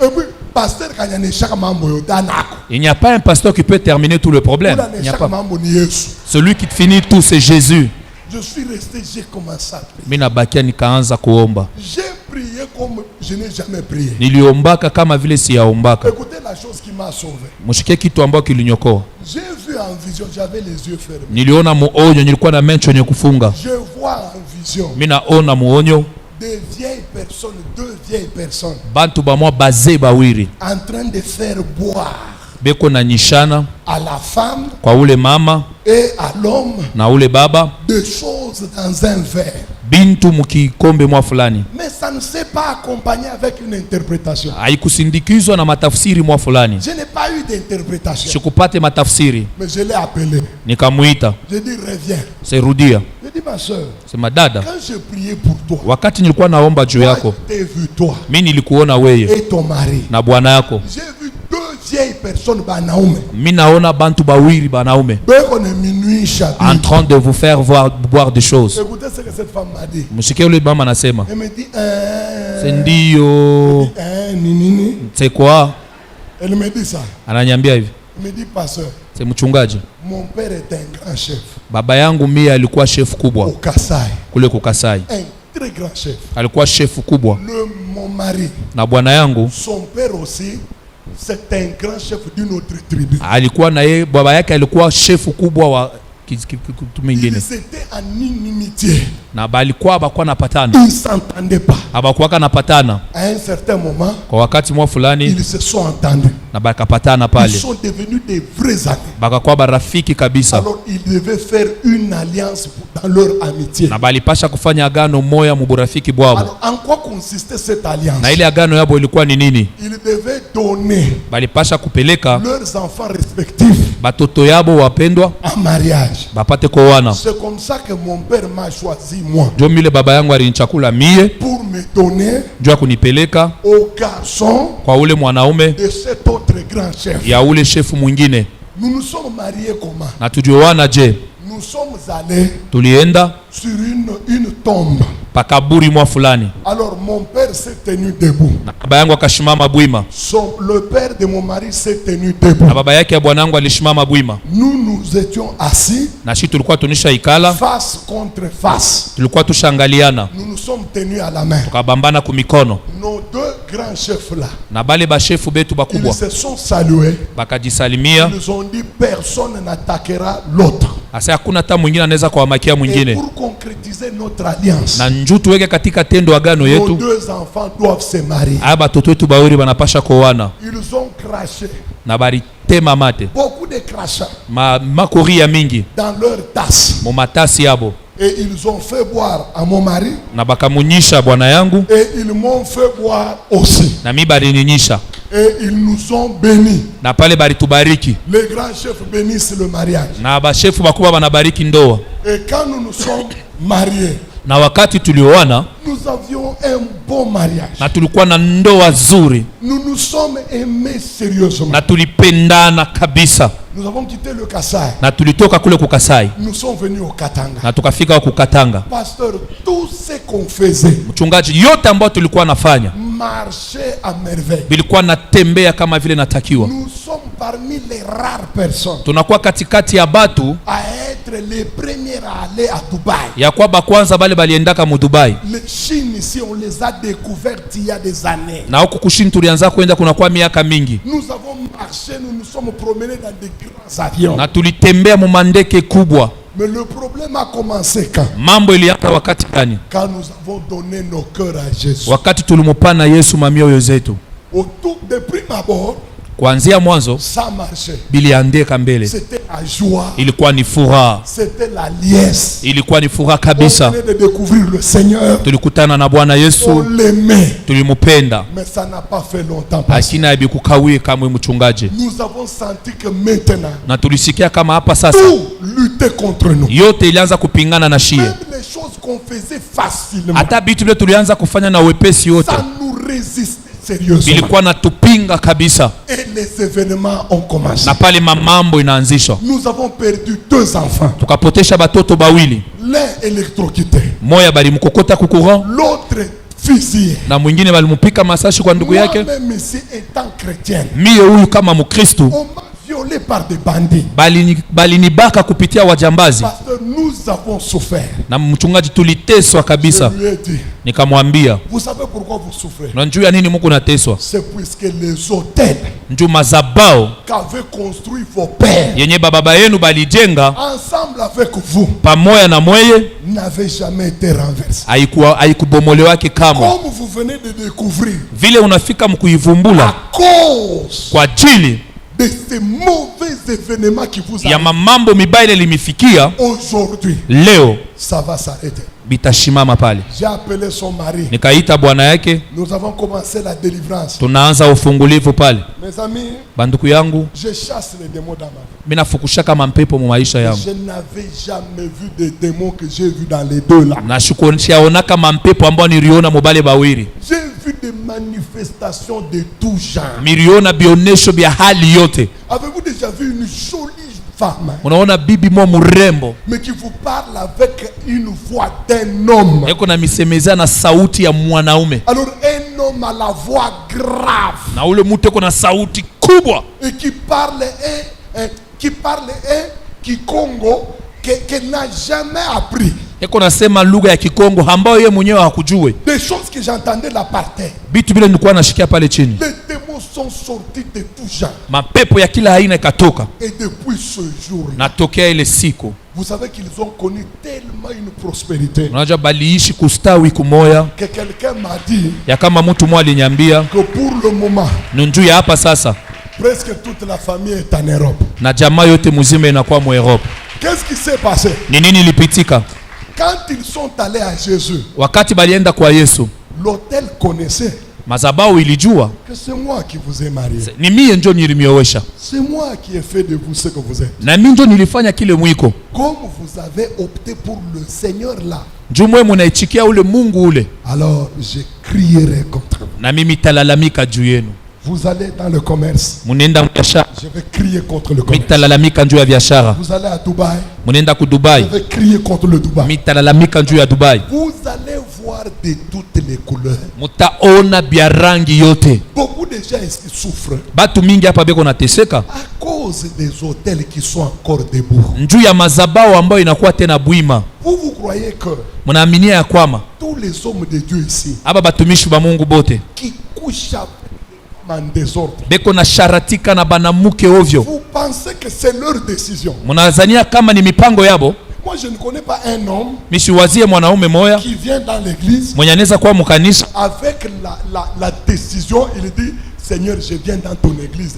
S3: Et puis, pasteur kanyane shaka mambo yo danako.
S4: Il n'y a pas un pasteur qui peut terminer tout le problème.
S3: Oula
S4: Il
S3: ne
S4: n'y a
S3: shaka
S4: pas.
S3: mambo ni Yesu.
S4: Celui qui finit tout, c'est Jésus.
S3: Je suis resté, j'ai commencé à prier.
S4: Mimi nabakia nikaanza kuomba.
S3: J'ai prié comme je n'ai jamais prié.
S4: Niliombaka kama vile siyaombaka.
S3: Écoutez la chose qui m'a sauvé.
S4: Mshike kitu ambao kilinyokoa.
S3: J'ai vu en vision, j'avais les yeux fermés.
S4: Niliona muonyo, nilikuwa na macho yenye kufunga.
S3: Je vois en vision
S4: Mimi naona muonyo,
S3: des vieilles personnes, 2 vieilles personnes,
S4: bantu bamwa bazee bawiri
S3: en train de faire boire
S4: beko na nyishana
S3: à la femme
S4: kwa ule mama
S3: et à l'homme
S4: na ule baba
S3: des choses dans un verre.
S4: bintu mukikombe mwa fulani.
S3: Mais ça ne s'est pas accompagné avec une interprétation.
S4: Haikusindikizwa na matafsiri mwa fulani.
S3: Je n'ai pas eu d'interprétation.
S4: Sikupate matafsiri.
S3: Mais je l'ai appelé.
S4: Nikamuita,
S3: Je dis reviens.
S4: serudia,
S3: Je dis ma soeur,
S4: sema dada,
S3: quand j'ai prié pour toi,
S4: wakati nilikuwa naomba juu
S3: moi,
S4: yako,
S3: je t'ai vu toi
S4: mimi nilikuona weye
S3: et ton mari.
S4: na bwana yako.
S3: J'ai vu 2 vieilles personnes banaume.
S4: Mimi naona bantu bawiri banaume
S3: Beko ne minuit chabi.
S4: en train de vous faire boire des choses.
S3: Écoutez ce que cette femme m'a dit.
S4: Mshike ule mama anasema,
S3: Elle me dit
S4: c'est ndio.
S3: nini.
S4: C'est quoi?
S3: Elle me dit ça.
S4: Ananiambia hivi,
S3: Elle me dit pasteur,
S4: c'est mchungaji.
S3: mon père est un grand chef
S4: Baba yangu mie alikuwa chef
S3: au
S4: kubwa
S3: Kassai.
S4: kule kukasai,
S3: Un très grand chef.
S4: alikuwa chef kubwa,
S3: Mon mari,
S4: na bwana yangu
S3: son père aussi, c'est un grand chef d'une autre tribu.
S4: alikuwa na yeye, baba yake alikuwa chef kubwa wa kitu mingine,
S3: Ils étaient en inimitié.
S4: na balikuwa bakuwa napatana,
S3: Ils ne s'entendaient pas.
S4: abakuwaka napatana
S3: À un certain moment,
S4: kwa wakati mwa fulani,
S3: ils se sont entendus.
S4: na bakapatana
S3: Ils
S4: pale,
S3: sont devenus des vrais amis.
S4: bakakuwa barafiki kabisa,
S3: Alors, ils devaient faire une alliance dans leur amitié.
S4: na balipasha kufanya agano moya muburafiki bwabo.
S3: Alors, en quoi consistait cette alliance?
S4: Na ile agano yabo ilikuwa ni nini?
S3: Ils devaient donner
S4: Balipasha kupeleka
S3: leurs enfants respectifs
S4: batoto yabo wapendwa
S3: en mariage.
S4: bapate kuoana.
S3: C'est comme ça que mon père m'a choisi, moi,
S4: Ndio mile baba yangu alinichakula mie
S3: pour me donner
S4: ndio ya kunipeleka
S3: au garçon
S4: kwa ule mwanaume
S3: de cet autre grand chef.
S4: ya ule shefu mwingine.
S3: Nous nous sommes mariés comment?
S4: Na tulioana je?
S3: Nous sommes allés
S4: Tulienda
S3: sur une tombe.
S4: pakaburi mwa fulani,
S3: Alors mon père s'est tenu debout.
S4: na baba yangu akashimama bwima,
S3: Le père de mon mari s'est tenu debout.
S4: na baba yake ya bwana yangu alishimama bwima,
S3: Nous étions assis
S4: na shi tulikuwa tunisha ikala,
S3: face contre face.
S4: tulikuwa tushangaliana,
S3: Nous nous sommes tenus à la main.
S4: tukabambana kumikono,
S3: Nos 2 grands chefs là,
S4: na bale bashefu betu bakubwa
S3: ils se sont salués.
S4: bakajisalimia,
S3: Ils ont dit personne n'attaquera l'autre.
S4: Asa hakuna hata mwingine anaweza kuwamakia mwingine.
S3: Pour concrétiser notre alliance,
S4: Na njoo tuweke katika tendo agano yetu.
S3: nos deux enfants doivent se marier.
S4: Aba toto wetu bawili banapasha kuoana.
S3: Ils ont craché.
S4: Na baritema mate.
S3: Beaucoup de crachats
S4: Makori ya mingi.
S3: dans leur tasse.
S4: Mu matasi yabo.
S3: Et ils ont fait boire à mon mari.
S4: Na bakamunyisha bwana yangu.
S3: Et ils m'ont fait boire aussi.
S4: Na mi balininyisha.
S3: Et ils nous ont bénis.
S4: Na pale baritubariki.
S3: Les grands chefs bénissent le mariage.
S4: Na bashefu bakubwa banabariki ndoa.
S3: Et quand nous nous sommes mariés,
S4: Na wakati tulioana,
S3: nous avions un bon mariage.
S4: na tulikuwa na ndoa nzuri,
S3: Nous nous sommes aimés sérieusement.
S4: na tulipendana kabisa,
S3: Nous avons quitté le Kassai.
S4: na tulitoka kule kukasai
S3: Nous sommes venus au Katanga.
S4: na tukafika kukatanga.
S3: Pasteur, tout ce qu'on faisait
S4: Mchungaji, yote ambayo tulikuwa nafanya
S3: marchait à merveille.
S4: bilikuwa natembea kama vile natakiwa.
S3: Nous sommes parmi les rares personnes
S4: Tunakuwa katikati ya batu
S3: à être les premiers à aller à Dubaï.
S4: ya kwamba kwanza bale baliendaka mu Dubai,
S3: Les Chines ici, on les a découvertes il y a des années.
S4: na huku kushini tulianza kwenda kunakuwa miaka mingi,
S3: Nous avons marché, nous nous sommes promenés dans des grands avions.
S4: na tulitembea mu mandeke kubwa.
S3: Mais le problème a commencé quand?
S4: Mambo ilianza wakati gani?
S3: Quand nous avons donné nos cœurs à Jésus.
S4: Wakati tulimupana Yesu mamioyo zetu.
S3: De prime abord,
S4: Kuanzia mwanzo
S3: ça marchait.
S4: biliandeka mbele,
S3: C'était la joie.
S4: ilikuwa ni furaha,
S3: C'était la liesse.
S4: ilikuwa ni furaha
S3: On
S4: kabisa.
S3: venait de découvrir le Seigneur.
S4: Tulikutana na Bwana
S3: On
S4: Yesu,
S3: l'aimait.
S4: tulimupenda,
S3: Mais ça n'a pas fait longtemps passer.
S4: lakini haibikukawie kamwe mchungaji,
S3: Nous avons senti que maintenant,
S4: na tulisikia kama hapa sasa
S3: tout luttait contre nous.
S4: yote ilianza kupingana na shie.
S3: Même les choses qu'on faisait facilement,
S4: Hata vitu vile tulianza kufanya na wepesi yote
S3: ça nous résistait sérieusement.
S4: vilikuwa natupinga kabisa,
S3: Et les événements ont commencé.
S4: na pale mamambo inaanzishwa.
S3: Nous avons perdu 2 enfants.
S4: Tukapotesha batoto bawili,
S3: L'un électrocuté,
S4: moya balimkokota kukuran
S3: l'autre fusillé.
S4: na mwingine balimupika masashi kwa ndugu yake.
S3: Moi-même ici étant chrétienne,
S4: Mie huyu kama Mkristu
S3: on m'a violé par des bandits.
S4: balinibaka kupitia wajambazi,
S3: Parce que nous avons souffert.
S4: na mchungaji tuliteswa kabisa.
S3: Je lui ai dit,
S4: Nikamwambia,
S3: vous savez pourquoi vous souffrez?
S4: na njuu ya nini muku nateswa?
S3: C'est puisque les hôtels
S4: Njuu mazabao
S3: qu'avaient construit vos pères
S4: yenye bababa yenu balijenga
S3: ensemble avec vous
S4: pamoja na mweye
S3: n'avaient jamais été renversés.
S4: haikubomolewake kamwe.
S3: Comme vous venez de découvrir,
S4: Vile unafika
S3: à
S4: mkuivumbula
S3: cause
S4: kwa ajili
S3: de ces mauvais événements qui vous
S4: ya
S3: arrivent
S4: mamambo mibaya ile limifikia
S3: aujourd'hui,
S4: leo,
S3: ça va s'arrêter.
S4: bitashimama pale.
S3: J'ai appelé son mari.
S4: Nikaita bwana yake,
S3: Nous avons commencé la délivrance.
S4: tunaanza ufungulivu pale.
S3: Mes amis,
S4: Banduku yangu,
S3: je chasse les démons dans ma vie.
S4: mimi nafukusha kama mpepo mu maisha yangu,
S3: Je n'avais jamais vu des démons que j'ai vus dans les deux là.
S4: na shukunishaona kama mpepo ambao niliona mubale bawili.
S3: J'ai vu des manifestations de tout genre.
S4: Miliona bionesho bya hali yote.
S3: Avez-vous déjà vu une jolie femme,
S4: Unaona bibi mwa murembo
S3: mais qui vous parle avec une voix d'un homme?
S4: eko na misemeza na sauti ya mwanaume,
S3: Alors un homme à la voix grave
S4: na ule mtu eko na sauti kubwa
S3: et qui parle Kikongo qu'elle n'a jamais appris.
S4: eko nasema lugha ya Kikongo ambayo yeye mwenyewe hakujue.
S3: Des choses que j'entendais là par terre.
S4: Bitu vile nilikuwa nashikia pale chini,
S3: Les démons sont sortis de tout genre.
S4: mapepo ya kila aina ikatoka.
S3: Et depuis ce jour-là,
S4: Natokea ile siku,
S3: vous savez qu'ils ont connu tellement une prospérité
S4: unajua baliishi kustawi kumoya,
S3: que quelqu'un m'a dit
S4: ya kama mtu mmoja aliniambia
S3: que pour le moment,
S4: nunjuu ya hapa sasa,
S3: presque toute la famille est en Europe.
S4: na jamaa yote mzima inakuwa mu Europe.
S3: Qu'est-ce qui s'est passé?
S4: Ni nini ilipitika?
S3: Quand ils sont allés à Jésus,
S4: Wakati balienda kwa Yesu,
S3: l'hôtel connaissait
S4: mazabau ilijua
S3: que c'est moi qui vous ai marié.
S4: ni mie njo nilimiowesha,
S3: C'est moi qui ai fait de vous ce que vous êtes.
S4: na mimi njo nilifanya kile mwiko.
S3: Comme vous avez opté pour le Seigneur là,
S4: Njoo mwe munaichikia ule Mungu ule,
S3: alors je crierai contre vous.
S4: na mimi talalamika juu yenu.
S3: Vous allez dans le commerce,
S4: Munenda biashara,
S3: je vais crier contre le commerce.
S4: mitalalamika juu ya biashara.
S3: Vous allez à Dubaï,
S4: Munenda ku
S3: je
S4: Dubai,
S3: vais crier contre le Dubaï.
S4: mitalalamika juu ya Dubai.
S3: Vous allez voir de toutes les couleurs.
S4: Mutaona bya rangi yote.
S3: Beaucoup de gens ici souffrent
S4: Batu mingi hapa beko nateseka
S3: à cause des hôtels qui sont encore debout.
S4: njuu ya mazabao ambayo inakuwa tena bwima.
S3: Vous croyez que
S4: Munaaminia ya kwama
S3: tous les hommes de Dieu ici
S4: aba batumishi ba Mungu bote
S3: qui couchent avec en désordre.
S4: Beko na sharatika na banamuke ovyo.
S3: Vous pensez que c'est leur décision?
S4: Munazania kama ni mipango yabo?
S3: Moi je ne connais pas un homme
S4: Mishiwazie mwanaume moya
S3: qui vient dans l'église
S4: mwenye anaweza kuwa mkanisa
S3: avec la décision, il dit Seigneur, je viens dans ton église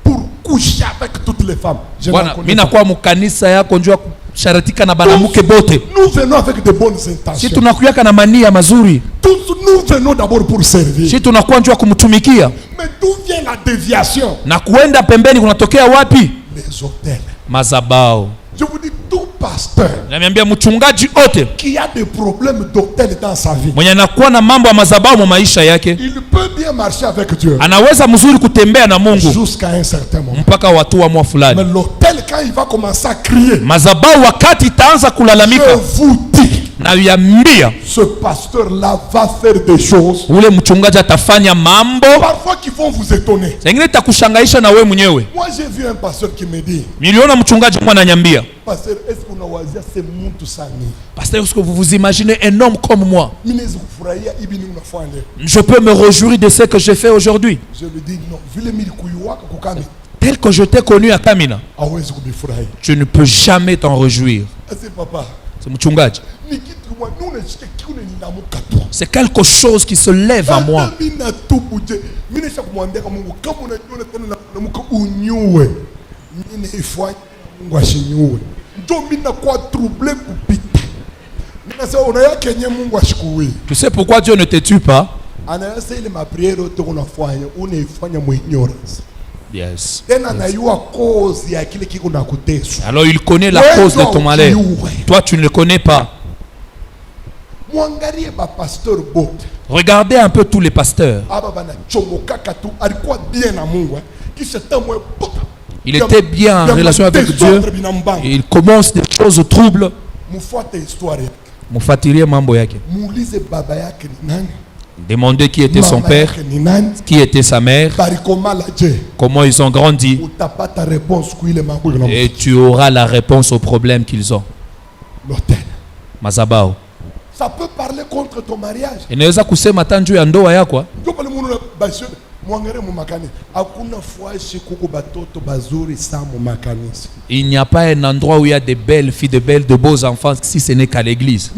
S3: pour coucher avec toutes les femmes.
S4: Bwana, mimi nakuwa mkanisa yako njoo sharatika na banamuke bote.
S3: Nous venons avec de bonnes intentions.
S4: Si tunakuyaka na mania mazuri.
S3: Tous nous venons d'abord pour servir.
S4: Si tunakuwa njoo kumtumikia.
S3: Mais d'où vient la déviation?
S4: Na kuenda pembeni kunatokea wapi?
S3: Les hôtels.
S4: Mazabao.
S3: Je vous dis, tout pasteur
S4: Namiambia mchungaji ote
S3: qui a des problèmes d'hôtel dans sa vie,
S4: mwenye anakuwa na mambo ya mazabao mu maisha yake,
S3: il peut bien marcher avec Dieu
S4: anaweza mzuri kutembea na Mungu
S3: jusqu'à un certain moment.
S4: mpaka watu wa mwa fulani.
S3: Mais l'hôtel, quand il va commencer à crier,
S4: Mazabao wakati itaanza kulalamika,
S3: je vous dis,
S4: na yambia
S3: ce pasteur-là va faire des choses
S4: ule mchungaji atafanya mambo
S3: parfois qui vont vous étonner.
S4: zingine takushangaisha na wewe mwenyewe.
S3: Moi, j'ai vu un pasteur qui me dit,
S4: Niliona mchungaji mwana ananiambia,
S3: pasteur, est-ce qu'on a wazia c'est mtu sani?
S4: pasteur, est-ce que vous vous imaginez un homme comme moi?
S3: Minezi kufurahia ibini unafanya.
S4: Je peux me réjouir de ce que j'ai fait aujourd'hui.
S3: Je lui dis non, vile mili kuyuwaka kukami,
S4: Tel que je t'ai connu à Kamina,
S3: hawezi kubifurahia.
S4: tu ne peux jamais t'en réjouir.
S3: Asi papa,
S4: C'est mchungaji.
S3: ni kitu mwa nune chike kiune ninamuka tu.
S4: C'est quelque chose qui se lève à moi.
S3: Mina tubuje. Mine sha kumwambia Mungu kama unajua tena namuka unyue. Mine ifanye Mungu ashinyue. Ndio mina kwa trouble kupita. Mina sasa unaya kenye Mungu ashikuwe.
S4: Tu sais pourquoi Dieu ne te tue pas?
S3: Anayasa ile mapriere yote unafanya, unaifanya mu ignorance.
S4: Yes.
S3: Tena anayua cause ya kile kiko na kuteswa.
S4: Alors il connaît la cause de ton malheur. Toi tu ne le connais pas.
S3: Mwangalie ba pasteur bote.
S4: Regardez un peu tous les pasteurs.
S3: Aba bana chomoka katu alikuwa bien na Mungu. Kisha tamwe bote.
S4: Il était bien en relation avec Dieu. Il commence des choses troubles.
S3: Mufuate histoire.
S4: Mufatilie mambo yake.
S3: Muulize baba yake ni nani?
S4: Demandez qui était son père, qui était sa mère, comment ils ont grandi. Et tu auras la réponse aux problèmes qu'ils ont.
S3: L'hôtel.
S4: Mazabao.
S3: Ça peut parler contre ton mariage.
S4: Inaweza kusema tanju ya ndoa yako. Il n'y a pas un endroit où il y a des belles filles, de beaux enfants si ce n'est qu'à l'église.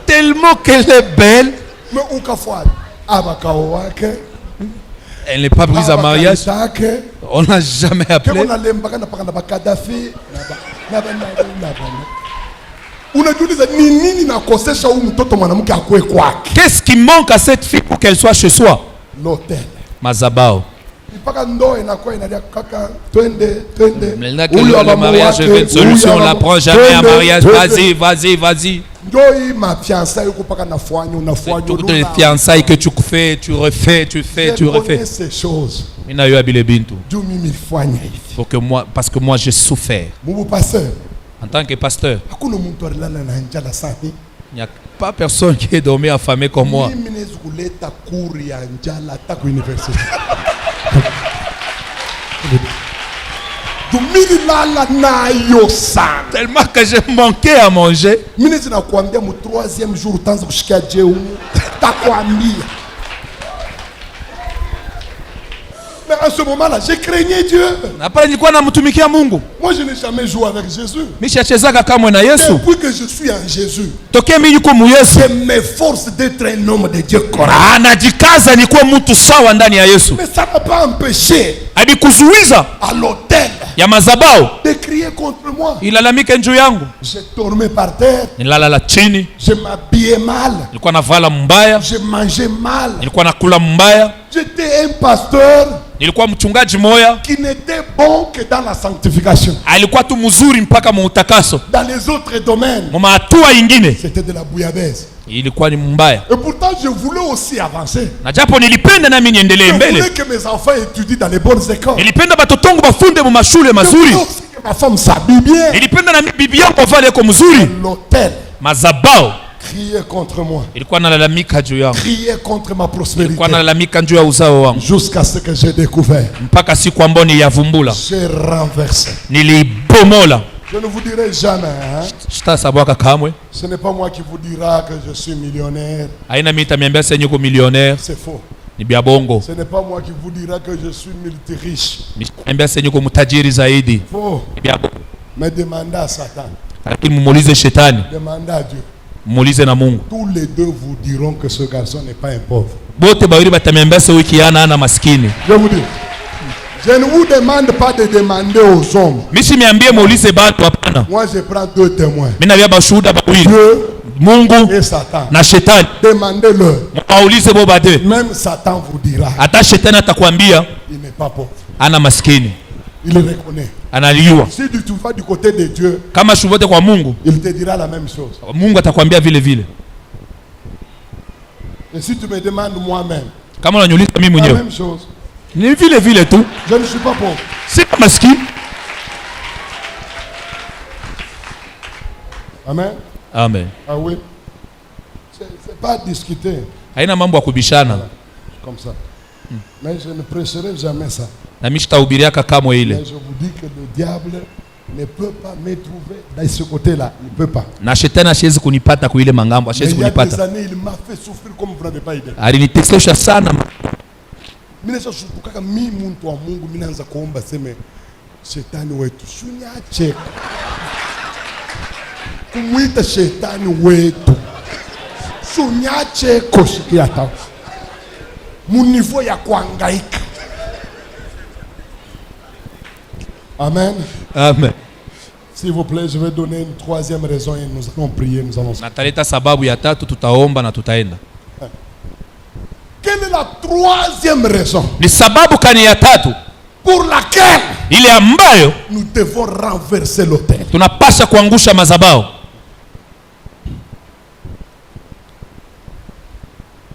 S4: Tellement qu'elle est belle. Elle n'est pas prise à mariage. On n'a jamais appelé. Qu'est-ce qui manque à cette fille pour qu'elle soit chez soi?
S3: L'hôtel.
S4: Mazabao. Le mariage, je veux une solution, on n'apprend jamais un mariage. Vas-y, vas-y, vas-y. Toutes les fiançailles que tu fais, tu refais, tu fais, tu refais. Pour que moi, parce que moi j'ai souffert. En tant que pasteur, il n'y a pas personne qui est dormi affamé comme moi. Tellement que j'ai manqué à manger.
S3: Mais à ce moment-là, j'ai craignais Dieu. Moi, je n'ai jamais joué avec Jésus. Depuis que je suis en Jésus, je m'efforce d'être un homme de Dieu correct. Mais ça n'a pas empêché à l'hôtel de crier contre moi. Je dormais par terre. Je m'habillais mal. Je mangeais mal. J'étais un pasteur qui n'était bon que dans la sanctification. Dans les autres domaines, c'était de la bouillabaisse. Et pourtant, je voulais aussi avancer. Je voulais que mes enfants étudient dans les bonnes écoles. Je voulais aussi que ma femme s'habille bien. L'hôtel Criez contre moi.
S4: ilikuwa nalalamika juu yangu,
S3: Criez contre ma prospérité.
S4: ilikuwa nalalamika juu ya uzao wangu,
S3: Jusqu'à ce que j'ai découvert.
S4: mpaka siku ambayo niliyavumbula,
S3: J'ai renversé.
S4: nilibomola.
S3: Je ne vous dirai jamais. Hein?
S4: Sitasabwaka kamwe.
S3: Ce n'est pas moi qui vous dira que je suis millionnaire.
S4: Haina mimi nitamiambia sasa niko millionnaire,
S3: C'est faux.
S4: ni bia bongo.
S3: Ce n'est pas moi qui vous dira que je suis multiriche.
S4: Nitamiambia sasa niko mtajiri zaidi,
S3: Faux.
S4: ni bia bongo.
S3: Mais demandez à Satan.
S4: Lakini mumuulize shetani,
S3: Demandez à Dieu.
S4: mumuulize na Mungu.
S3: Tous les deux vous diront que ce garçon n'est pas un pauvre.
S4: Bote bawili batamiambia sasa wiki yana ana maskini.
S3: Je vous dis. Je ne vous demande pas de demander aux hommes.
S4: Mishi miambie muulize batu, hapana.
S3: Moi je prends deux témoins.
S4: Mimi nabia bashuhuda bawili,
S3: Dieu
S4: Mungu
S3: et Satan.
S4: na shetani.
S3: Demandez-leur.
S4: Waulize bo bade.
S3: Même Satan vous dira.
S4: Hata shetani atakwambia
S3: Il n'est pas pauvre.
S4: ana maskini,
S3: Il le reconnaît.
S4: analiwa.
S3: Si tu vas du côté de Dieu,
S4: Kama shuvote kwa Mungu,
S3: il te dira la même chose.
S4: Mungu atakwambia vile vile.
S3: Et si tu me demandes moi-même,
S4: Kama unaniuliza mimi
S3: la
S4: mwenyewe,
S3: même chose.
S4: ni vile vile tu,
S3: Je ne suis pas pauvre.
S4: si maskini.
S3: Amen.
S4: Amen.
S3: Ah oui. C'est pas discuter
S4: Haina mambo ya kubishana,
S3: comme ça. Mais je ne prêcherai jamais ça.
S4: na mimi sitahubiriaka kamwe
S3: Mais
S4: ile.
S3: je vous dis que le diable ne peut pas me trouver dans ce côté-là. Il ne peut pas.
S4: Na shetani asiwezi kunipata kuile mangambo,
S3: Mais
S4: asiwezi
S3: il y a des
S4: kunipata.
S3: années, il m'a fait souffrir comme vous n'avez pas idée.
S4: Alinitesesha sana.
S3: Mimi nashukuka mimi mtu wa Mungu, mimi naanza kuomba sema shetani wetu shuniache kumwita shetani wetu shuniache koshikia ta munivo ya kuangaika. Amen.
S4: Amen.
S3: S'il vous plaît, je vais donner une troisième raison et nous allons prier, nous allons.
S4: Nataleta sababu ya tatu, tutaomba na tutaenda.
S3: Quelle est la troisième raison
S4: Ni sababu kani ya tatu
S3: pour laquelle
S4: ile ambayo
S3: nous devons renverser l'autel?
S4: tunapasha kuangusha mazabao.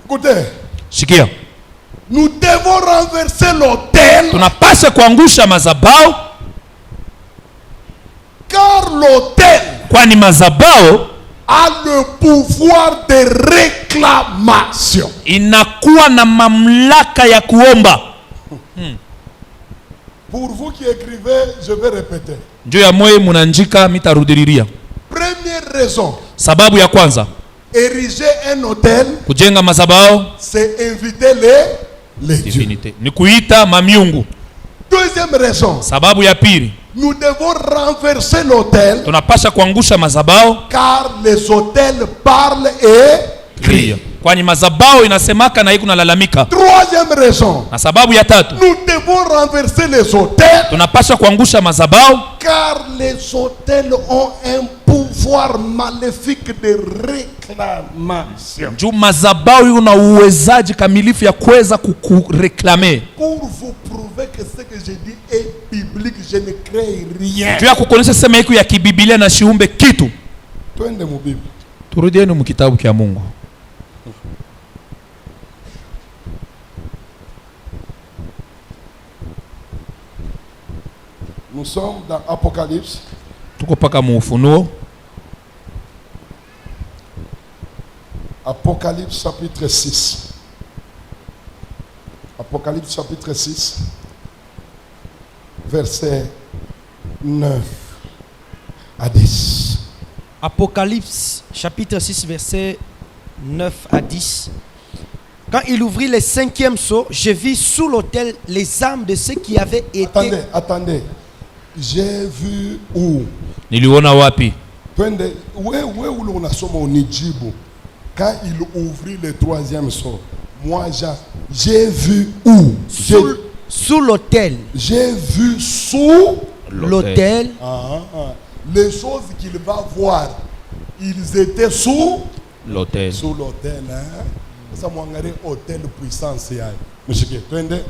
S3: Écoutez,
S4: Shikia,
S3: nous devons renverser l'autel
S4: tunapasha kuangusha mazabao,
S3: car l'autel
S4: kwani mazabao
S3: a le pouvoir de réclamation.
S4: inakuwa na mamlaka ya kuomba.
S3: Pour vous qui écrivez, je vais répéter.
S4: Ndio ya moyo munanjika, mitarudiriria.
S3: Première raison,
S4: Sababu ya kwanza,
S3: ériger un autel,
S4: kujenga mazabao
S3: c'est inviter les dieux.
S4: divinité, ni kuita mamiungu.
S3: Deuxième raison,
S4: Sababu ya pili,
S3: nous devons renverser l'autel,
S4: tunapasha kuangusha mazabao
S3: car les autels parlent et crient.
S4: kwani mazabao inasemaka na iko nalalamika.
S3: Troisième raison,
S4: Na sababu ya tatu,
S3: nous devons renverser les autels,
S4: tunapasha kuangusha mazabao
S3: car les autels ont un pouvoir maléfique de réclamation.
S4: juu mazabao iko na uwezaji kamilifu ya kuweza kukureklame.
S3: Pour vous prouver que ce que je dis est biblique, je ne crée rien.
S4: Juu ya kukuonyesha sema iko ya kibibilia na shiumbe kitu.
S3: Twende mu Bible.
S4: Turudieni mu kitabu kia Mungu.
S3: Nous sommes dans Apocalypse.
S4: Tuko paka mu Ufunuo.
S3: Apocalypse chapitre 6. Apocalypse chapitre 6. Verset 9 à 10.
S5: Apocalypse chapitre 6 verset 9 à 10. Quand il ouvrit le cinquième sceau, je vis sous l'autel les âmes de ceux qui avaient été...
S3: Attendez. J'ai vu où?
S4: Niliona wapi?
S3: Twende, où on a somme au Nijibu. Quand il ouvrit le troisième sceau, moi j'ai vu où?
S5: Sous l'autel.
S3: J'ai vu sous
S5: L'autel.
S3: les choses qu'il va voir. Ils étaient sous
S4: L'autel.
S3: Sous l'autel. Ça m'a regardé hôtel puissance. Monsieur Twende.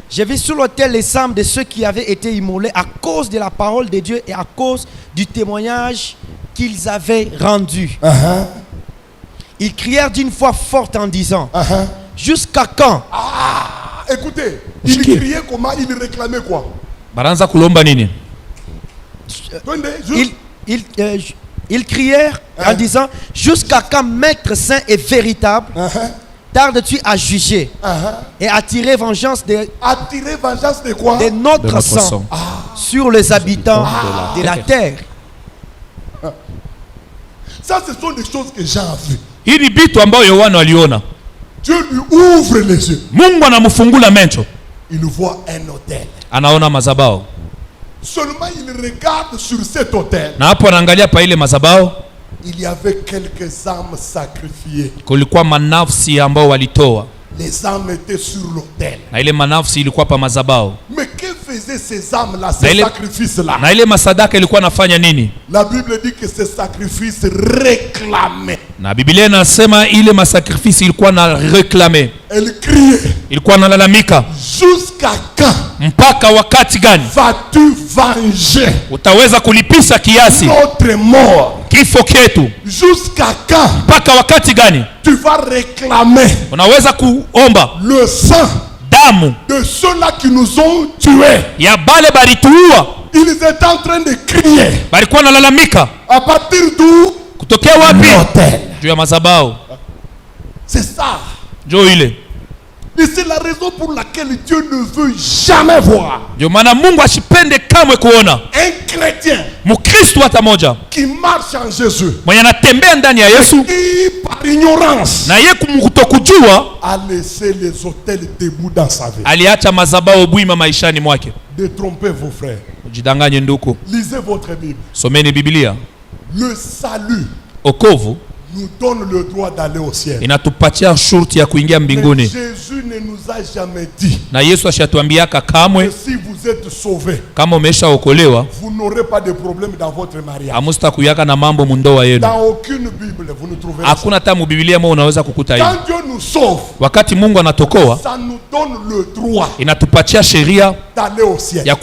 S5: J'ai vu sous l'autel les âmes de ceux qui avaient été immolés à cause de la parole de Dieu et à cause du témoignage qu'ils avaient rendu. Ils crièrent d'une voix forte en disant, jusqu'à quand?
S3: Écoutez, il criait comment? Il réclamait quoi?
S4: Baranza kulomba nini?
S5: Ils crièrent en disant, jusqu'à quand maître saint et véritable tardes-tu à juger et à tirer vengeance de
S3: quoi?
S5: De notre sang sur les habitants de la terre.
S3: Ça, ce sont des choses que Jean a vues. Dieu lui ouvre les yeux. Il voit un autel. Seulement il regarde sur cet autel. Il y avait quelques âmes sacrifiées. Les âmes étaient sur l'autel. Mais que faisaient ces âmes-là, ces sacrifices-là? La Bible dit que ces sacrifices réclamaient. Elle criait. Jusqu'à quand vas-tu venger notre mort? Jusqu'à quand tu vas réclamer le sang de ceux-là qui nous ont tués? Ils étaient en train de crier. À partir d'où? L'autel. C'est ça. Et c'est la raison pour laquelle Dieu ne veut jamais voir un chrétien qui marche en Jésus qui par ignorance a laissé les autels debout dans sa vie. Détrompez vos frères. Lisez votre Bible. Le salut nous donne le droit d'aller au ciel. Mais Jésus ne nous a jamais dit que si vous êtes sauvés, vous n'aurez pas de problème dans votre mariage. Dans aucune Bible vous ne trouverez ça. Quand Dieu nous sauve, ça nous donne le droit d'aller au ciel. Tout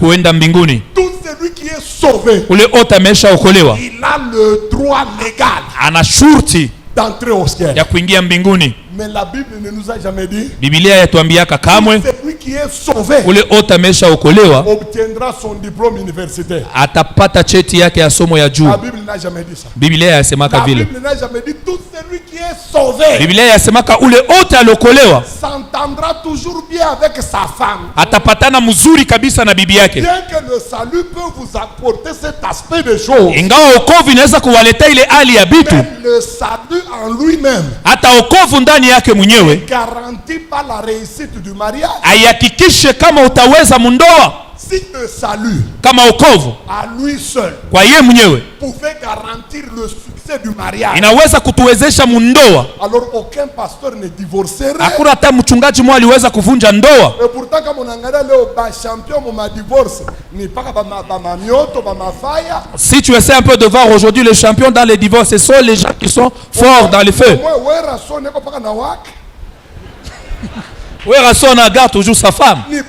S3: celui qui est sauvé, il a le droit légal d'entrer au ciel. Mais la Bible ne nous a jamais dit celui qui est sauvé obtiendra son diplôme universitaire. La Bible n'a jamais dit ça. La Bible n'a jamais dit tout celui qui est sauvé s'entendra toujours bien avec sa femme. Bien que le salut peut vous apporter cet aspect de choses, mais le salut en lui-même ne garantit pas la réussite du mariage. Si le salut à lui seul pouvait garantir le succès du mariage, alors aucun pasteur ne divorcerait. Et pourtant quand on a le champion mon divorce,
S4: si tu essaies un peu de voir aujourd'hui les champions dans les divorces, ce sont les gens qui sont forts dans les feux. Rason garde toujours sa femme. Il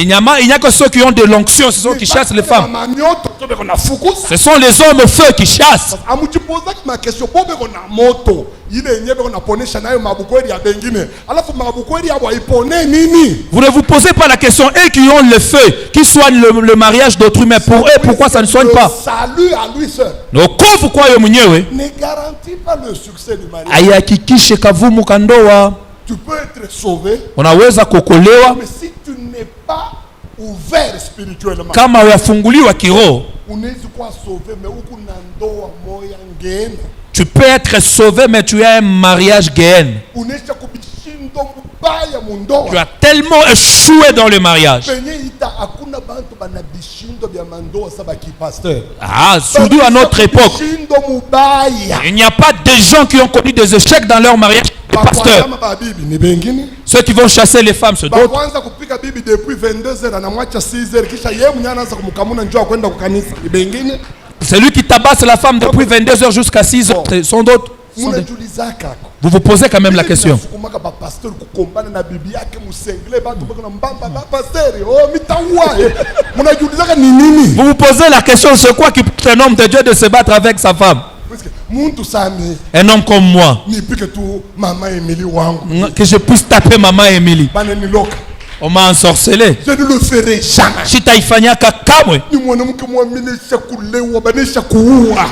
S4: n'y a que ceux qui ont de l'onction, ce sont qui chassent les femmes. Ce sont les hommes au feu qui chassent. Vous ne vous posez pas la question, eux qui ont le feu, qui soignent le mariage d'autrui, mais pour eux, pourquoi ça ne soigne pas?
S3: Salut à lui seul
S4: ne
S3: garantit pas le succès du mariage. Tu peux être sauvé, mais si tu n'es pas ouvert spirituellement,
S4: tu peux être sauvé, mais tu as un mariage gain. Tu as tellement échoué dans le mariage. Surtout à notre époque, il n'y a pas de gens qui ont connu des échecs dans leur mariage. Pasteur, ceux qui vont chasser les femmes, c'est d'autres. Celui qui tabasse la femme depuis 22h jusqu'à 6h, sont d'autres. Vous vous posez quand même la question. Vous vous posez la question, c'est quoi qui pousse un homme de Dieu de se battre avec sa femme? Un homme comme moi, que je puisse taper maman Émilie. On m'a ensorcelé.
S3: Je ne le ferai jamais.
S4: Sitaifanyaka kamwe.
S3: Ni mwanamke mwaminisha kulewa banisha kuua.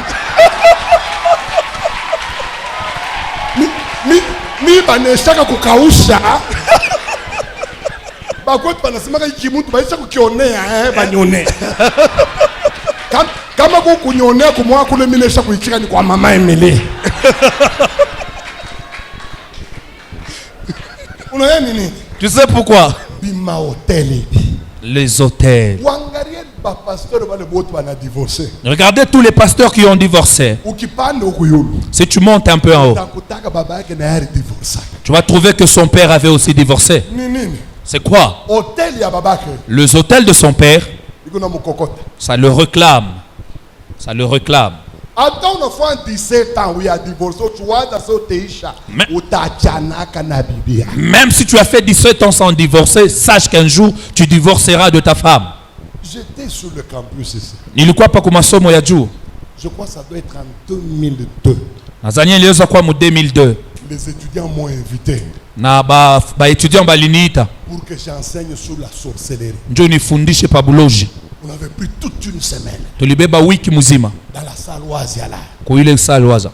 S3: Mi baneshaka kukausha. Bakwetu banasemaka iki mtu baisha kukionea banyone. Kama kukunyonea kumwa kule minesha kuichika ni kwa mama Emily. Unaona nini?
S4: Tu sais pourquoi?
S3: Bima hôtel.
S4: Les hôtels.
S3: Wangarie ba pasteur ba le botu bana divorcer.
S4: Regardez tous les pasteurs qui ont divorcé.
S3: Ukipanda ukuyulu.
S4: Si tu montes un peu en haut,
S3: Takutaka baba yake na yari divorcer.
S4: tu vas trouver que son père avait aussi divorcé.
S3: Nini?
S4: C'est quoi?
S3: Hôtel ya babake.
S4: Les hôtels de son père,
S3: Ikuna mukokota.
S4: ça le réclame. Ça le réclame.
S3: Attends, on a 17 ans où il a divorcé, tu vois, dans ce teisha, où t'as tchanaka na bibia.
S4: Même si tu as fait 17 ans sans divorcer, sache qu'un jour, tu divorceras de ta femme.
S3: J'étais sur le campus ici.
S4: Nilikuwa pa kwa masomo ya juu.
S3: Je crois que ça doit être en 2002.
S4: Nadhani iliweza kuwa mu 2002.
S3: Les étudiants m'ont invité
S4: Na ba étudiant baliniita
S3: pour que j'enseigne sur la sorcellerie.
S4: njoo nifundishe pa buloji.
S3: On avait pris toute une semaine
S4: Tulibeba wiki mzima
S3: dans la salle Oisiala.
S4: kwa ile sala waza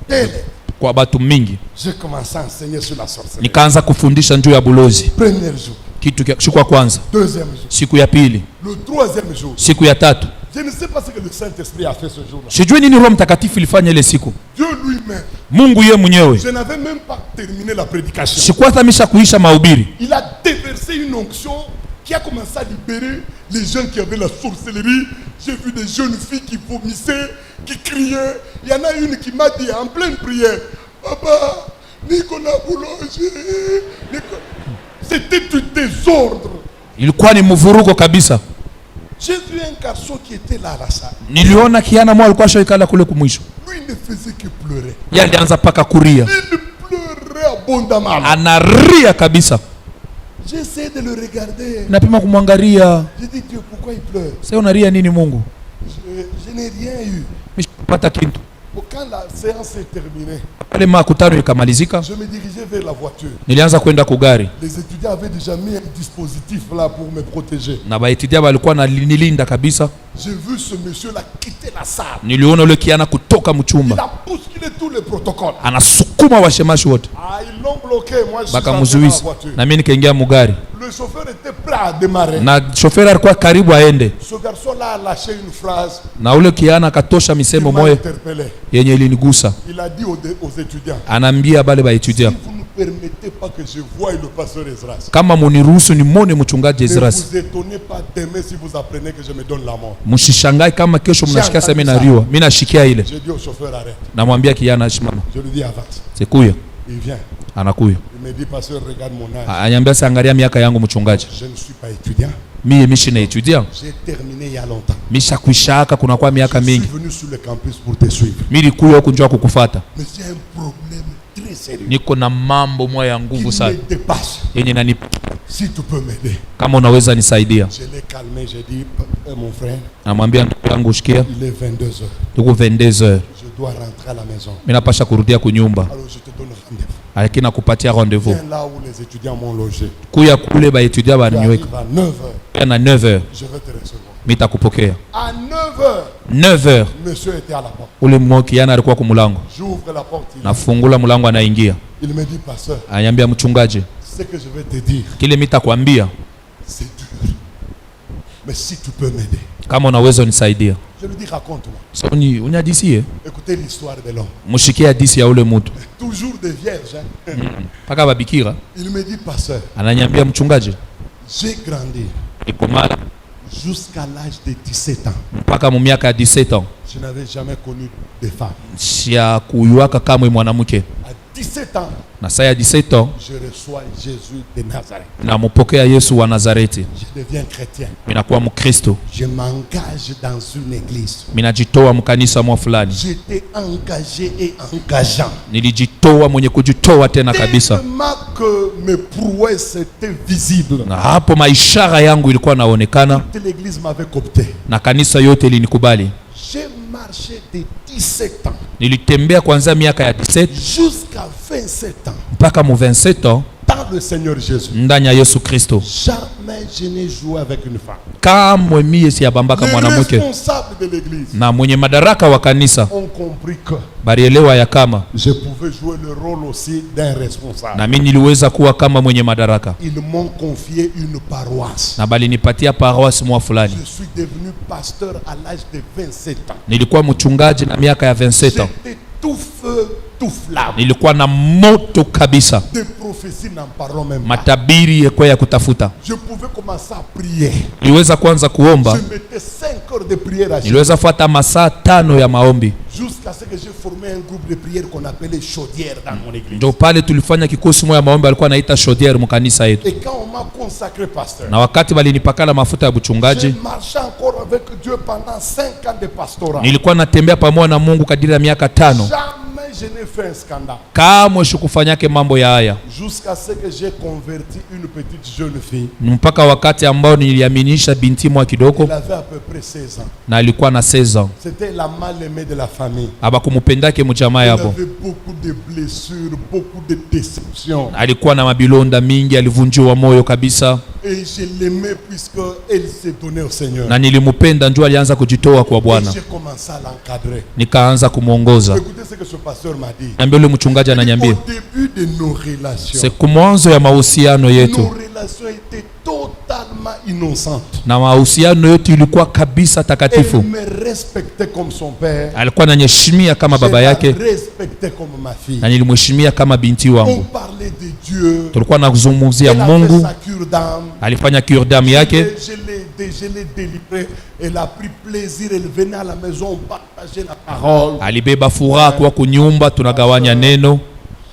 S3: Tele.
S4: kwa batu mingi.
S3: J'ai commencé à enseigner sur la sorcellerie.
S4: Nikaanza kufundisha njoo ya bulozi.
S3: Premier jour,
S4: Siku ya kwanza,
S3: deuxième jour,
S4: siku ya pili,
S3: le troisième jour.
S4: siku ya tatu.
S3: Je ne sais pas ce que le Saint-Esprit a fait ce jour-là.
S4: Sijui nini Roho Mtakatifu ilifanya ile siku.
S3: Dieu lui-même.
S4: Mungu yeye mwenyewe.
S3: Je n'avais même pas terminé la prédication.
S4: Sikuwa hata kuisha mahubiri.
S3: Il a déversé une onction qui a commencé à libérer les gens qui avaient la sorcellerie. J'ai vu des jeunes filles qui vomissaient, qui criaient. Il y en a une qui m'a dit en pleine prière, Papa, Nicolas Boulanger, c'était du désordre.
S4: Ilikuwa ni mvurugo kabisa.
S3: J'ai vu un garçon qui était là à la salle.
S4: Niliona kiana mwa alikuwa shoikala kule kumwisho.
S3: Lui il ne faisait que pleurer.
S4: Yeye alianza paka kuria.
S3: Il pleurait abondamment.
S4: Anaria kabisa.
S3: J'ai essayé de le regarder.
S4: Napima kumwangalia.
S3: J'ai dit, Dieu, pourquoi il pleure?
S4: Sasa unaria nini Mungu?
S3: Je n'ai rien eu.
S4: Mishapata kitu.
S3: Quand la séance est terminée,
S4: Pale makutano ikamalizika,
S3: je me dirigeais vers la voiture.
S4: nilianza kwenda kugari.
S3: Les étudiants avaient déjà mis un dispositif là pour me protéger.
S4: Na baetudia balikuwa na nilinda kabisa.
S3: J'ai vu ce monsieur-là quitter la salle.
S4: Niliona ule kiana kutoka
S3: Il
S4: mchumba.
S3: a bousculé tous les protocoles.
S4: Anasukuma washemashi wote.
S3: Ah, ils l'ont bloqué. Moi, je suis
S4: Baka
S3: rentré dans la
S4: mzuizi.
S3: voiture.
S4: Na mimi nikaingia mugari.
S3: Le chauffeur était prêt à démarrer.
S4: Na shoferi alikuwa karibu aende.
S3: Ce garçon-là a lâché une phrase
S4: Na ule kiana akatosha
S3: qui
S4: misemo
S3: m'a
S4: moyo
S3: interpellé.
S4: yenye ilinigusa.
S3: Il a dit aux étudiants,
S4: Anaambia bale baetudia,
S3: si vous ne permettez pas que je voie le pasteur Ezras,
S4: kama muniruhusu nimone mchungaji
S3: ne
S4: Ezras,
S3: vous étonnez pas demain si vous apprenez que je me donne la mort.
S4: msishangae kama kesho mnashikia sema inariwa. Mimi nashikia ile.
S3: J'ai dit au chauffeur, arrête.
S4: Namwambia kiana shimama.
S3: Je lui dis, avance.
S4: Sikuya.
S3: Il vient.
S4: Anakuya.
S3: Il me dit, pasteur, regarde mon âge.
S4: Anyambia sasa angalia miaka yangu mchungaji.
S3: Je ne suis pas étudiant.
S4: Mimi na etudia.
S3: J'ai terminé il y a longtemps.
S4: Misha kuishaka kuna kwa miaka
S3: Je suis
S4: mingi.
S3: venu sur le campus pour te suivre.
S4: Mimi kuya huko njoo kukufuata.
S3: Mais j'ai un problème très sérieux
S4: Niko na mambo moya ya
S3: qui
S4: nguvu
S3: me
S4: sana
S3: dépasse.
S4: yenye nani,
S3: Si tu peux m'aider.
S4: kama unaweza nisaidia.
S3: Je l'ai calmé, j'ai dit, mon frère,
S4: Namwambia ndugu yangu shikia,
S3: il est 22h.
S4: tuko 22h.
S3: Je dois rentrer à la maison.
S4: Mimi napasha kurudia kunyumba.
S3: Alors je te donne rendez-vous.
S4: Lakini nakupatia rendez-vous.
S3: Viens là où les étudiants m'ont logé.
S4: Kuya kule ba etudia
S3: Tu
S4: baniweka.
S3: arrives à 9h.
S4: Na 9h
S3: Je vais te recevoir.
S4: mitakupokea.
S3: À 9h,
S4: 9h
S3: monsieur était à la porte.
S4: ule mmokiana alikuwa kumulango.
S3: J'ouvre la porte.
S4: Nafungula mlango, anaingia.
S3: Il me dit, pasteur,
S4: Ananiambia mchungaji,
S3: ce que je vais te dire,
S4: kile mitakwambia
S3: c'est dur. Mais si tu peux m'aider.
S4: kama unaweza unisaidia.
S3: Je lui dis, raconte-moi.
S4: So uniadisie.
S3: Écoutez l'histoire de l'homme.
S4: Mushikia hadisi ya ule mtu.
S3: Toujours des vierges. Hein?
S4: Paka babikira.
S3: Il me dit, pasteur,
S4: Ananiambia mchungaji,
S3: j'ai grandi
S4: ikomala
S3: jusqu'à l'âge de 17 ans.
S4: mpaka mu miaka ya 17 ans.
S3: Je n'avais jamais connu de femme.
S4: Sia kuyuaka kamwe mwanamke.
S3: À 17 ans,
S4: Na saa ya 17 ans
S3: je reçois Jésus de Nazareth.
S4: namupokea Yesu wa Nazareti.
S3: Je deviens chrétien.
S4: Minakuwa Mkristo.
S3: Je m'engage dans une église.
S4: Minajitoa mkanisa mwa fulani.
S3: J'étais engagé et engageant.
S4: Nilijitoa mwenye kujitoa tena kabisa.
S3: Tellement que mes prouesses étaient visibles.
S4: Na hapo maishara yangu ilikuwa naonekana
S3: Toute l'église m'avait coopté.
S4: na kanisa yote linikubali.
S3: J'ai marché de 17 ans
S4: Nilitembea kuanzia miaka ya 17
S3: jusqu'à 27 ans
S4: mpaka mu 27 ans
S3: dans Dans le Seigneur Jésus.
S4: ndani ya Yesu Kristo.
S3: Jamais je n'ai joué avec une femme.
S4: Kamwe mie siyabambaka mwanamke.
S3: Les responsables de l'église
S4: Na mwenye madaraka wa kanisa
S3: ont compris que
S4: balielewa ya kama
S3: je pouvais jouer le rôle aussi d'un responsable.
S4: na mimi niliweza kuwa kama mwenye madaraka.
S3: Ils m'ont confié une paroisse.
S4: Na balinipatia paroisse mwa fulani.
S3: Je suis devenu pasteur à l'âge de 27 ans.
S4: Nilikuwa mchungaji na miaka ya 27 ans.
S3: J'étais tout feu, tout flamme.
S4: Nilikuwa na moto kabisa.
S3: Des prophéties n'en parlons même pas.
S4: Matabiri yekwe ya kutafuta.
S3: Je pouvais commencer à prier.
S4: Niliweza kuanza kuomba.
S3: Je mettais 5 heures de prière à chaque
S4: Niliweza fuata masaa 5 ya maombi.
S3: jusqu'à ce que j'ai formé un groupe de prière qu'on appelait chaudière dans mon église.
S4: Ndio pale tulifanya kikosi moja maombi alikuwa anaita chaudière mkanisa yetu.
S3: Et quand on m'a consacré pasteur,
S4: Na wakati balinipakala mafuta ya buchungaji,
S3: j'ai marché encore avec Dieu pendant 5 ans de pastorat.
S4: nilikuwa natembea pamoja na Mungu kadiri ya miaka 5.
S3: Jamais je n'ai fait un scandale.
S4: Kamwe sikufanyake mambo ya haya.
S3: Jusqu'à ce que j'ai converti une petite jeune fille.
S4: Mpaka wakati ambao niliaminisha binti mwa kidogo
S3: Elle avait à peu près 16 ans.
S4: na alikuwa na 16 ans.
S3: C'était la mal-aimée de la famille.
S4: Abakumupendake mjamaa
S3: Elle
S4: yabo.
S3: avait beaucoup de blessures, beaucoup de déceptions.
S4: Alikuwa na mabilonda mingi, alivunjiwa moyo kabisa.
S3: Et je l'aimais puisqu'elle s'est donnée au Seigneur.
S4: Na nilimupenda ndio alianza kujitoa kwa
S3: Et
S4: Bwana.
S3: j'ai commencé à l'encadrer.
S4: Nikaanza kumuongoza.
S3: Écoutez ce que ce pasteur m'a dit.
S4: Ambia yule mchungaji
S3: Au
S4: ananiambia,
S3: début de nos relations,
S4: siku mwanzo ya mahusiano yetu
S3: nos relations étaient totalement innocentes.
S4: na mahusiano yetu ilikuwa kabisa
S3: Elle
S4: takatifu.
S3: me respectait comme son père.
S4: Alikuwa ananiheshimia kama
S3: Je
S4: baba
S3: la
S4: yake
S3: respectais comme ma fille.
S4: na nilimheshimia kama binti
S3: On
S4: wangu.
S3: parlait de Dieu.
S4: Tulikuwa nazungumzia
S3: Elle a fait
S4: Mungu,
S3: sa cure d'âme.
S4: alifanya cure d'âme yake.
S3: Je l'ai délivrée. Elle a pris plaisir. Elle venait à la maison, on partageait la parole.
S4: Alibeba furaha kwa kunyumba, tunagawanya neno.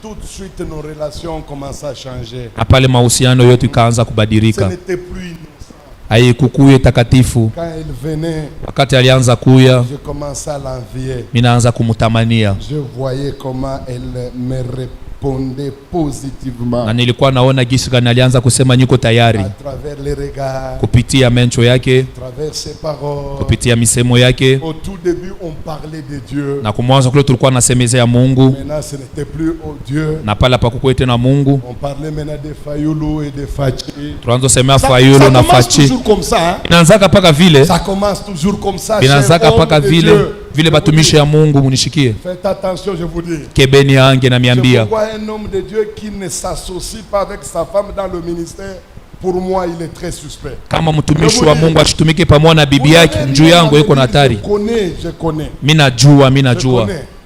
S3: Tout de suite, nos relations ont commencé à changer.
S4: Na pale mahusiano yetu ikaanza
S3: Ce
S4: kubadilika.
S3: n'était plus innocent.
S4: Haikukuye takatifu.
S3: Quand elle venait,
S4: Wakati alianza kuya,
S3: je commençais à l'envier.
S4: mimi naanza kumtamania.
S3: Je voyais comment elle me répondait positivement
S4: Na nilikuwa naona gisi gani alianza kusema niko tayari
S3: à travers les regards,
S4: kupitia mencho yake,
S3: à travers ses paroles.
S4: kupitia misemo yake.
S3: Au tout début, on parlait de Dieu.
S4: Na kumwanza kule tulikuwa nasemezea Mungu,
S3: Maintenant, ce n'était plus au Dieu.
S4: na pale pakukuwe tena Mungu.
S3: On parlait maintenant de Fayoulou et de Fachi.
S4: Tuanza semea
S3: Ça
S4: Fayulu na
S3: commence
S4: Fachi.
S3: toujours comme ça. Hein?
S4: Inaanzaka paka vile,
S3: Ça commence toujours comme ça.
S4: inaanzaka
S3: chers
S4: paka
S3: hommes de
S4: vile
S3: Dieu.
S4: vile
S3: Je vous
S4: batumishi
S3: dis,
S4: ya Mungu munishikie.
S3: faites attention, je vous dis.
S4: Kebeni yange na
S3: Je
S4: miambia.
S3: vois un homme de Dieu qui ne s'associe pas avec sa femme dans le ministère. Pour moi, il est très suspect.
S4: Kama mtumishi wa Mungu ashitumike pamoja na bibi yake, njuu yangu iko na hatari.
S3: Je connais.
S4: Mimi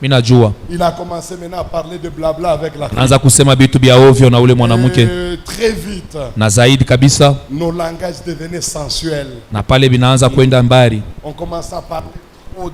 S4: najua.
S3: Il a commencé maintenant à parler de blabla avec la femme.
S4: Naanza kusema vitu vya ovyo na ule mwanamke,
S3: Très vite,
S4: na zaidi kabisa,
S3: nos langages devenaient sensuels.
S4: na pale binaanza kwenda mbali.
S3: On commence à parler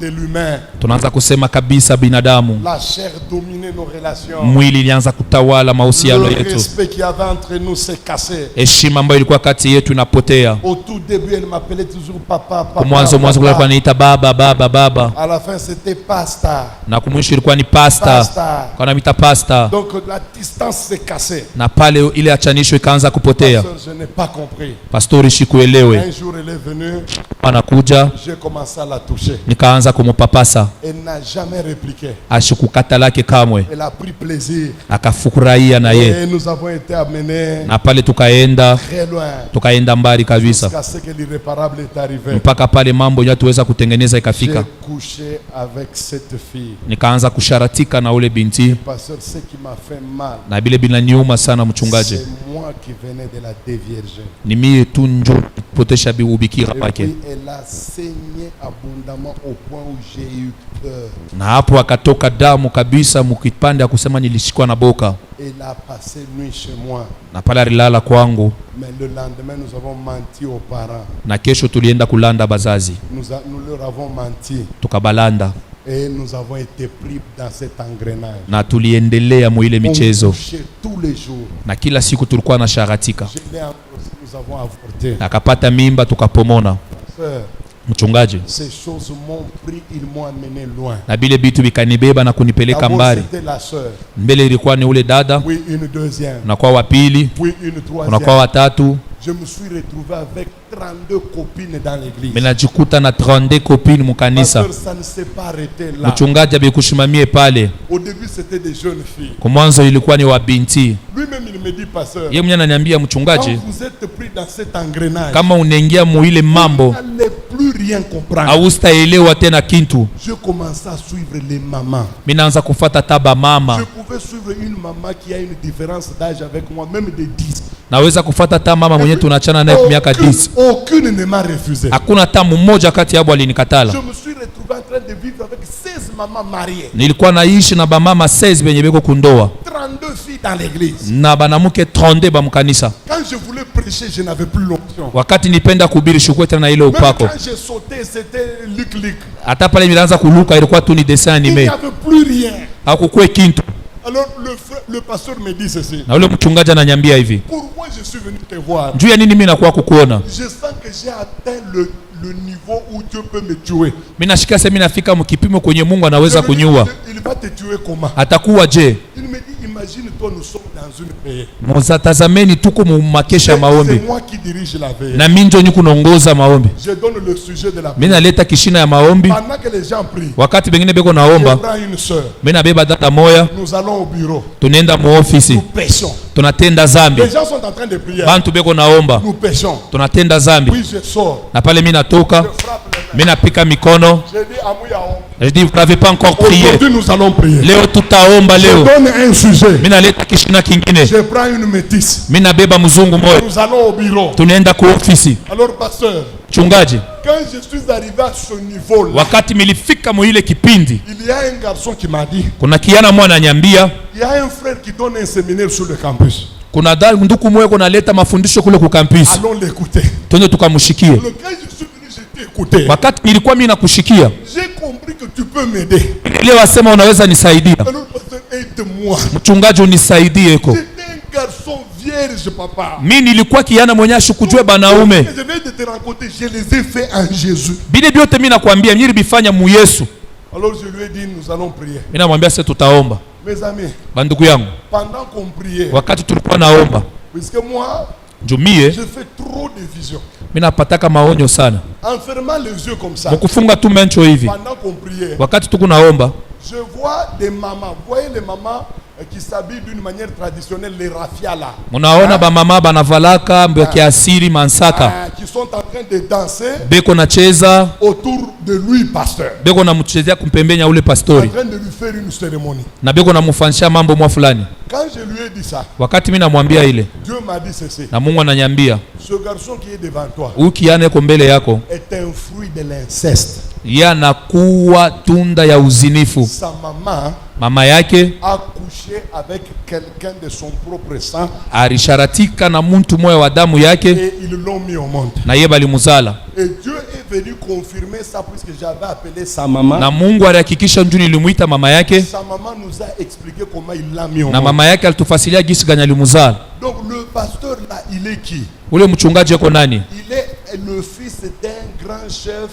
S3: de l'humain.
S4: Tunaanza kusema kabisa binadamu.
S3: La chair dominait nos relations.
S4: Mwili ilianza kutawala mahusiano
S3: Le
S4: yetu.
S3: respect qu'il y avait entre nous s'est cassé.
S4: Heshima ambayo ilikuwa kati yetu inapotea.
S3: Au tout début, elle m'appelait toujours papa,
S4: Kwa
S3: papa.
S4: mwanzo kulikuwa
S3: papa.
S4: anaita baba.
S3: À la fin, c'était pasta.
S4: Na kumwisho ilikuwa ni pasta.
S3: Pasta.
S4: Kwa namita pasta.
S3: Donc la distance s'est cassée.
S4: Na pale ile achanisho ikaanza kupotea.
S3: Pasteur, je n'ai pas compris.
S4: Pastori shikuelewe.
S3: Un jour, elle est venue.
S4: Anakuja,
S3: J'ai commencé à la toucher.
S4: nikaanza kumupapasa.
S3: Elle n'a jamais répliqué.
S4: Ashikukata lake kamwe.
S3: Elle a pris plaisir.
S4: Akafurahia na ye.
S3: Et nous avons été amenés
S4: Na pale tukaenda mbali kabisa.
S3: jusqu'à ce que l'irréparable est arrivé.
S4: Mpaka pale mambo yote tuweza kutengeneza
S3: J'ai
S4: ikafika.
S3: couché avec cette fille.
S4: Nikaanza kusharatika na ule binti,
S3: Pasteur, ce qui m'a fait mal,
S4: na bile binaniuma sana mchungaji.
S3: c'est moi qui venais de la dévierger.
S4: Ni mie tu njo potesha biubikira
S3: Et
S4: pake.
S3: puis elle a saigné abondamment au point où j'ai eu peur.
S4: Na hapo akatoka damu kabisa mukipande ya kusema nilishikwa na boka.
S3: Elle a passé nuit chez moi.
S4: Na pale alilala kwangu,
S3: Mais le lendemain, nous avons menti aux parents.
S4: na kesho tulienda kulanda bazazi.
S3: Nous leur avons menti.
S4: Tukabalanda
S3: Et nous avons été pris dans cet engrenage.
S4: na tuliendelea muile
S3: On
S4: michezo,
S3: couchait tous les jours.
S4: na kila siku tulikuwa na sharatika.
S3: Nous avons avorté.
S4: Akapata mimba tukapomona.
S3: Sœur,
S4: Mchungaji,
S3: ces choses m'ont pris, ils m'ont amené loin.
S4: na bile bitu bikanibeba na kunipeleka
S3: D'abord,
S4: mbali.
S3: c'était la sœur.
S4: Mbele ilikuwa ni ule dada,
S3: Puis une deuxième.
S4: unakuwa wa pili,
S3: Puis une troisième.
S4: unakuwa wa tatu.
S3: Je me suis retrouvé avec 32 copines dans l'église.
S4: Menajikuta na 32 copines mukanisa.
S3: Pasteur, ça ne s'est pas arrêté là.
S4: Mchungaji abikushimamie pale.
S3: Au début, c'était des jeunes filles.
S4: Kwa mwanzo ilikuwa ni wabinti.
S3: Lui-même, il me dit, pasteur,
S4: Yeye mwenyewe ananiambia
S3: quand
S4: mchungaji,
S3: vous êtes pris dans cet engrenage,
S4: kama unaingia muile mambo
S3: vous n'allez plus rien comprendre.
S4: haustaelewa tena kintu.
S3: Je commençais à suivre les mamans.
S4: Mimi naanza kufuata taba mama.
S3: Je pouvais suivre une maman qui a une différence d'âge avec moi, même de 10.
S4: Naweza kufuata ta mama mwenye tunachana naye miaka 10.
S3: Aucune ne m'a refusé.
S4: Hakuna ta mmoja kati yao alinikatala.
S3: Je me suis retrouvé en train de vivre avec 16 mamans mariées.
S4: Nilikuwa naishi na bamama 16 benye beko kundoa
S3: 32 filles dans l'église.
S4: na banamuke 32 ba mkanisa.
S3: Quand je voulais prêcher, je n'avais plus l'option.
S4: Wakati nipenda kuhubiri shukrani tena ile
S3: Même
S4: upako.
S3: quand j'ai sauté, c'était Luc.
S4: Hata pale nilianza kuluka ilikuwa tu ni dessin
S3: Il n'y
S4: animé.
S3: avait plus rien.
S4: Hakukue kintu.
S3: Alors le pasteur me dit ceci.
S4: Na ule mchungaji ananiambia hivi.
S3: Pourquoi je suis venu te voir?
S4: Juu ya nini mimi nakuwa kukuona?
S3: Je sens que j'ai atteint le niveau où Dieu peut me tuer.
S4: Mimi nashikia sasa mimi nafika mkipimo kwenye Mungu anaweza kunyua.
S3: Il va te tuer comment?
S4: Atakuwa je?
S3: Il me dit, imagine-toi, nous sommes dans une veillée.
S4: Mzatazameni tuko mu makesha maombi.
S3: C'est moi qui dirige la veillée.
S4: Na mimi ndio nikunaongoza maombi.
S3: Je donne le sujet de la
S4: Mimi
S3: veillée.
S4: naleta kishina ya maombi.
S3: Pendant que les gens prient,
S4: Wakati bengine beko
S3: je
S4: naomba,
S3: prends une sœur.
S4: mimi nabeba dada moya,
S3: Nous allons au bureau.
S4: tunaenda mu ofisi,
S3: Nous pêchons.
S4: tunatenda zambi.
S3: Les gens sont en train de prier.
S4: Bantu beko naomba,
S3: Nous pêchons.
S4: tunatenda zambi.
S3: Puis je sors.
S4: Na pale mimi natoka,
S3: Je frappe les mains.
S4: mimi napika mikono.
S3: Je dis à Mouyaon.
S4: Je dis vous n'avez pas encore prié.
S3: Aujourd'hui, nous allons prier.
S4: Leo tutaomba
S3: Je
S4: leo.
S3: donne un sujet.
S4: Mimi naleta kishina kingine.
S3: Je prends une métisse.
S4: Mimi nabeba mzungu moyo.
S3: Nous allons au bureau.
S4: Tunaenda kwa ofisi.
S3: Alors, pasteur,
S4: Chungaji,
S3: quand je suis arrivé à ce niveau-là,
S4: wakati milifika mu ile kipindi,
S3: il y a un garçon qui m'a dit,
S4: kuna kijana mwana ananiambia,
S3: il y a un frère qui donne un séminaire sur le campus.
S4: kuna nduku moyo kunaleta mafundisho kule ku campus.
S3: Allons l'écouter.
S4: Twende tukamshikie.
S3: Alors, quand je suis venu, je t'ai écouté.
S4: Wakati nilikuwa mimi nakushikia,
S3: J'ai compris que tu peux m'aider.
S4: leo wasema unaweza nisaidia.
S3: Alors, pasteur, aide-moi.
S4: Mchungaji unisaidie eko.
S3: J'étais un garçon vierge, papa.
S4: Mimi nilikuwa kijana mwenye ashukujwe banaume.
S3: Je viens de te rencontrer, je les ai fait en Jésus.
S4: Bile byote mimi nakwambia mimi nilibifanya mu Yesu.
S3: Alors je lui ai dit, nous allons prier.
S4: Mimi namwambia sasa tutaomba.
S3: Mes amis,
S4: Bandugu yangu,
S3: pendant qu'on priait,
S4: wakati tulikuwa naomba,
S3: puisque moi,
S4: njumie
S3: je fais trop de visions.
S4: mimi napataka maonyo sana.
S3: En fermant les yeux comme ça,
S4: Mkufunga tu mencho hivi.
S3: pendant qu'on priait,
S4: Wakati tuko naomba,
S3: je vois des mamans. Vous voyez les mamans qui s'habillent d'une manière traditionnelle, les rafias là.
S4: munaona ba mama banavalaka mbyo kiasiri mansaka.
S3: Qui sont en train de danser
S4: Beko nacheza,
S3: autour de lui, pasteur.
S4: beko namchezea kumpembenya ule
S3: En
S4: pastori.
S3: train de lui faire une cérémonie.
S4: Na beko namufanisha mambo mwa fulani.
S3: Quand je lui ai dit ça,
S4: Wakati mimi namwambia ile,
S3: Dieu m'a dit ceci.
S4: na Mungu ananiambia,
S3: Ce garçon qui est devant toi
S4: huyu kijana yuko mbele yako,
S3: est un fruit de l'inceste.
S4: yeye anakuwa tunda ya uzinifu.
S3: Sa maman
S4: Mama yake
S3: a couché avec quelqu'un de son propre sang
S4: alisharatika na mtu moya wa damu yake,
S3: et ils l'ont mis au monde.
S4: na yeye balimuzala.
S3: Et Dieu est venu confirmer ça puisque j'avais appelé sa maman.
S4: Na Mungu alihakikisha njuni nilimuita mama yake,
S3: Sa maman nous a expliqué comment il l'a mis au
S4: na
S3: monde.
S4: mama yake alitufasilia gisi gani alimuzala.
S3: Donc le pasteur là, il est qui?
S4: Ule mchungaji yuko nani?
S3: Il est le fils d'un grand chef,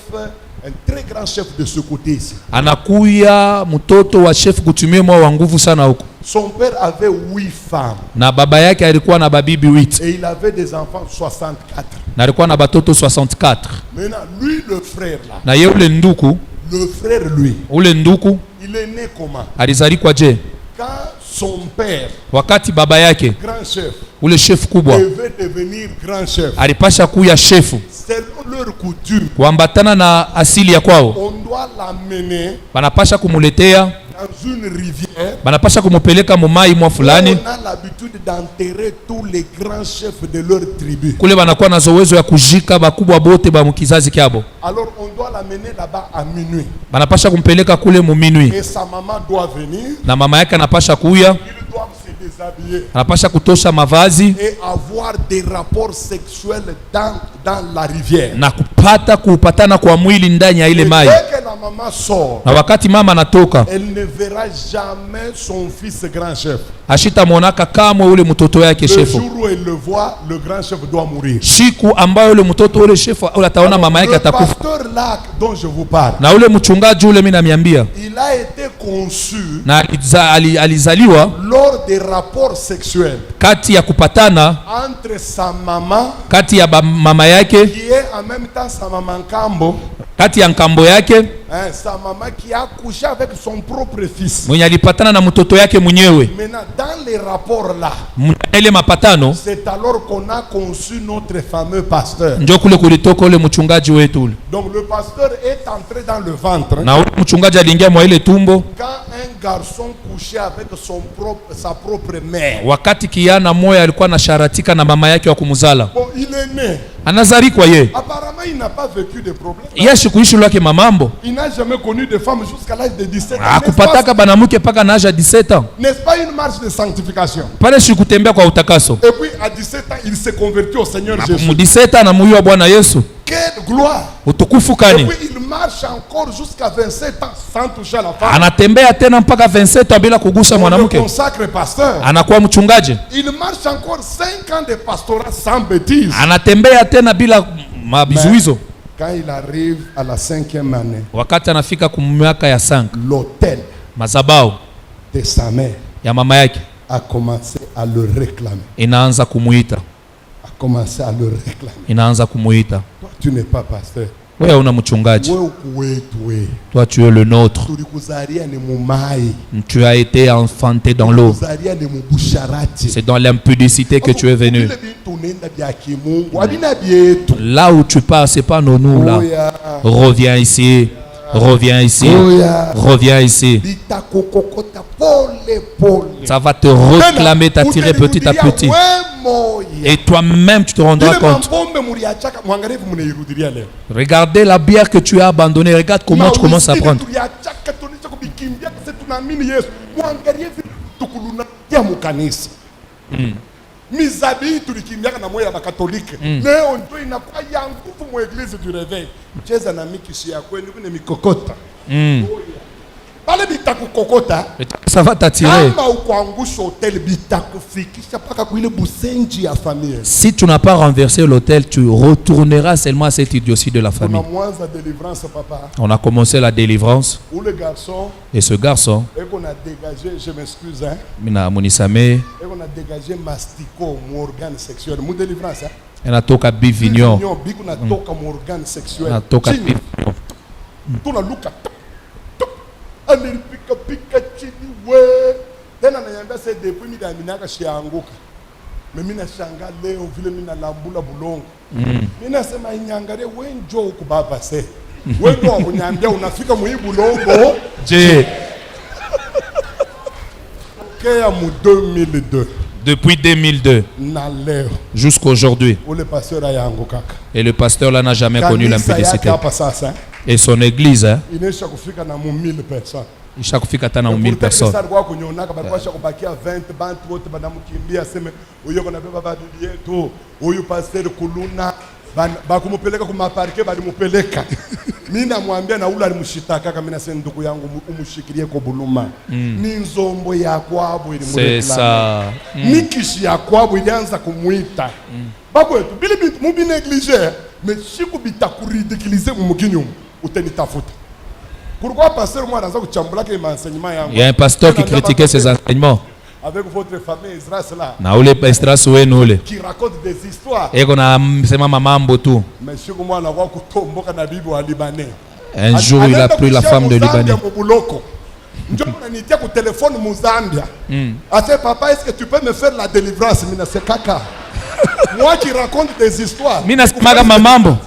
S3: un très grand chef de ce côté ici.
S4: Anakuya mtoto wa chef kutumia mwa wa nguvu sana huko.
S3: Son père avait 8 femmes
S4: Na baba yake alikuwa na babibi 8
S3: et il avait des enfants 64.
S4: na alikuwa na batoto 64.
S3: Maintenant, lui le frère là,
S4: Na yeye ule nduku,
S3: le frère lui,
S4: ule nduku
S3: il est né comment?
S4: alizalikwa je?
S3: Quand son père,
S4: Wakati baba yake
S3: grand chef,
S4: ule chef kubwa
S3: devait devenir grand chef,
S4: alipasha kuya shefu,
S3: selon leur coutume,
S4: kuambatana na asili ya kwao,
S3: on doit l'amener
S4: banapasha kumuletea,
S3: dans une rivière.
S4: banapasha kumupeleka mumai mwa fulani.
S3: On a l'habitude d'enterrer tous les grands chefs de leur tribu.
S4: Kule banakuwa na zowezo ya kujika bakubwa bote ba mukizazi kyabo,
S3: Alors on doit l'amener là-bas à minuit.
S4: banapasha kumpeleka kule muminwi,
S3: Et sa maman doit venir.
S4: na mama yake anapasha kuya,
S3: Ils doivent se déshabiller
S4: anapasha kutosha mavazi
S3: et avoir des rapports sexuels dans la rivière.
S4: na kupatana kwa mwili ndani ya ile
S3: Et
S4: mai.
S3: dès que la maman sort,
S4: Na wakati mama anatoka,
S3: elle ne verra jamais son fils grand chef.
S4: ashitamwonaka kamwe ule mtoto yake
S3: Le
S4: shefu.
S3: jour où elle le voit, le grand chef doit mourir.
S4: Siku ambayo ule mtoto ule shefu ule ataona mama yake
S3: Le
S4: atakufa.
S3: pasteur là dont je vous parle,
S4: Na ule mchungaji ule mimi namiambia,
S3: il a été conçu
S4: na alizaliwa
S3: lors des rapports sexuels
S4: kati ya kupatana
S3: entre sa maman,
S4: kati ya mama yake,
S3: qui est en même temps sa maman Kambo,
S4: kati ya nkambo yake
S3: sa maman qui a couché avec son propre fils.
S4: mwenye alipatana na mtoto yake mwenyewe.
S3: Maintenant, dans les rapports là, C'est alors qu'on a conçu notre fameux pasteur. Donc le pasteur est entré dans le ventre. Quand un garçon couchait avec sa propre mère. Bon, il est né. Apparemment, il n'a pas vécu de problème. Il n'a jamais connu de femme jusqu'à l'âge de 17 ans. N'est-ce pas une marche de sanctification? Et puis à 17 ans, il s'est converti au Seigneur Jésus. Quelle gloire! Et puis il marche encore jusqu'à 27 ans sans toucher à la femme. On le consacre pasteur. Il marche encore 5 ans de pastorat sans bêtises. Quand il arrive à la 5e année, l'autel de sa mère a commencé à le réclamer. Toi, tu n'es pas pasteur. Toi, tu es le nôtre. Tu as été enfanté dans l'eau. C'est dans l'impudicité que tu es venu. Là où tu pars, c'est pas nous là. Reviens ici. Reviens ici. Reviens ici. Ça va te réclamer, t'attirer petit à petit. Et toi-même, tu te rendras compte. Regardez la bière que tu as abandonnée. Regarde comment tu commences à prendre. Mizabi tulikimbia na moyo ya bakatolike. Leo ndio inakuwa ya nguvu mu eglise du réveil. Cheza na miki ya kwenu kuna mikokota. Pale bitakukokota.
S4: Ça va t'attirer.
S3: Kama ukuangusha hotel bitakufikisha paka kuile busenji ya famille.
S4: Si tu n'as pas renversé l'hôtel, tu retourneras seulement à cette idiotie de la famille. On a commencé la délivrance. Et ce garçon,
S3: on a dégagé, je m'excuse, hein.
S4: On a
S3: dégagé mastico, mon organe sexuel. Mon délivrance, hein.
S4: On a toka bivignon.
S3: On a toka mon organe sexuel.
S4: On a toka bivignon.
S3: Tout la luka. Allez pika pika chini we. Tena nanyambia c'est depuis mida minaka shianguka. Mais mina shanga leo vile mina lambula bulongo. Mina sema inyangare we njoo kubaba se. We ndo kunyambia unafika mu bulongo.
S4: Je.
S3: Kaya mu 2002.
S4: Depuis 2002 jusqu'à aujourd'hui. Et le pasteur là n'a jamais connu l'impudicité. Et son église, hein, il chaque fois qu'il y a 1000 personnes.
S3: bakumupeleka kumaparke balimupeleka mimi namwambia na ule alimshitaka kama mimi nasema ndugu yangu umushikilie kwa buluma ni nzombo ya kwabo
S4: c'est ça
S3: nikishi ya kwabo ilianza kumuita babu wetu bili bintu mubi négliger mais siku bitakuridiquiliser mumukinyo utenitafuta. Pourquoi pasteur moi anaanza kuchambula ke enseignement yangu?
S4: Il y a un pasteur qui critiquait ses enseignements.
S3: Avec votre famille Israël là.
S4: Na ule Estras wenule.
S3: Qui raconte des histoires.
S4: Et qu'on a sema mambo tout.
S3: Mais si moi on a voir kutomboka na bibi wa Libanais.
S4: Un jour il a pris la femme de Libanais.
S3: Ndio unanitia ku téléphone mu Zambia. Ase papa, est-ce que tu peux me faire la délivrance? Mina c'est kaka. Moi qui raconte des histoires.
S4: Mina semaga mambo.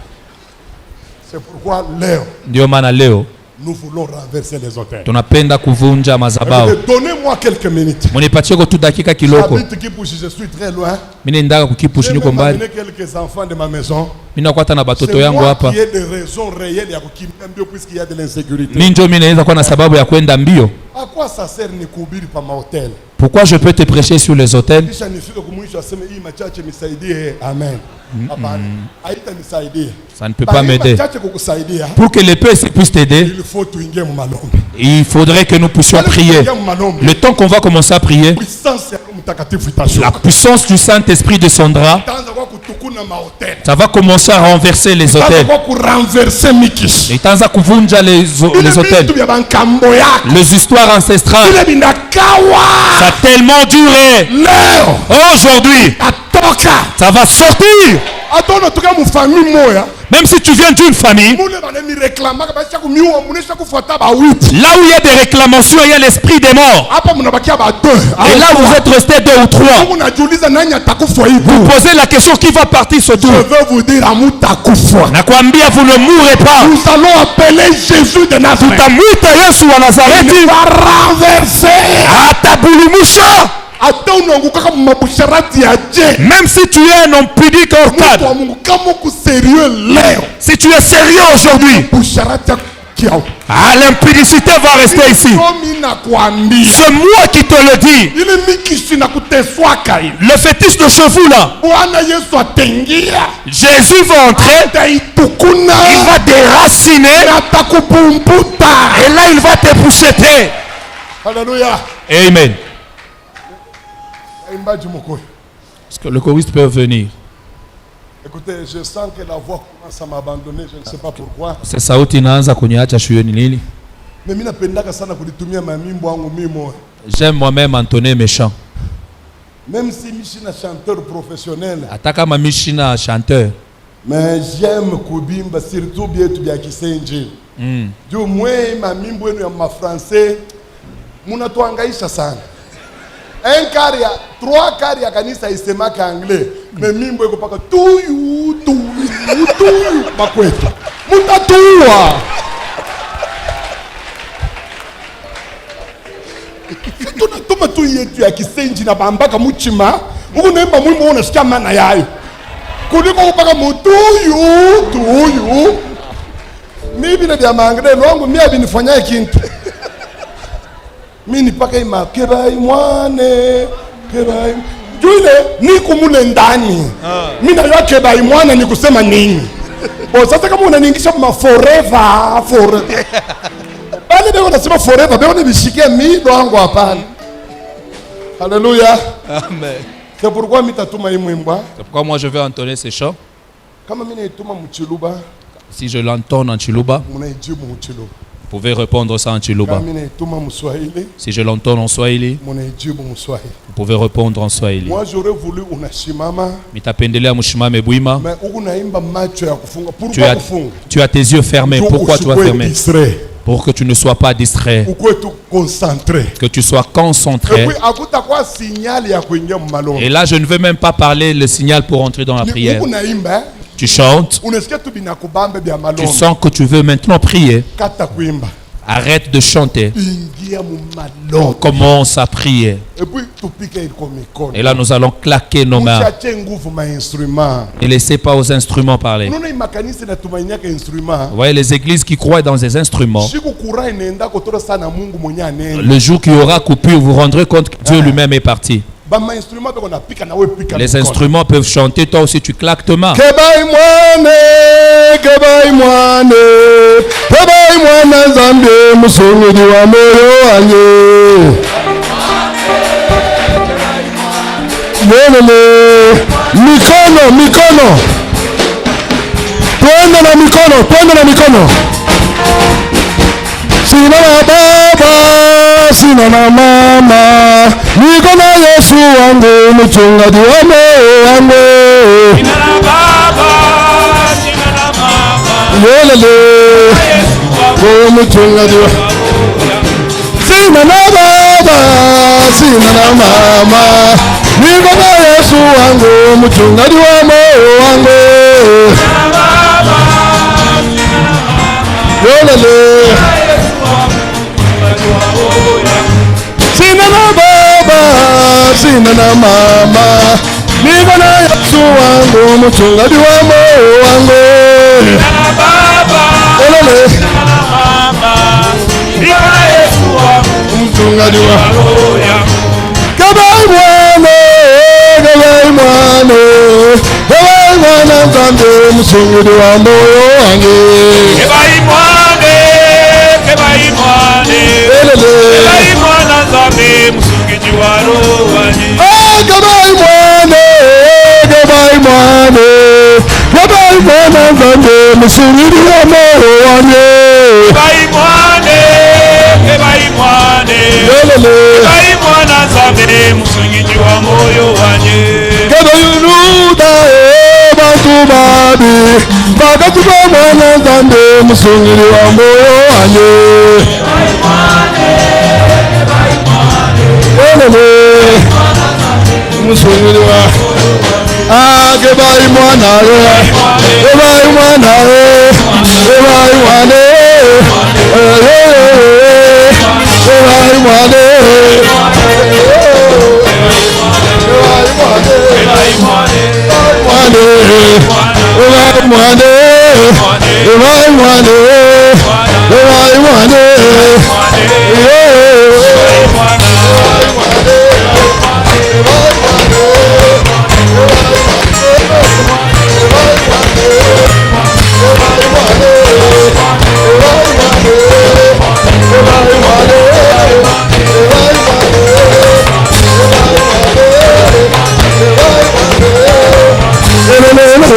S3: C'est pourquoi Léo.
S4: Ndio maana leo
S3: nous voulons renverser les hôtels.
S4: Tunapenda kuvunja madhabahu.
S3: Donnez-moi quelques minutes.
S4: Munipatie ko tu dakika kiloko.
S3: Je suis très loin.
S4: Mimi ndaka kukipushi niko mbali.
S3: J'ai quelques enfants de ma maison.
S4: Mimi nakwata na batoto yangu hapa.
S3: Il y a des raisons réelles ya kukimbia mbio puisqu'il y a de l'insécurité.
S4: Mimi ndio mimi naweza kuwa na sababu ya kwenda mbio.
S3: À quoi ça sert ni kuhubiri pa mahoteli?
S4: Pourquoi je peux te prêcher sur les hôtels?
S3: Kisha nifike kumwisho aseme hii machache nisaidie. Amen.
S4: Ça ne peut pas m'aider. Pour que les peuples puissent t'aider, il faudrait que nous puissions prier. Le temps qu'on va commencer à prier, la puissance du Saint-Esprit descendra. Ça va commencer à renverser les hôtels. Et tant à kuvunja les hôtels. Les histoires ancestrales. Ça a tellement duré. Aujourd'hui, ça va sortir. Même si tu viens d'une famille, là où il y a des réclamations, il y a l'esprit des morts. Et là vous êtes restés 2 ou 3. Vous posez la question qui va partir ce tour.
S3: Je veux vous dire,
S4: Nakwambia, vous ne mourrez pas.
S3: nous allons appeler Jésus de Nazareth.
S4: Il
S3: va renverser.
S4: Même si tu es un homme pudique hors cadre, si tu es sérieux aujourd'hui, l'impudicité va rester ici. C'est moi qui te le dis. Le fétiche de chevaux là, Jésus va entrer, il va déraciner, et là il va t'époucheter.
S3: Alléluia.
S4: Amen. Est-ce que le choriste peut venir?
S3: Écoutez, je sens que la voix commence à m'abandonner, je ne sais pas pourquoi.
S4: C'est sauti inaanza kuniacha shuyoni nini?
S3: Mais mimi napendaka sana kulitumia mamimbo yangu mimi.
S4: J'aime moi-même entonner mes chants.
S3: Même si je suis un chanteur professionnel.
S4: Ataka mimi shina chanteur.
S3: Mais j'aime kubimba surtout bietu bya kisenje. Ndio mwe mamimbo yenu ya mafrancais munatuangaisha sana. 3 quarts ya kanisa isemaka anglais. Mais mimbo iko paka tuyu bakwetu. Mutatuwa. Tunatuma tu yetu ya kisenji na bambaka muchima. Unaimba mwimbo unasikia maana yayo. Kuliko kupaka tuyu. Mimi na dia mangre longo mimi abinifanyia kintu. Mimi nipaka ima kebai mwane. Juile niko mule ndani. Mimi na yake kebai mwana ni kusema nini? Sasa kama unaniingisha ma forever. Bali bego nasema forever, bego nibishikia mido wangu hapana. Alléluia.
S4: Amen.
S3: C'est pourquoi mitatuma imwimba.
S4: C'est pourquoi moi je vais entonner ces chants.
S3: Kama mimi naituma mchiluba.
S4: Si je l'entonne en Chiluba, vous pouvez répondre ça en Chiluba. Si je l'entonne en Swahili, vous pouvez répondre en Swahili.
S3: Moi j'aurais voulu unashimama.
S4: Mitapendelea mushimame bwima.
S3: Mais unaimba macho ya kufunga.
S4: Pourquoi kufunga? Tu as tes yeux fermés. Pourquoi tu as fermé? Pour que tu ne sois pas distrait. Que tu sois concentré. Et là, je ne veux même pas parler le signal pour entrer dans la prière. Tu chantes. Tu sens que tu veux maintenant prier. Arrête de chanter. Commence à prier. Et là, nous allons claquer nos mains. Ne laissez pas aux instruments parler. Vous voyez les églises qui croient dans des instruments. Le jour qu'il y aura coupure, vous vous rendrez compte que Dieu lui-même est parti. Les instruments peuvent chanter, toi aussi tu claques tes mains.
S3: Mikono. Twende na mikono. Sina na baba, sina na mama, niko na Yesu wangu, mchungaji wa moyo wangu.
S2: Sina na baba, sina na mama,
S3: Yelele, mchungaji wa. Sina na baba, sina na mama, niko na Yesu wangu, mchungaji wa moyo wangu.
S2: sina na baba, sina na mama,
S3: Yelele. Sina na baba, sina na mama, niko na Yesu wangu, mchungaji wa moyo wangu.
S2: sina na baba, sina na mama, niko na Yesu wangu,
S3: mchungaji wa
S2: moyo wangu.
S3: Kabai mwana Nzambe, mchungaji wa moyo wangu.
S2: Kebai mwane, Kebai mwana Nzambe, mchungaji wa roho wangu.
S3: Kabai mwana Nzambe, mchungaji wa moyo wangu.
S2: Kebai mwane, Kebai mwana Nzambe, mchungaji wa moyo wangu.
S3: Kebai yuda bantu
S2: pakati pa mwana nzambe musungili wa moyo wane musungili wa kebai mwana re kebai mwana re kebai wane kebai wane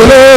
S6: Hello.